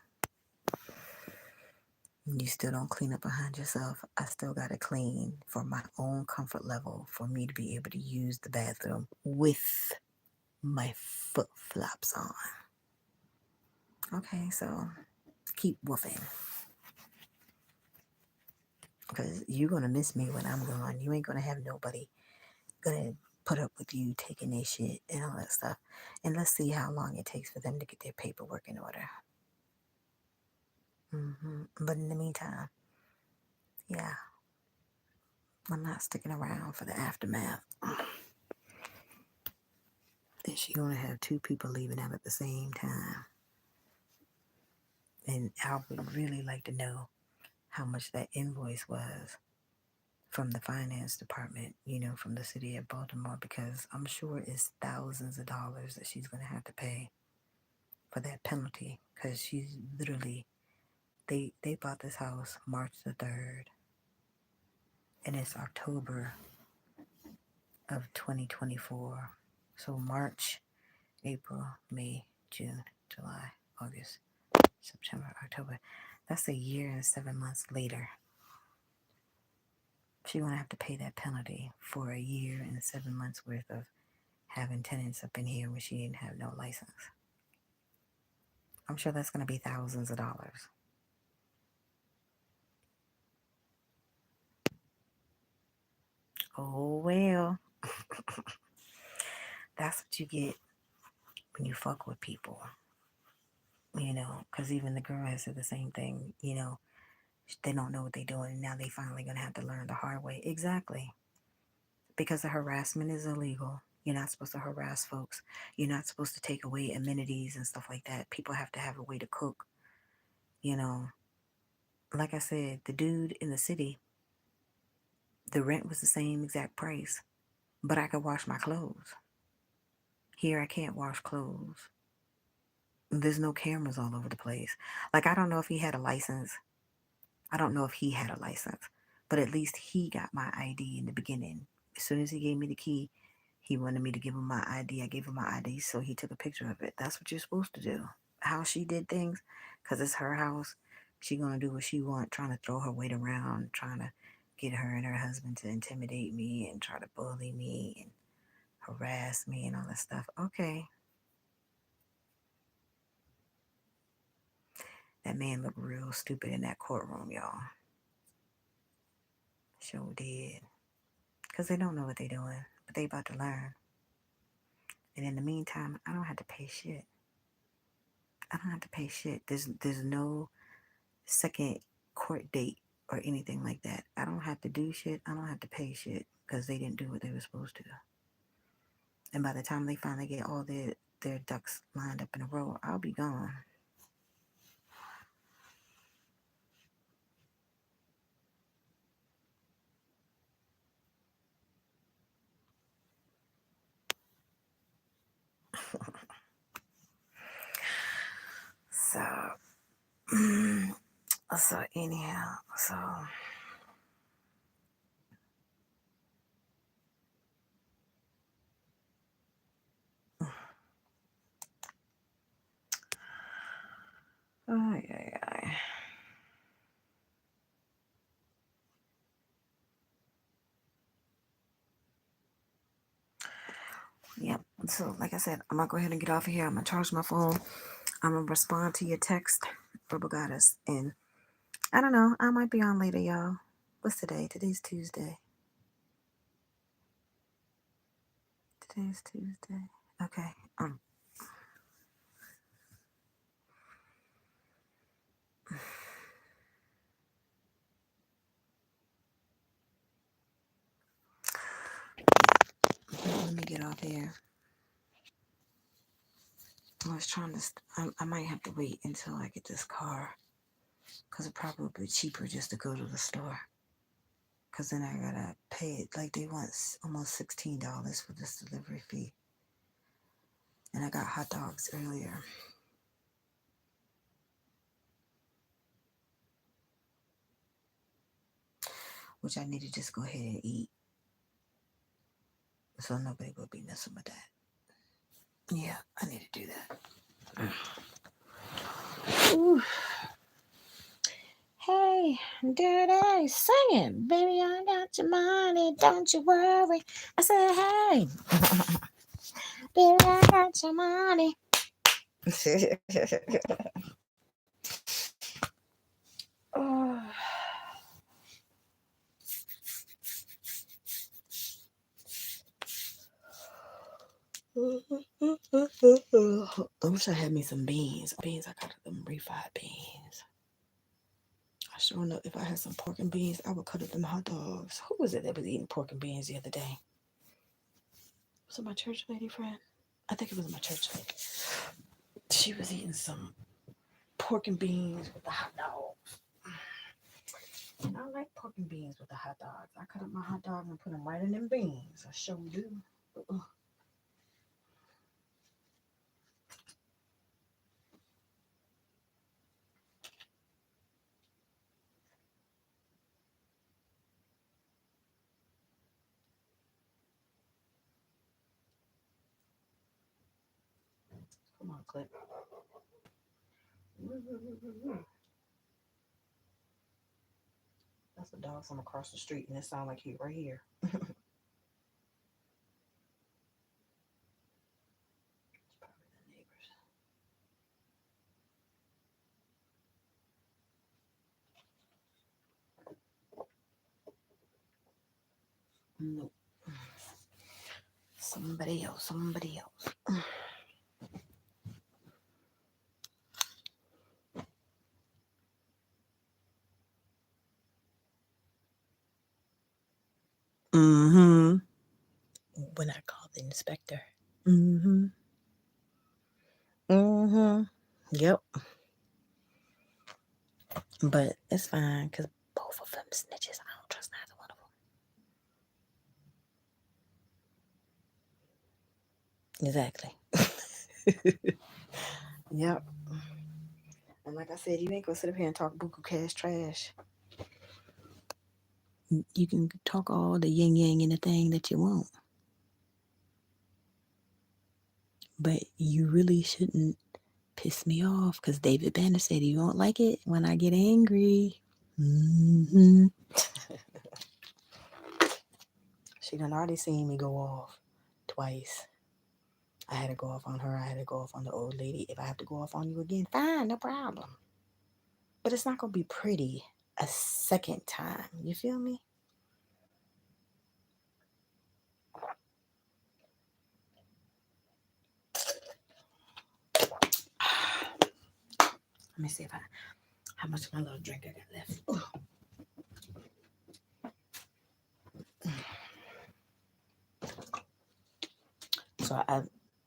You still don't clean up behind yourself. I still gotta clean for my own comfort level for me to be able to use the bathroom with my foot flops on. Okay, so keep woofing. Because you're gonna miss me when I'm gone. You ain't gonna have nobody gonna put up with you taking their shit and all that stuff. And let's see how long it takes for them to get their paperwork in order. But in the meantime, yeah, I'm not sticking around for the aftermath. And she gonna have two people leaving out at the same time. And I would really like to know how much that invoice was from the finance department, from the city of Baltimore, because I'm sure it's thousands of dollars that she's gonna have to pay for that penalty. Because she's literally, they bought this house March the 3rd, and it's October of 2024. So March, April, May, June, July, August, September, October. That's a year and 7 months later. She's gonna have to pay that penalty for a year and 7 months worth of having tenants up in here when she didn't have no license. I'm sure that's gonna be thousands of dollars. Oh well. That's what you get when you fuck with people, because even the girl has said the same thing, they don't know what they're doing, and now they finally gonna have to learn the hard way. Exactly. Because the harassment is illegal. You're not supposed to harass folks. You're not supposed to take away amenities and stuff like that. People have to have a way to cook. You know, like I said, the dude in the city, the rent was the same exact price, but I could wash my clothes. Here, I can't wash clothes. There's no cameras all over the place. Like, I don't know if he had a license. I don't know if he had a license, but at least he got my ID in the beginning. As soon as he gave me the key, he wanted me to give him my ID. I gave him my ID, so he took a picture of it. That's what you're supposed to do. How she did things, because it's her house, she gonna do what she want, trying to throw her weight around, trying to get her and her husband to intimidate me and try to bully me and harass me and all that stuff. Okay, that man looked real stupid in that courtroom, y'all. Sure did. Because they don't know what they're doing, but they about to learn. And in the meantime, I don't have to pay shit. I don't have to pay shit. There's no second court date or anything like that. I don't have to do shit. I don't have to pay shit because they didn't do what they were supposed to do. And by the time they finally get all their ducks lined up in a row, I'll be gone. So, so anyhow, so ay, ay, ay. Yep. So, like I said, I'm gonna go ahead and get off of here. I'm gonna charge my phone. I'm gonna respond to your text, Verbal Goddess, and I don't know. I might be on later, y'all. What's today? Today's Tuesday. Today's Tuesday. Okay. Let me get off here. I was trying to. I might have to wait until I get this car, cause it's probably cheaper just to go to the store. Cause then I gotta pay it. Like they want almost $16 for this delivery fee, and I got hot dogs earlier. Which I need to just go ahead and eat, so nobody will be messing with that. Yeah, I need to do that. Ooh. Hey, dirty, sing it, baby. I got your money, don't you worry. I said, hey, baby, I got your money. Oh. I wish I had me some beans. I got them refried beans. I sure know if I had some pork and beans, I would cut up them hot dogs. Who was it that was eating pork and beans the other day? Was it my church lady friend? I think it was my church lady. She was eating some pork and beans with the hot dogs. And I like pork and beans with the hot dogs. I cut up my hot dogs and put them right in them beans. I sure do. Come on, Clip. That's a dog from across the street, and it sounds like he right here. It's probably the neighbors. Nope. Somebody else, somebody else. Mm-hmm. When I called the inspector. Mm-hmm. Mm-hmm. Yep. But it's fine because both of them snitches. I don't trust neither one of them. Exactly. Yep. And like I said, you ain't gonna sit up here and talk buku cash trash. You can talk all the yin yang and the thing that you want. But you really shouldn't piss me off because David Banner said you won't like it when I get angry. Mm-hmm. She done already seen me go off twice. I had to go off on her. I had to go off on the old lady. If I have to go off on you again, fine, no problem. But it's not going to be pretty a second time. You feel me? Let me see if how much of my little drink I got left. So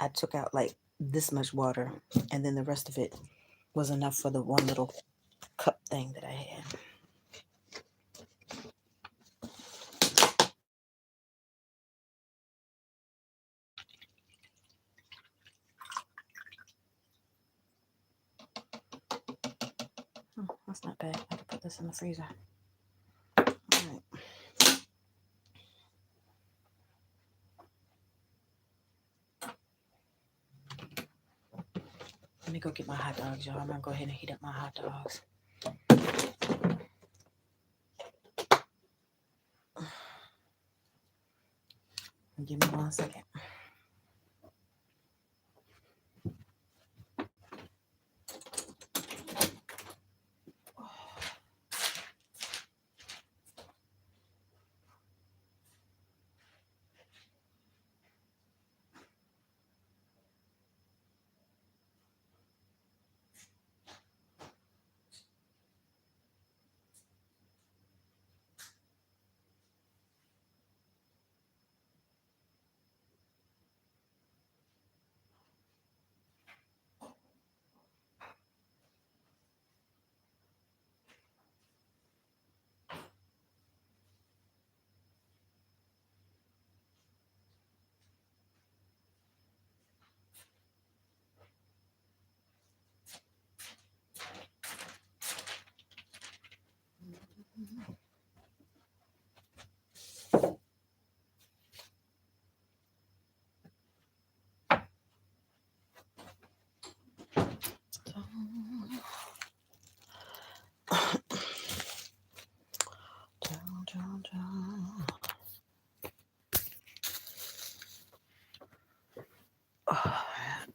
I took out like this much water, and then the rest of it was enough for the one little cup thing that I had. Oh, that's not bad. I can put this in the freezer. All right. Let me go get my hot dogs, y'all. I'm gonna go ahead and heat up my hot dogs. Give me 1 second.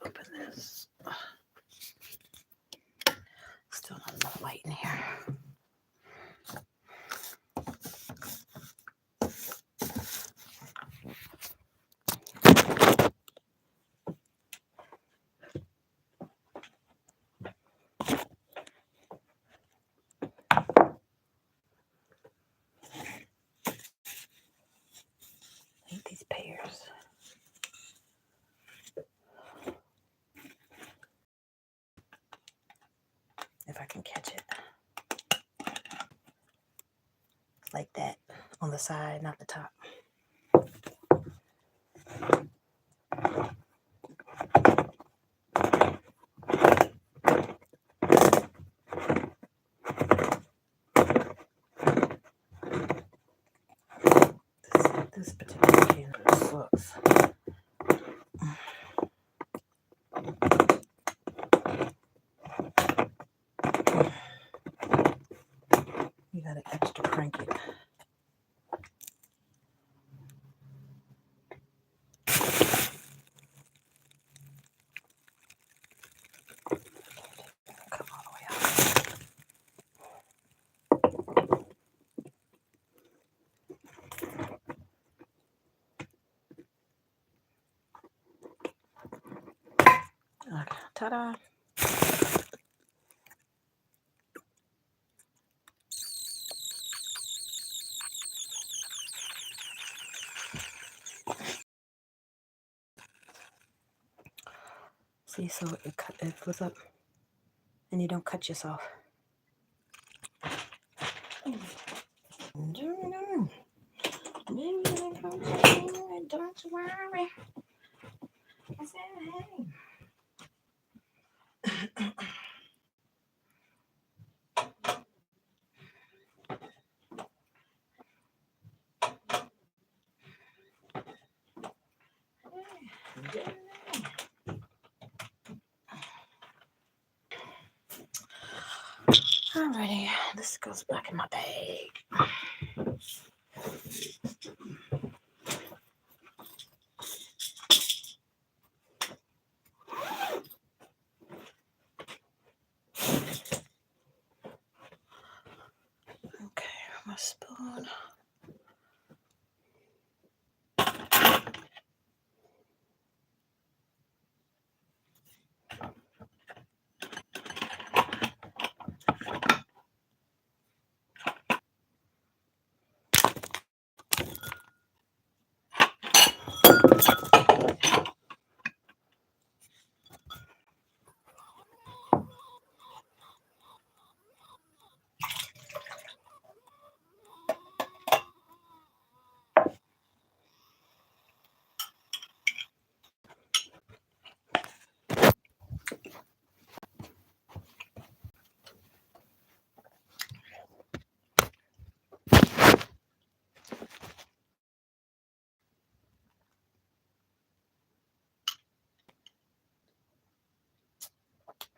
Open this. Still not enough light in here. I hate these pears. If I can catch it. Like that. On the side, not the top. This particular can sucks. You gotta extra crank it. Okay, ta-da. See, so it goes up, and you don't cut yourself. Don't worry. I said, hey. Alrighty, this goes back in my bag. Okay, my spoon.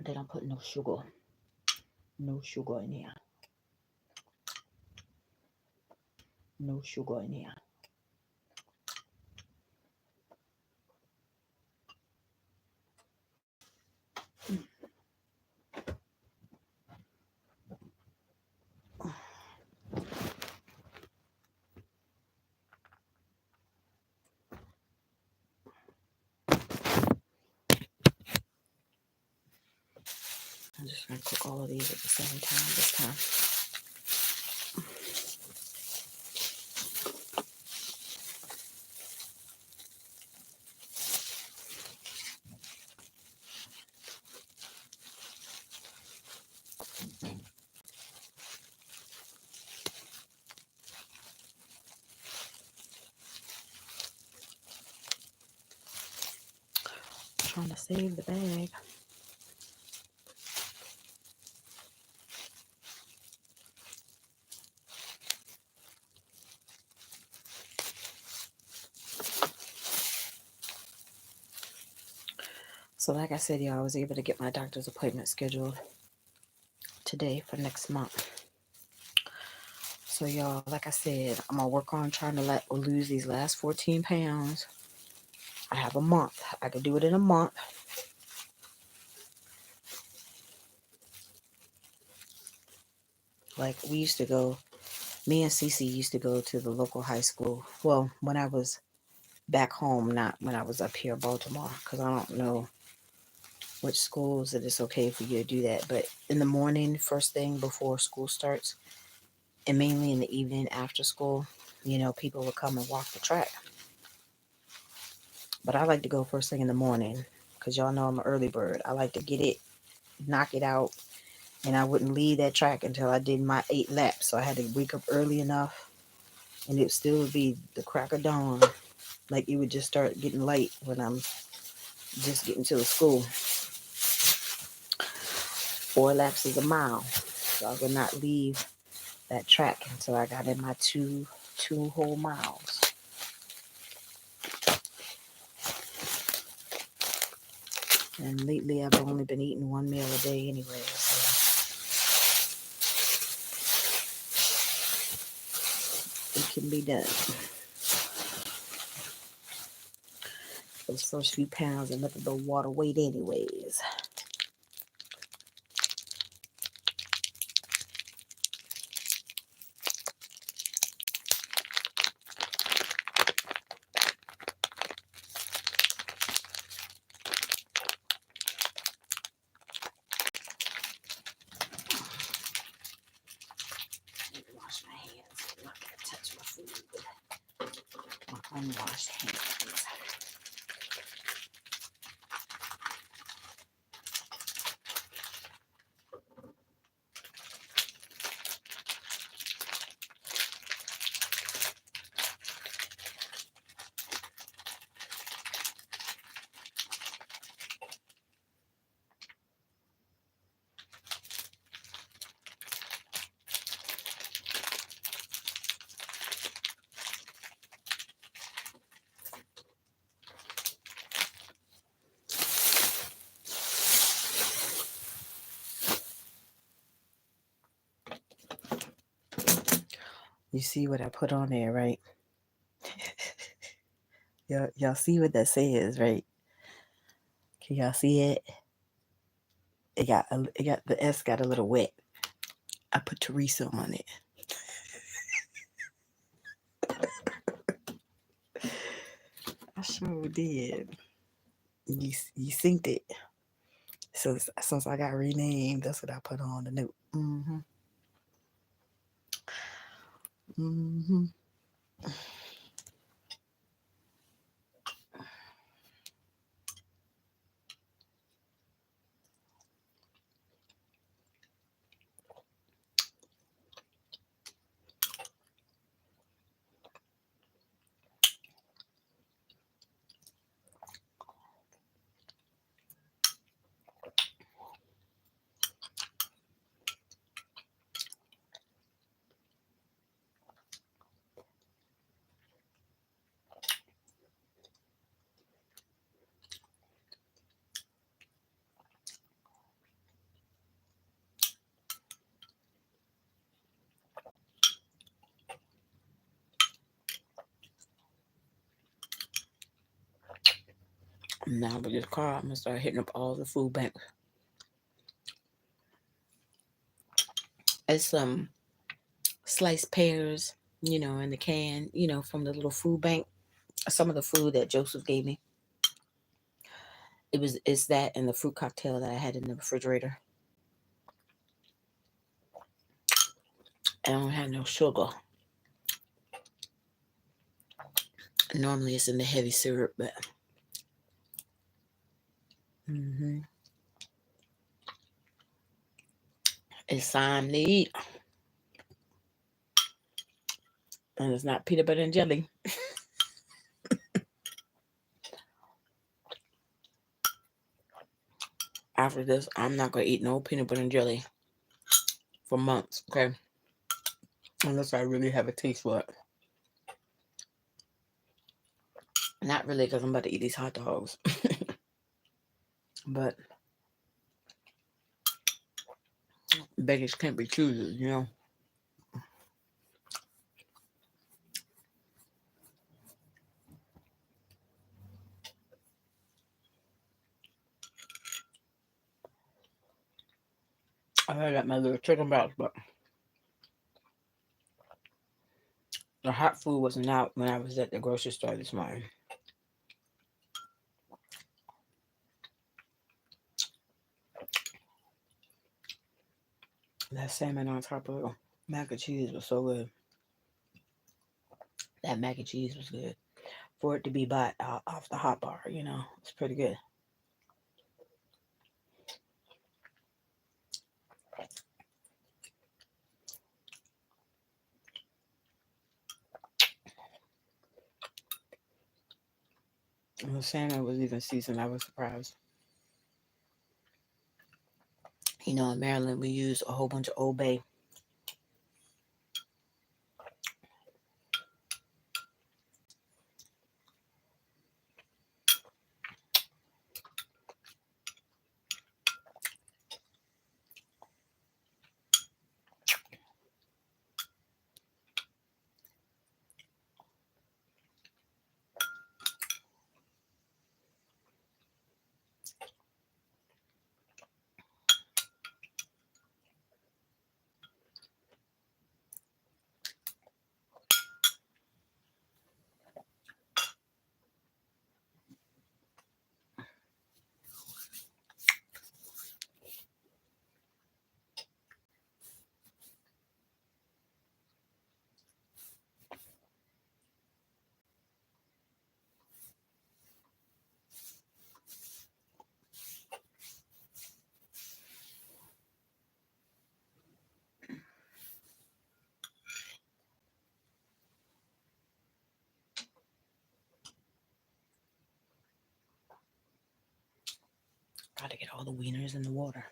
They don't put no sugar. No sugar in here. No sugar in here. I'm just gonna cook all of these at the same time this time. I'm trying to save the bag. So like I said, y'all, I was able to get my doctor's appointment scheduled today for next month. So y'all, like I said, I'm gonna work on trying to lose these last 14 pounds. I have a month. I could do it in a month. Like we used to go, me and Cece used to go to the local high school. Well, when I was back home, not when I was up here in Baltimore, because I don't know which schools that it's okay for you to do that. But in the morning, first thing before school starts, and mainly in the evening after school, you know, people would come and walk the track. But I like to go first thing in the morning because y'all know I'm an early bird. I like to get it, knock it out, and I wouldn't leave that track until I did my 8 laps. So I had to wake up early enough, and it still would be the crack of dawn. Like it would just start getting light when I'm just getting to the school. 4 laps is a mile, so I would not leave that track until I got in my two whole miles. And lately I've only been eating 1 meal a day anyway, so it can be done. Those first few pounds are nothing but water weight anyways. unwashed hands. You see what I put on there, right? Y'all see what that says, right? Can y'all see it? It got the S got a little wet. I put Teresa on it. I sure did. You synced it. So since I got renamed, that's what I put on the note. Mm-hmm. Now with this car, I'm gonna start hitting up all the food banks. It's some sliced pears, in the can, from the little food bank. Some of the food that Joseph gave me. It's that and the fruit cocktail that I had in the refrigerator. I don't have no sugar. Normally it's in the heavy syrup, but hmm it's time to eat. And it's not peanut butter and jelly. After this, I'm not gonna eat no peanut butter and jelly for months, okay? Unless I really have a taste for it. Not really, because I'm about to eat these hot dogs. But beggars can't be choosers. I got my little chicken box, but the hot food wasn't out when I was at the grocery store this morning. That salmon on top of mac and cheese was so good. That mac and cheese was good. For it to be bought off the hot bar, it's pretty good. And the salmon was even seasoned. I was surprised. In Maryland, we use a whole bunch of Old Bay. Gotta get all the wieners in the water.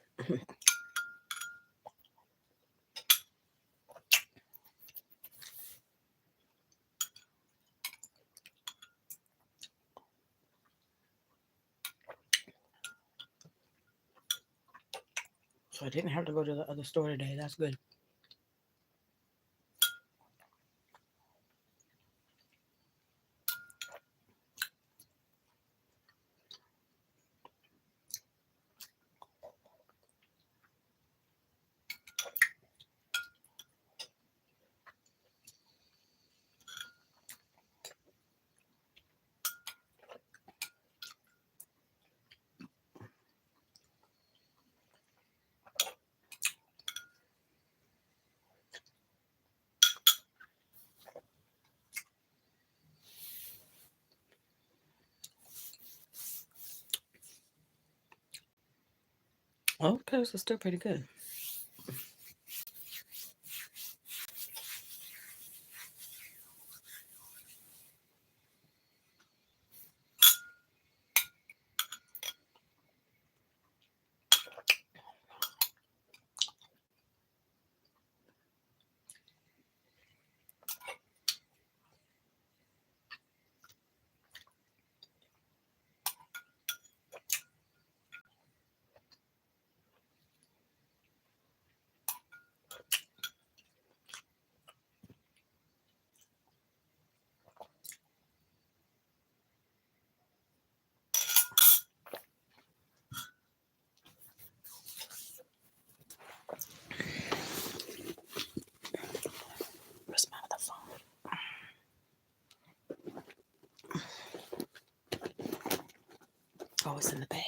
So I didn't have to go to the other store today. That's good. Oh, pears are still pretty good. Where's my other phone? Oh, it's in the bag.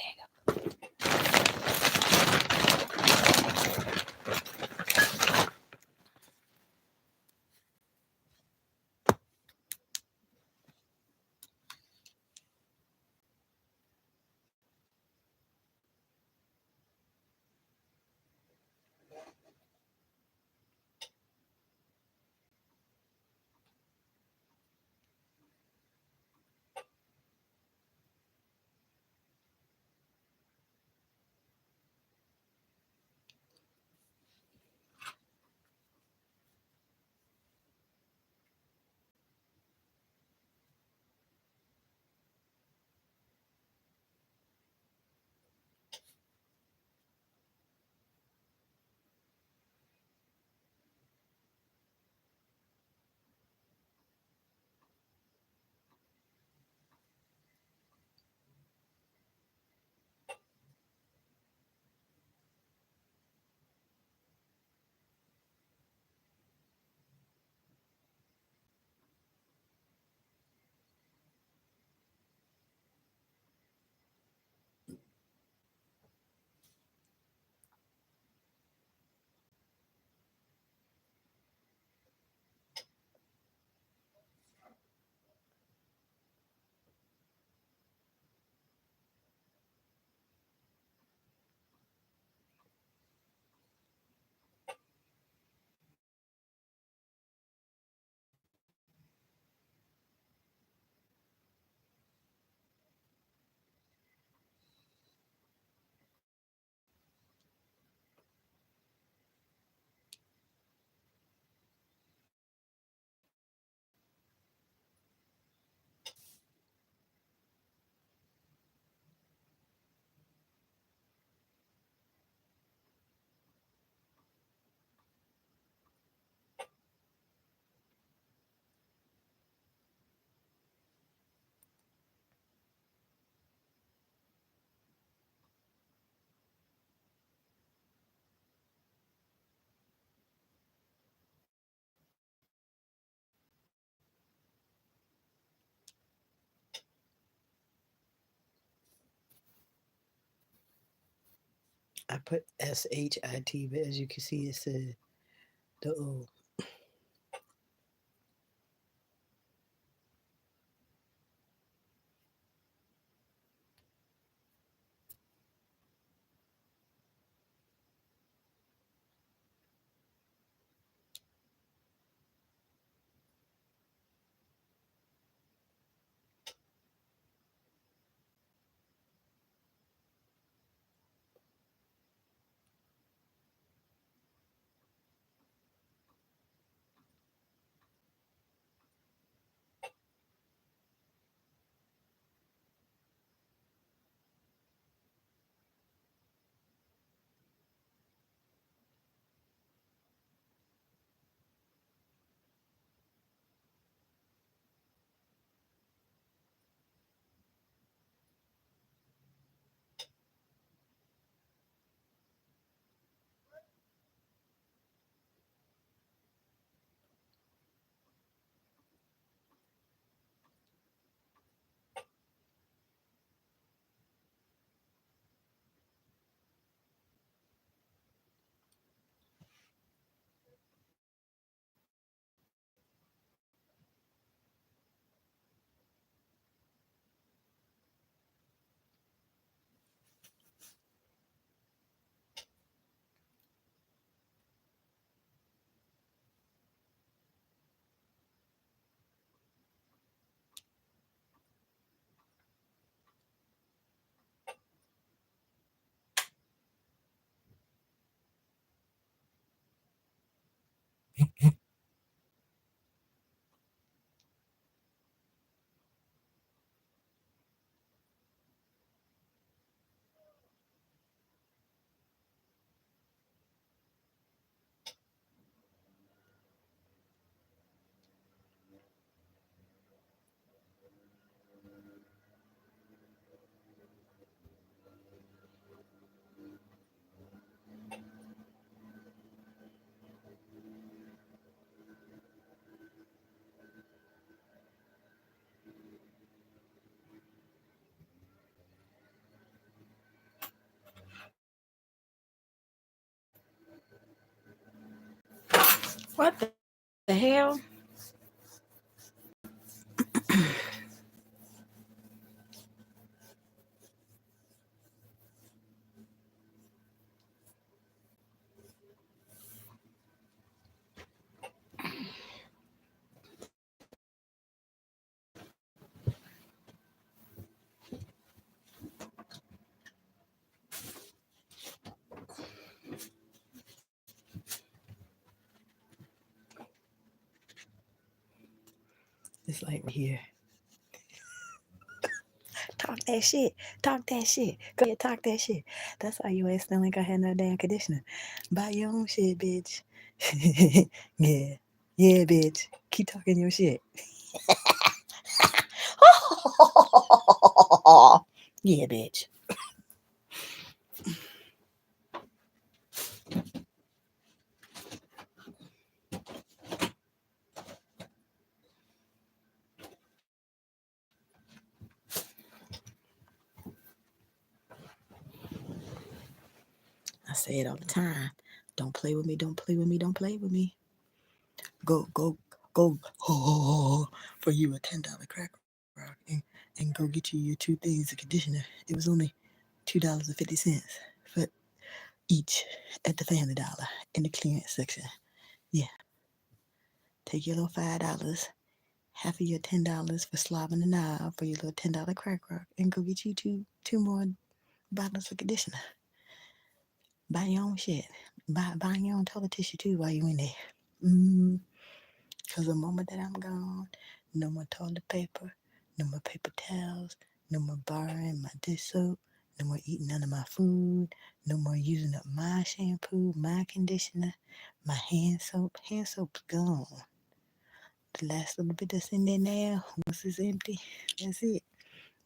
I put SHIT, but as you can see, it said the O. What the hell? It's like right here. Talk that shit. Talk that shit. Go ahead, talk that shit. That's why you ain't still ain't got had no damn conditioner. Buy your own shit, bitch. Yeah. Yeah, bitch. Keep talking your shit. Yeah, bitch. I say it all the time. Don't play with me. Don't play with me. Don't play with me. Go. For you a $10 crack rock and go get you your two things of conditioner. It was only $2.50 for each at the Family Dollar in the clearance section. Yeah, take your little $5, half of your $10 for slobbing the knob for your little $10 crack rock, and go get you two more bottles of conditioner. Buy your own shit. Buy your own toilet tissue too while you in there. Mm, Cause the moment that I'm gone, no more toilet paper, no more paper towels, no more borrowing my dish soap, no more eating none of my food, no more using up my shampoo, my conditioner, my hand soap. Hand soap's gone. The last little bit that's in there now, once it's empty, that's it.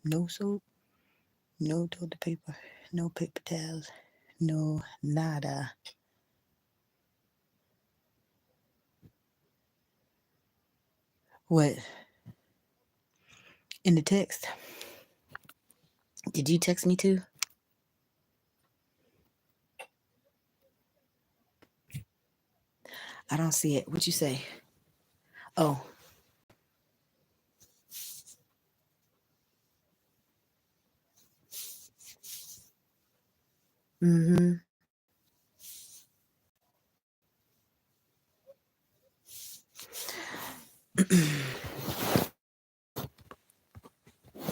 No soap, no toilet paper, no paper towels, no nada. What? In the text? Did you text me too? I don't see it. What you say? Oh. Mm-hmm.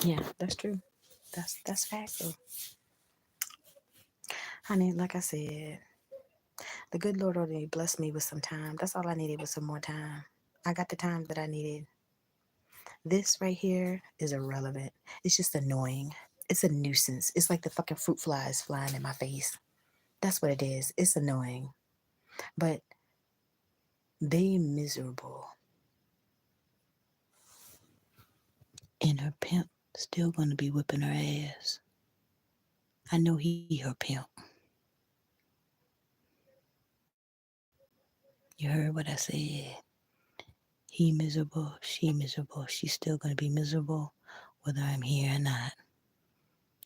Yeah, that's true. That's fact though. Honey, like I said, the good Lord already blessed me with some time. That's all I needed was some more time. I got the time that I needed. This right here is irrelevant. It's just annoying. It's a nuisance. It's like the fucking fruit flies flying in my face. That's what it is. It's annoying. But they miserable. And her pimp still gonna be whipping her ass. I know he her pimp. You heard what I said. He miserable, she miserable. She's still gonna be miserable whether I'm here or not.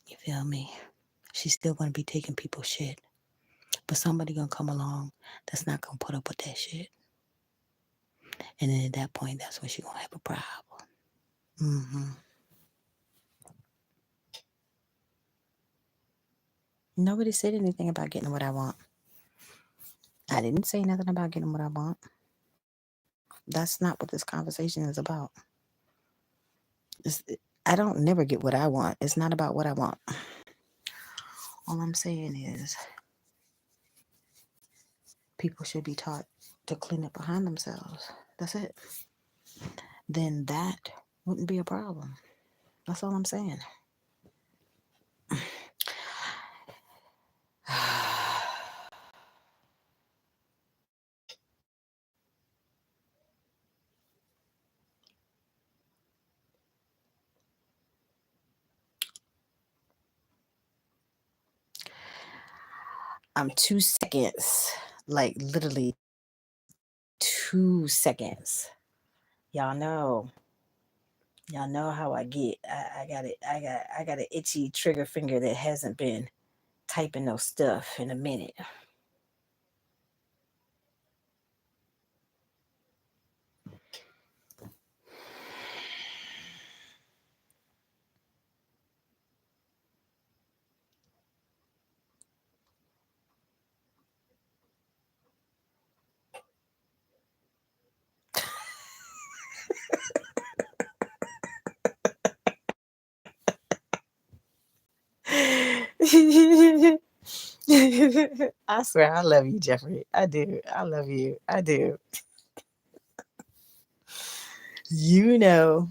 You feel me? She's still gonna be taking people's shit. But somebody gonna come along that's not gonna put up with that shit. And then at that point, that's when she gonna have a problem. Mm-hmm. Nobody said anything about getting what I want. I didn't say nothing about getting what I want. That's not what this conversation is about. It's, I don't never get what I want. It's not about what I want. All I'm saying is people should be taught to clean up behind themselves. That's it. Then that wouldn't be a problem. That's all I'm saying. I'm 2 seconds, like literally 2 seconds. Y'all know. Y'all know how I get. I got it. I got an itchy trigger finger that hasn't been typing no stuff in a minute. I swear, I love you, Jeffrey. I do. I love you. I do. You know.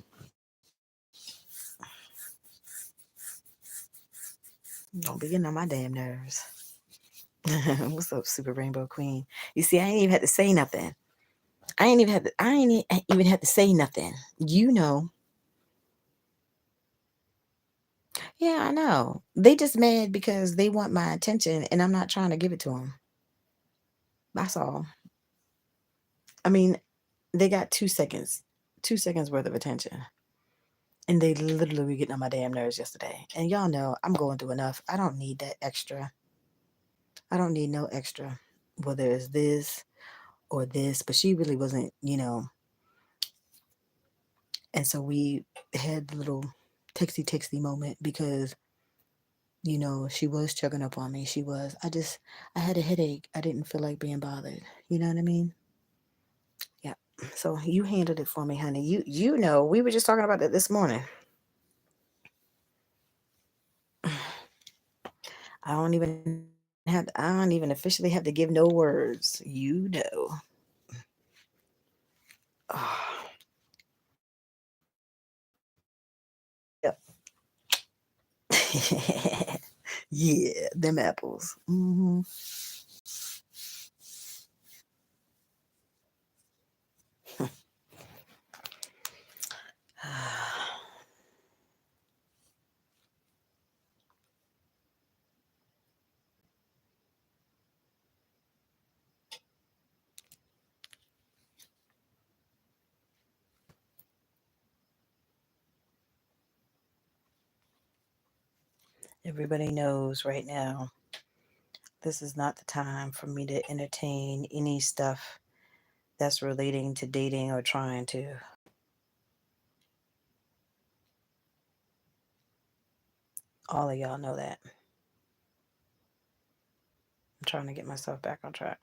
Don't be getting on my damn nerves. What's up, Super Rainbow Queen? You see, I ain't even had to say nothing. I ain't even had to say nothing. You know. Yeah, I know. They just mad because they want my attention and I'm not trying to give it to them. That's all. I mean, they got 2 seconds, 2 seconds worth of attention. And they literally were getting on my damn nerves yesterday. And y'all know I'm going through enough. I don't need that extra. I don't need no extra, whether it's this or this. But she really wasn't. And so we had the little texty moment because, she was chugging up on me. She was. I had a headache. I didn't feel like being bothered. You know what I mean? Yeah. So you handled it for me, honey. You know, we were just talking about that this morning. I don't even officially have to give no words. You know. Yep. Yeah, them apples. Everybody knows right now, this is not the time for me to entertain any stuff that's relating to dating or trying to. All of y'all know that. I'm trying to get myself back on track.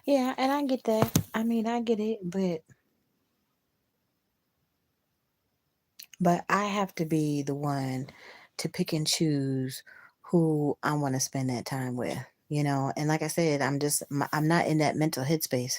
Yeah, and I get that. I mean, I get it, but I have to be the one to pick and choose who I want to spend that time with. And like I said, I'm not in that mental headspace.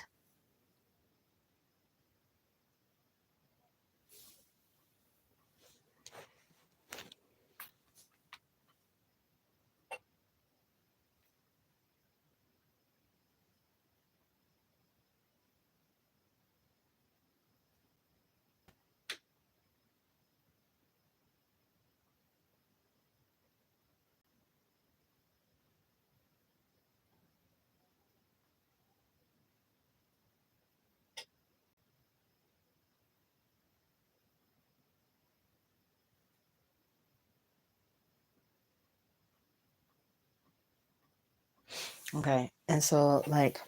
Okay. And so, like,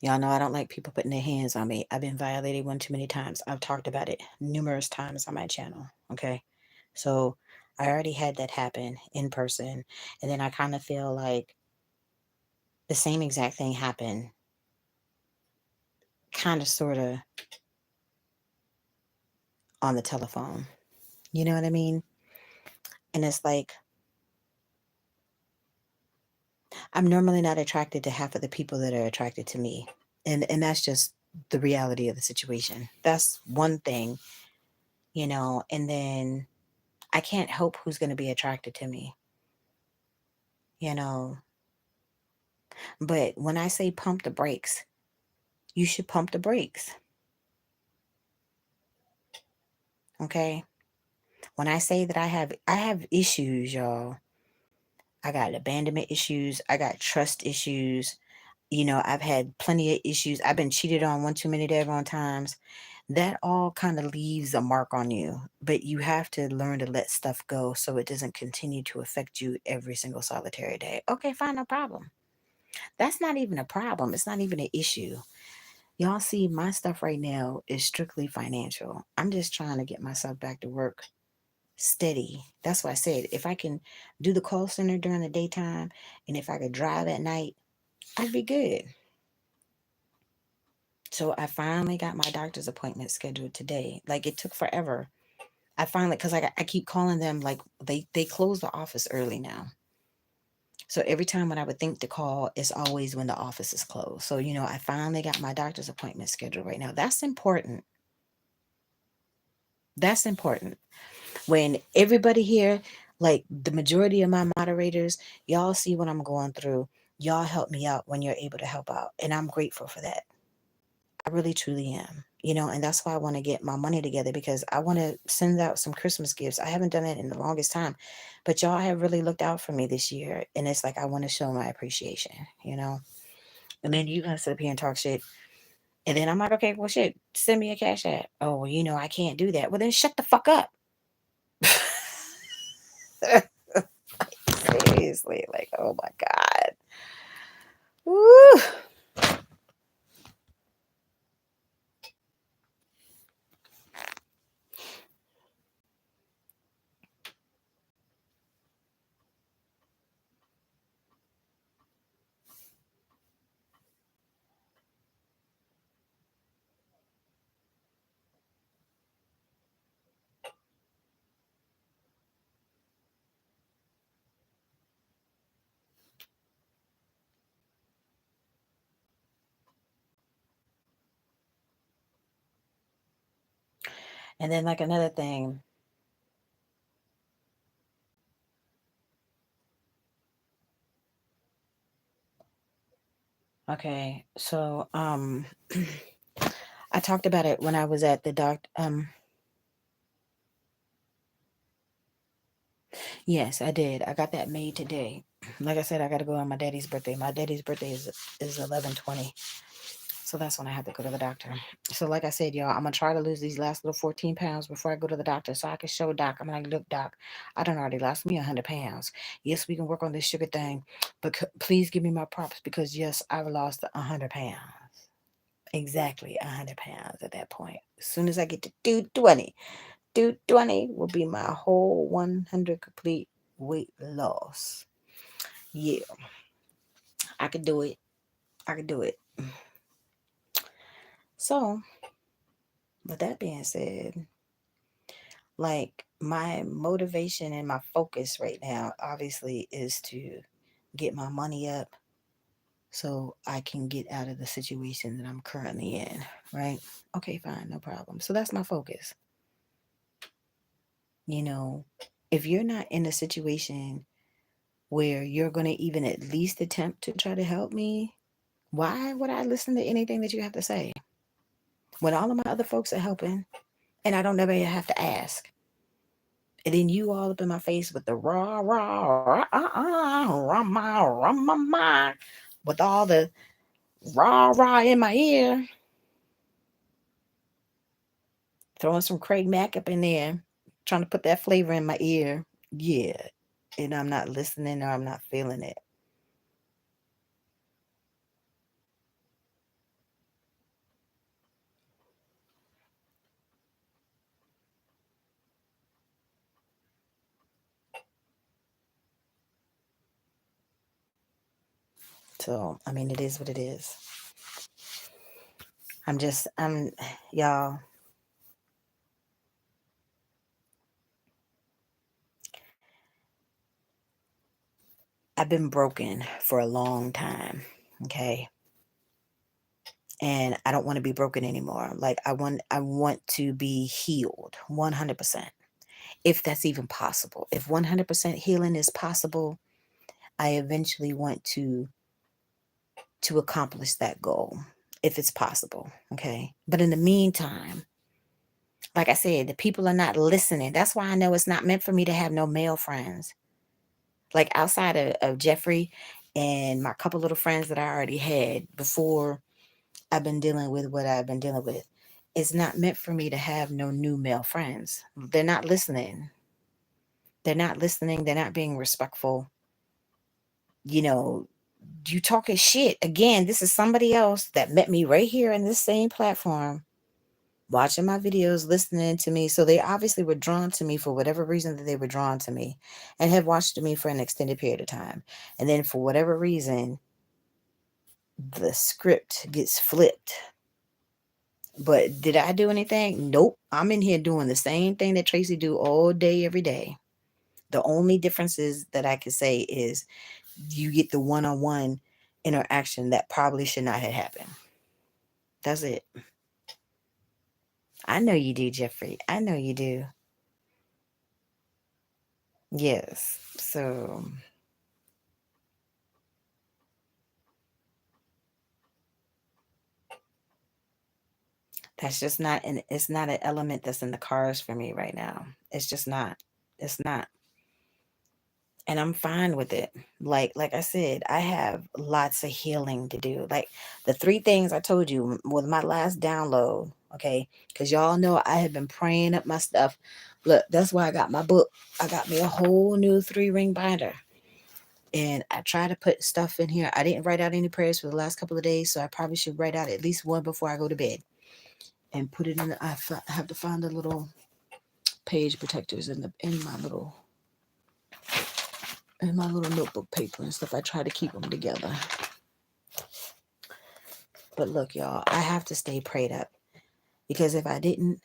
y'all know I don't like people putting their hands on me. I've been violated one too many times. I've talked about it numerous times on my channel. Okay. So I already had that happen in person. And then I kind of feel like the same exact thing happened, kind of, sort of, on the telephone. You know what I mean? And it's like, I'm normally not attracted to half of the people that are attracted to me. And that's just the reality of the situation. That's one thing. And then I can't help who's going to be attracted to me, you know. But when I say pump the brakes, you should pump the brakes. Okay? When I say that I have issues, y'all. I got abandonment issues, I got trust issues. I've had plenty of issues. I've been cheated on one too many daggone times. that all kind of leaves a mark on you. But you have to learn to let stuff go so it doesn't continue to affect you every single solitary day. Okay, fine, no problem. That's not even a problem. It's not even an issue. Y'all see, my stuff right now is strictly financial. I'm just trying to get myself back to work steady. That's why I said if I can do the call center during the daytime and if I could drive at night, I'd be good. So I finally got my doctor's appointment scheduled today. Like it took forever. I finally, because I keep calling them, like they close the office early now. So every time when I would think to call, it's always when the office is closed. So, I finally got my doctor's appointment scheduled right now. That's important. That's important. When everybody here, like the majority of my moderators, y'all see what I'm going through. Y'all help me out when you're able to help out. And I'm grateful for that. I really truly am. And that's why I want to get my money together because I want to send out some Christmas gifts. I haven't done it in the longest time, but y'all have really looked out for me this year. And it's like, I want to show my appreciation. And then you guys sit up here and talk shit. And then I'm like, okay, well, shit, send me a cash app. Oh, well, I can't do that. Well, then shut the fuck up. Seriously, like, oh my God. Woo. And then, like, another thing. Okay, so I talked about it when I was at the yes, I did. I got that made today. Like I said, I got to go on my daddy's birthday. My daddy's birthday is 11/20. So that's when I have to go to the doctor. So like I said, y'all, I'm gonna try to lose these last little 14 pounds before I go to the doctor, so I can show Doc. I'm like, look, Doc, I don't already lost me 100 pounds. Yes, we can work on this sugar thing, but please give me my props because yes, I've lost 100 pounds. Exactly 100 pounds at that point. As soon as I get to 220, 220 will be my whole 100 complete weight loss. Yeah, I could do it. I could do it. So, with that being said, like my motivation and my focus right now obviously is to get my money up so I can get out of the situation that I'm currently in, right? Okay, fine, no problem. So that's my focus. You know, if you're not in a situation where you're going to even at least attempt to try to help me, why would I listen to anything that you have to say? When all of my other folks are helping and I don't ever have to ask. And then you all up in my face with the rah rah rah rah rah with all the rah rah in my ear, throwing some Craig Mack up in there, trying to put that flavor in my ear. Yeah, and I'm not listening or I'm not feeling it. So I mean, it is what it is. Y'all. I've been broken for a long time. Okay. And I don't want to be broken anymore. Like I want to be healed 100%. If that's even possible. If 100% healing is possible, I eventually want to accomplish that goal if it's possible, okay? But in the meantime, like I said, the people are not listening. That's why I know it's not meant for me to have no male friends. Like outside of Jeffrey and my couple little friends that I already had before I've been dealing with what I've been dealing with. It's not meant for me to have no new male friends. They're not listening. They're not listening. They're not being respectful. You know, you talking shit. Again, this is somebody else that met me right here in this same platform, watching my videos, listening to me. So they obviously were drawn to me for whatever reason that they were drawn to me and have watched me for an extended period of time. And then for whatever reason, the script gets flipped. But did I do anything? Nope. I'm in here doing the same thing that Traci do all day, every day. The only differences that I could say is you get the one-on-one interaction that probably should not have happened. That's it. I know you do, Jeffrey. I know you do. Yes. So that's just not an it's not an element that's in the cards for me right now. It's just not. It's not. And I'm fine with it. Like I said, I have lots of healing to do. Like the three things I told you with my last download, okay? Cuz y'all know I have been praying up my stuff. Look, that's why I got my book. I got me a whole new 3-ring binder. And I try to put stuff in here. I didn't write out any prayers for the last couple of days, so I probably should write out at least one before I go to bed and put it in I have to find the little page protectors in my little notebook paper and stuff. I try to keep them together. But look, y'all, I have to stay prayed up because if I didn't,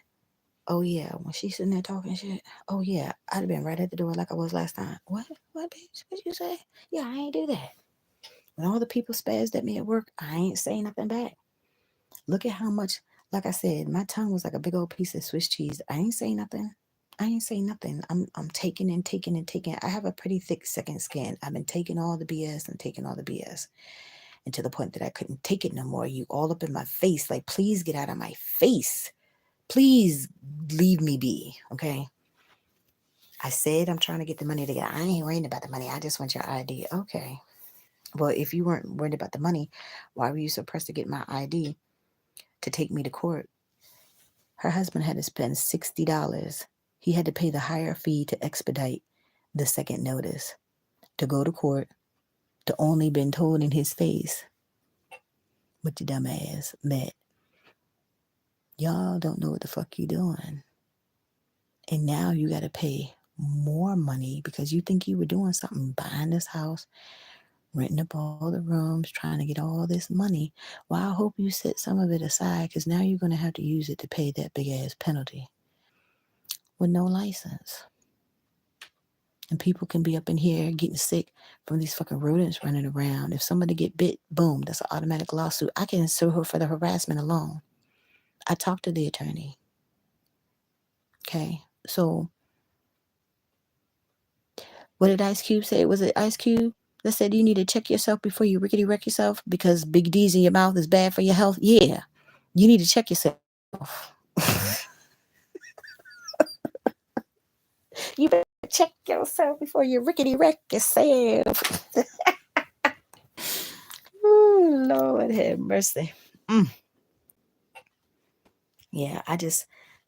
oh yeah, when she's sitting there talking shit, oh yeah, I'd have been right at the door like I was last time. What, bitch? What'd you say? Yeah, I ain't do that. When all the people spazzed at me at work, I ain't say nothing back. Look at how much, like I said, my tongue was like a big old piece of Swiss cheese. I ain't say nothing. I ain't say nothing. I'm taking and taking and taking. I have a pretty thick second skin. I've been taking all the BS and taking all the BS. And to the point that I couldn't take it no more. You all up in my face. Like, please get out of my face. Please leave me be. Okay. I said I'm trying to get the money together. I ain't worrying about the money. I just want your ID. Okay. Well, if you weren't worried about the money, why were you so pressed to get my ID to take me to court? Her husband had to spend $60. He had to pay the higher fee to expedite the second notice, to go to court, to only been told in his face, "What your dumb ass met. Y'all don't know what the fuck you doing." And now you got to pay more money because you think you were doing something, buying this house, renting up all the rooms, trying to get all this money. Well, I hope you set some of it aside because now you're going to have to use it to pay that big ass penalty with no license. And people can be up in here getting sick from these fucking rodents running around. If somebody get bit, boom, that's an automatic lawsuit. I can sue her for the harassment alone. I talked to the attorney. Okay. So what did Ice Cube say? Was it Ice Cube that said you need to check yourself before you rickety wreck yourself because big D's in your mouth is bad for your health? Yeah. You need to check yourself. You better check yourself before you rickety wreck yourself. Ooh, Lord have mercy. Mm. Yeah,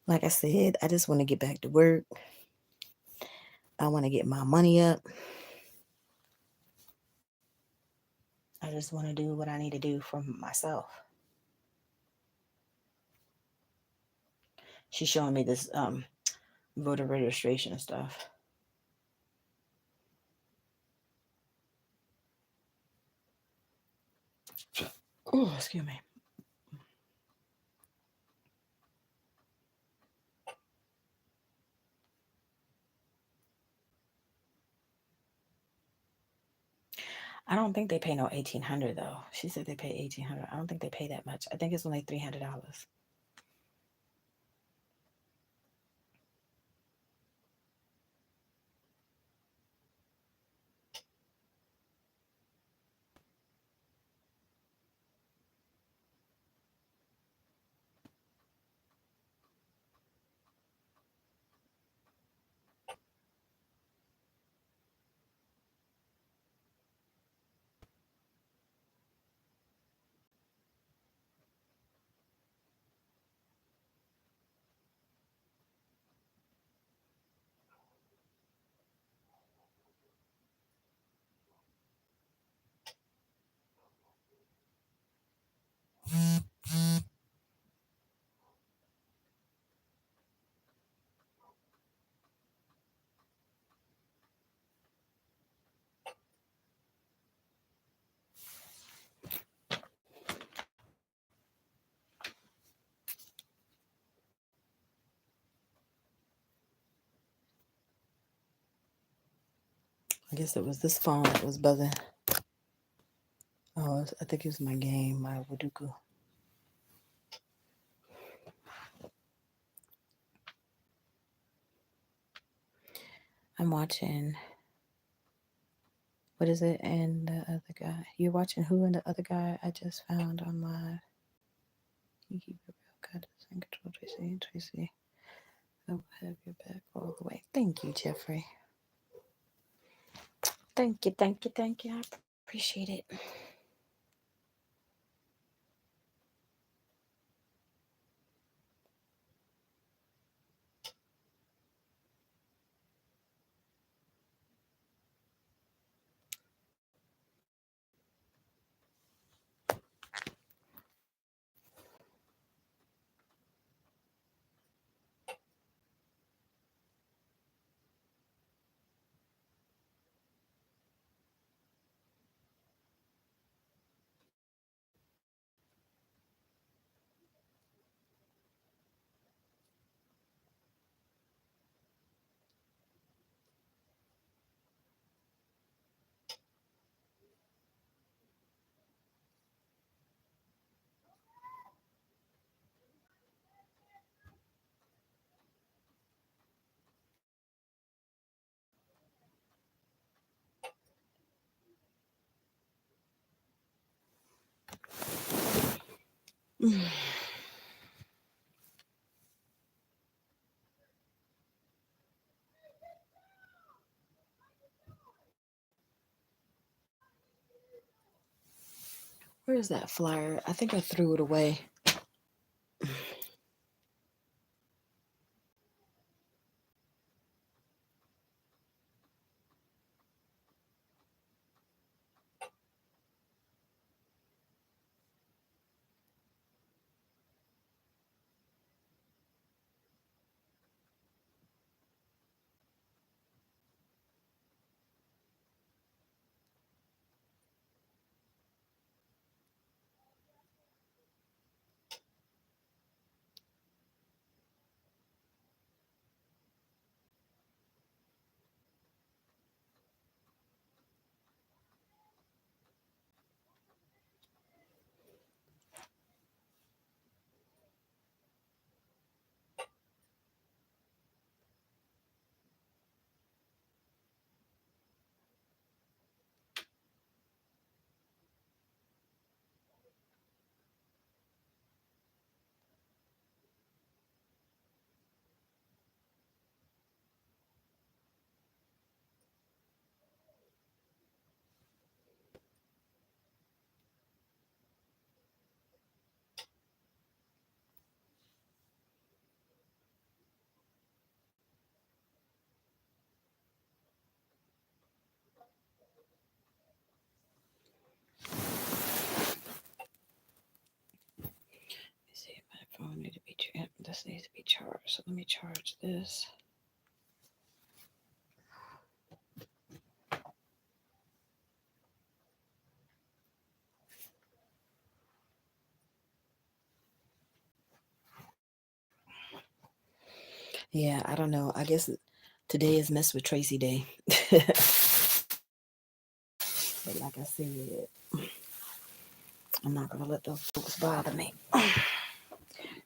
like I said, I just want to get back to work. I want to get my money up. I just want to do what I need to do for myself. She's showing me this voter registration stuff. Oh, excuse me. I don't think they pay no 1,800 though. She said they pay 1,800. I don't think they pay that much. I think it's only $300. I guess it was this phone that was buzzing. Oh, I think it was my game, my Waduku. I'm watching. What is it? And the other guy. You're watching who and the other guy I just found on live. You keep it real good. And control Tracy. Tracy. I'll have your back all the way. Thank you, Jeffrey. Thank you, thank you, thank you. I appreciate it. Where's that flyer? I think I threw it away. Let me see if my phone needs to be this needs to be charged. So let me charge this. Yeah, I don't know. I guess today is mess with Tracy day. But like I said, I'm not gonna let those folks bother me.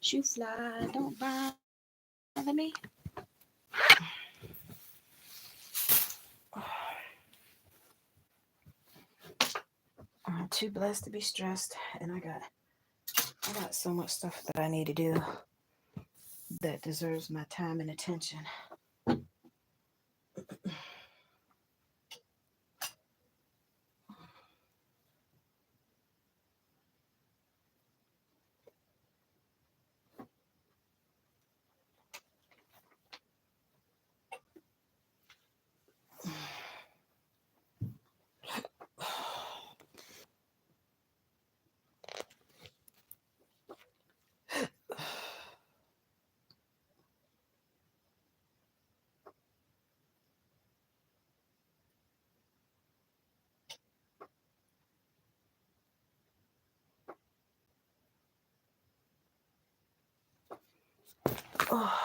Shoe fly, don't bother me. I'm too blessed to be stressed, and I got so much stuff that I need to do that deserves my time and attention. Oh.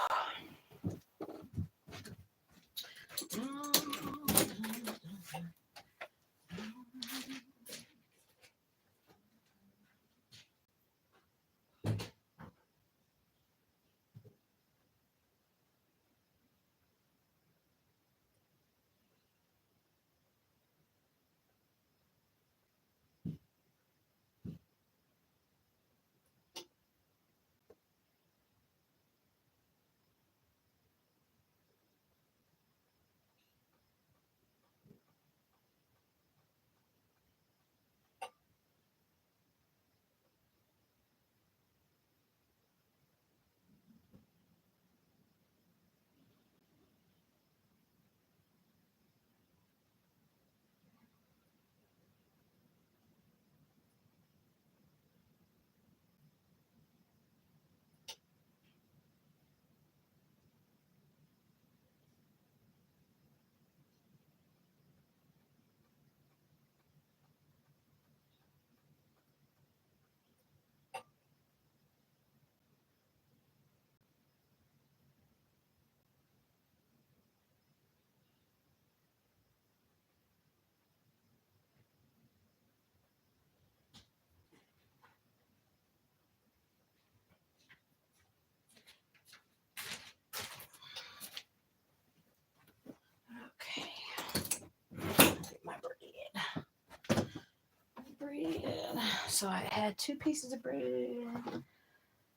So I had 2 pieces of bread.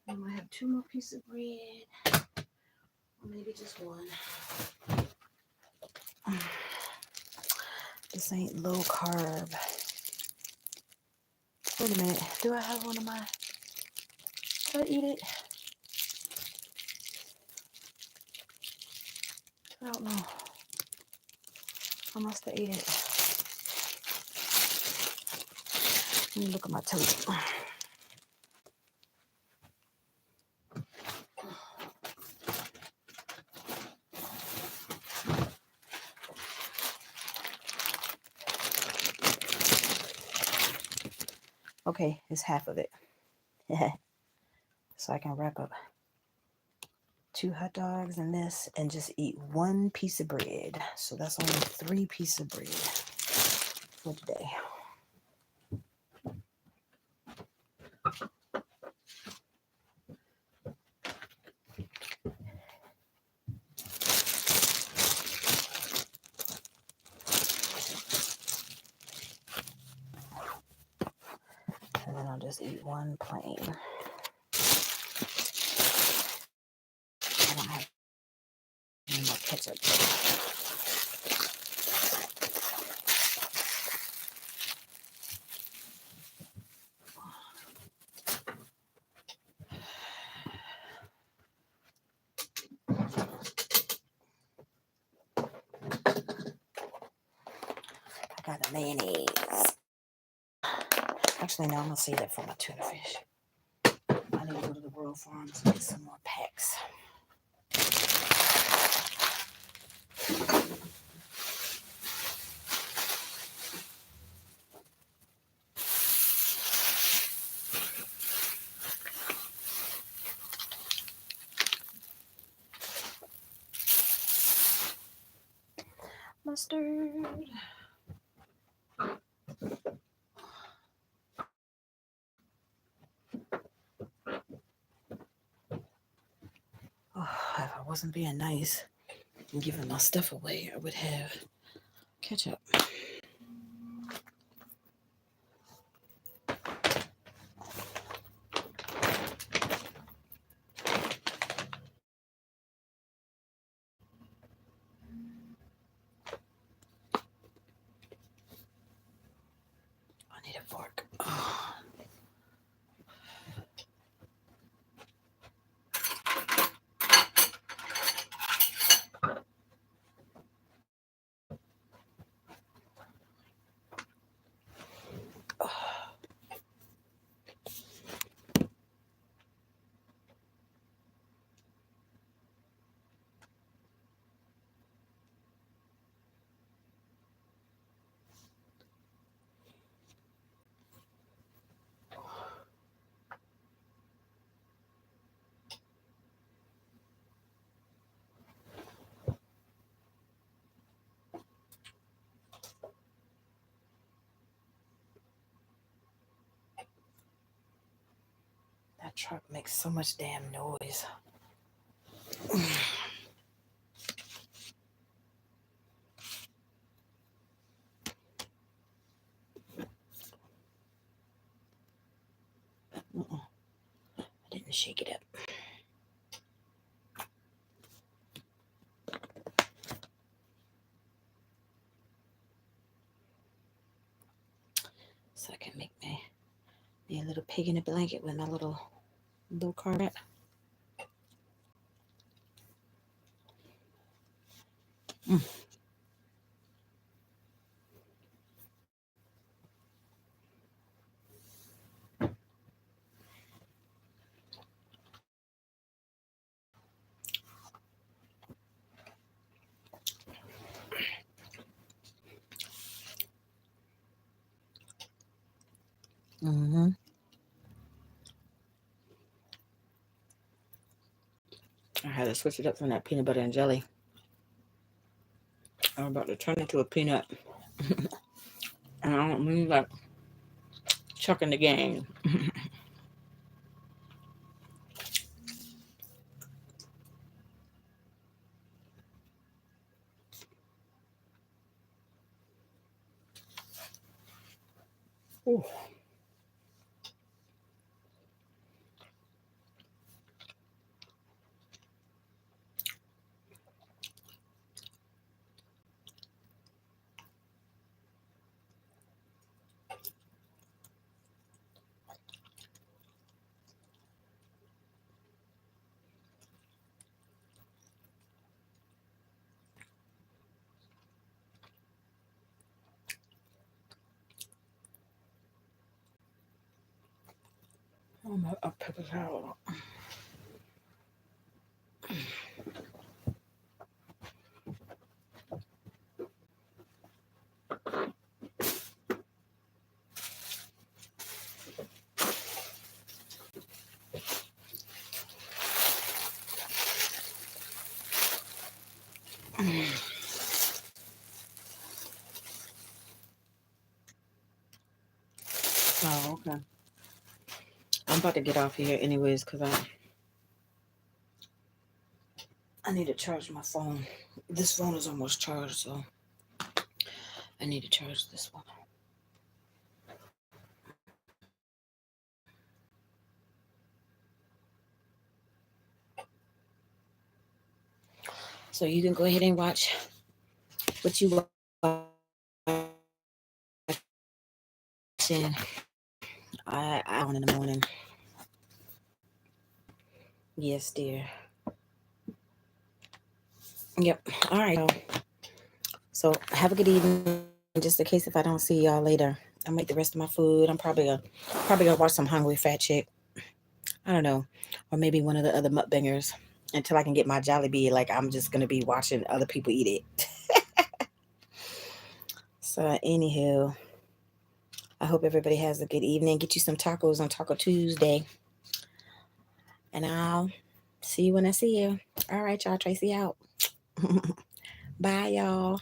I might have 2 more pieces of bread. Or maybe just 1. This ain't low carb. Wait a minute. Do I have one of my... Did I eat it? I don't know. I must have ate it. Let me look at my toast. Okay, it's half of it. So I can wrap up 2 hot dogs and this and just eat 1 piece of bread. So that's only 3 pieces of bread for today. And then I'll just eat 1 plain. I don't have any more ketchup. I got a mayonnaise. Actually, no, I'm going to save that for my tuna fish. I need to go to the World Farms and get some more packs. Mustard. Oh, if I wasn't being nice and giving my stuff away, I would have ketchup. I need a fork. Oh. That truck makes so much damn noise. I didn't shake it up. So I can make me a little pig in a blanket with my little low carb. Mm-hmm. I had to switch it up from that peanut butter and jelly. I'm about to turn into a peanut. And I don't mean like chucking the game. Ooh. Oh my, a paper towel. Oh, okay. I'm about to get off here anyways because I need to charge my phone. This phone is almost charged, so I need to charge this one. So you can go ahead and watch what you watching. I on in the morning. Yes, dear. Yep. All right, y'all. So have a good evening. Just in case if I don't see y'all later, I'm gonna eat the rest of my food. I'm probably gonna watch some Hungry Fat Chick. I don't know, or maybe one of the other mukbangers until I can get my Jollibee. Like I'm just gonna be watching other people eat it. So anywho, I hope everybody has a good evening. Get you some tacos on Taco Tuesday, and I'll see you when I see you. All right, y'all. Tracy out. Bye, y'all.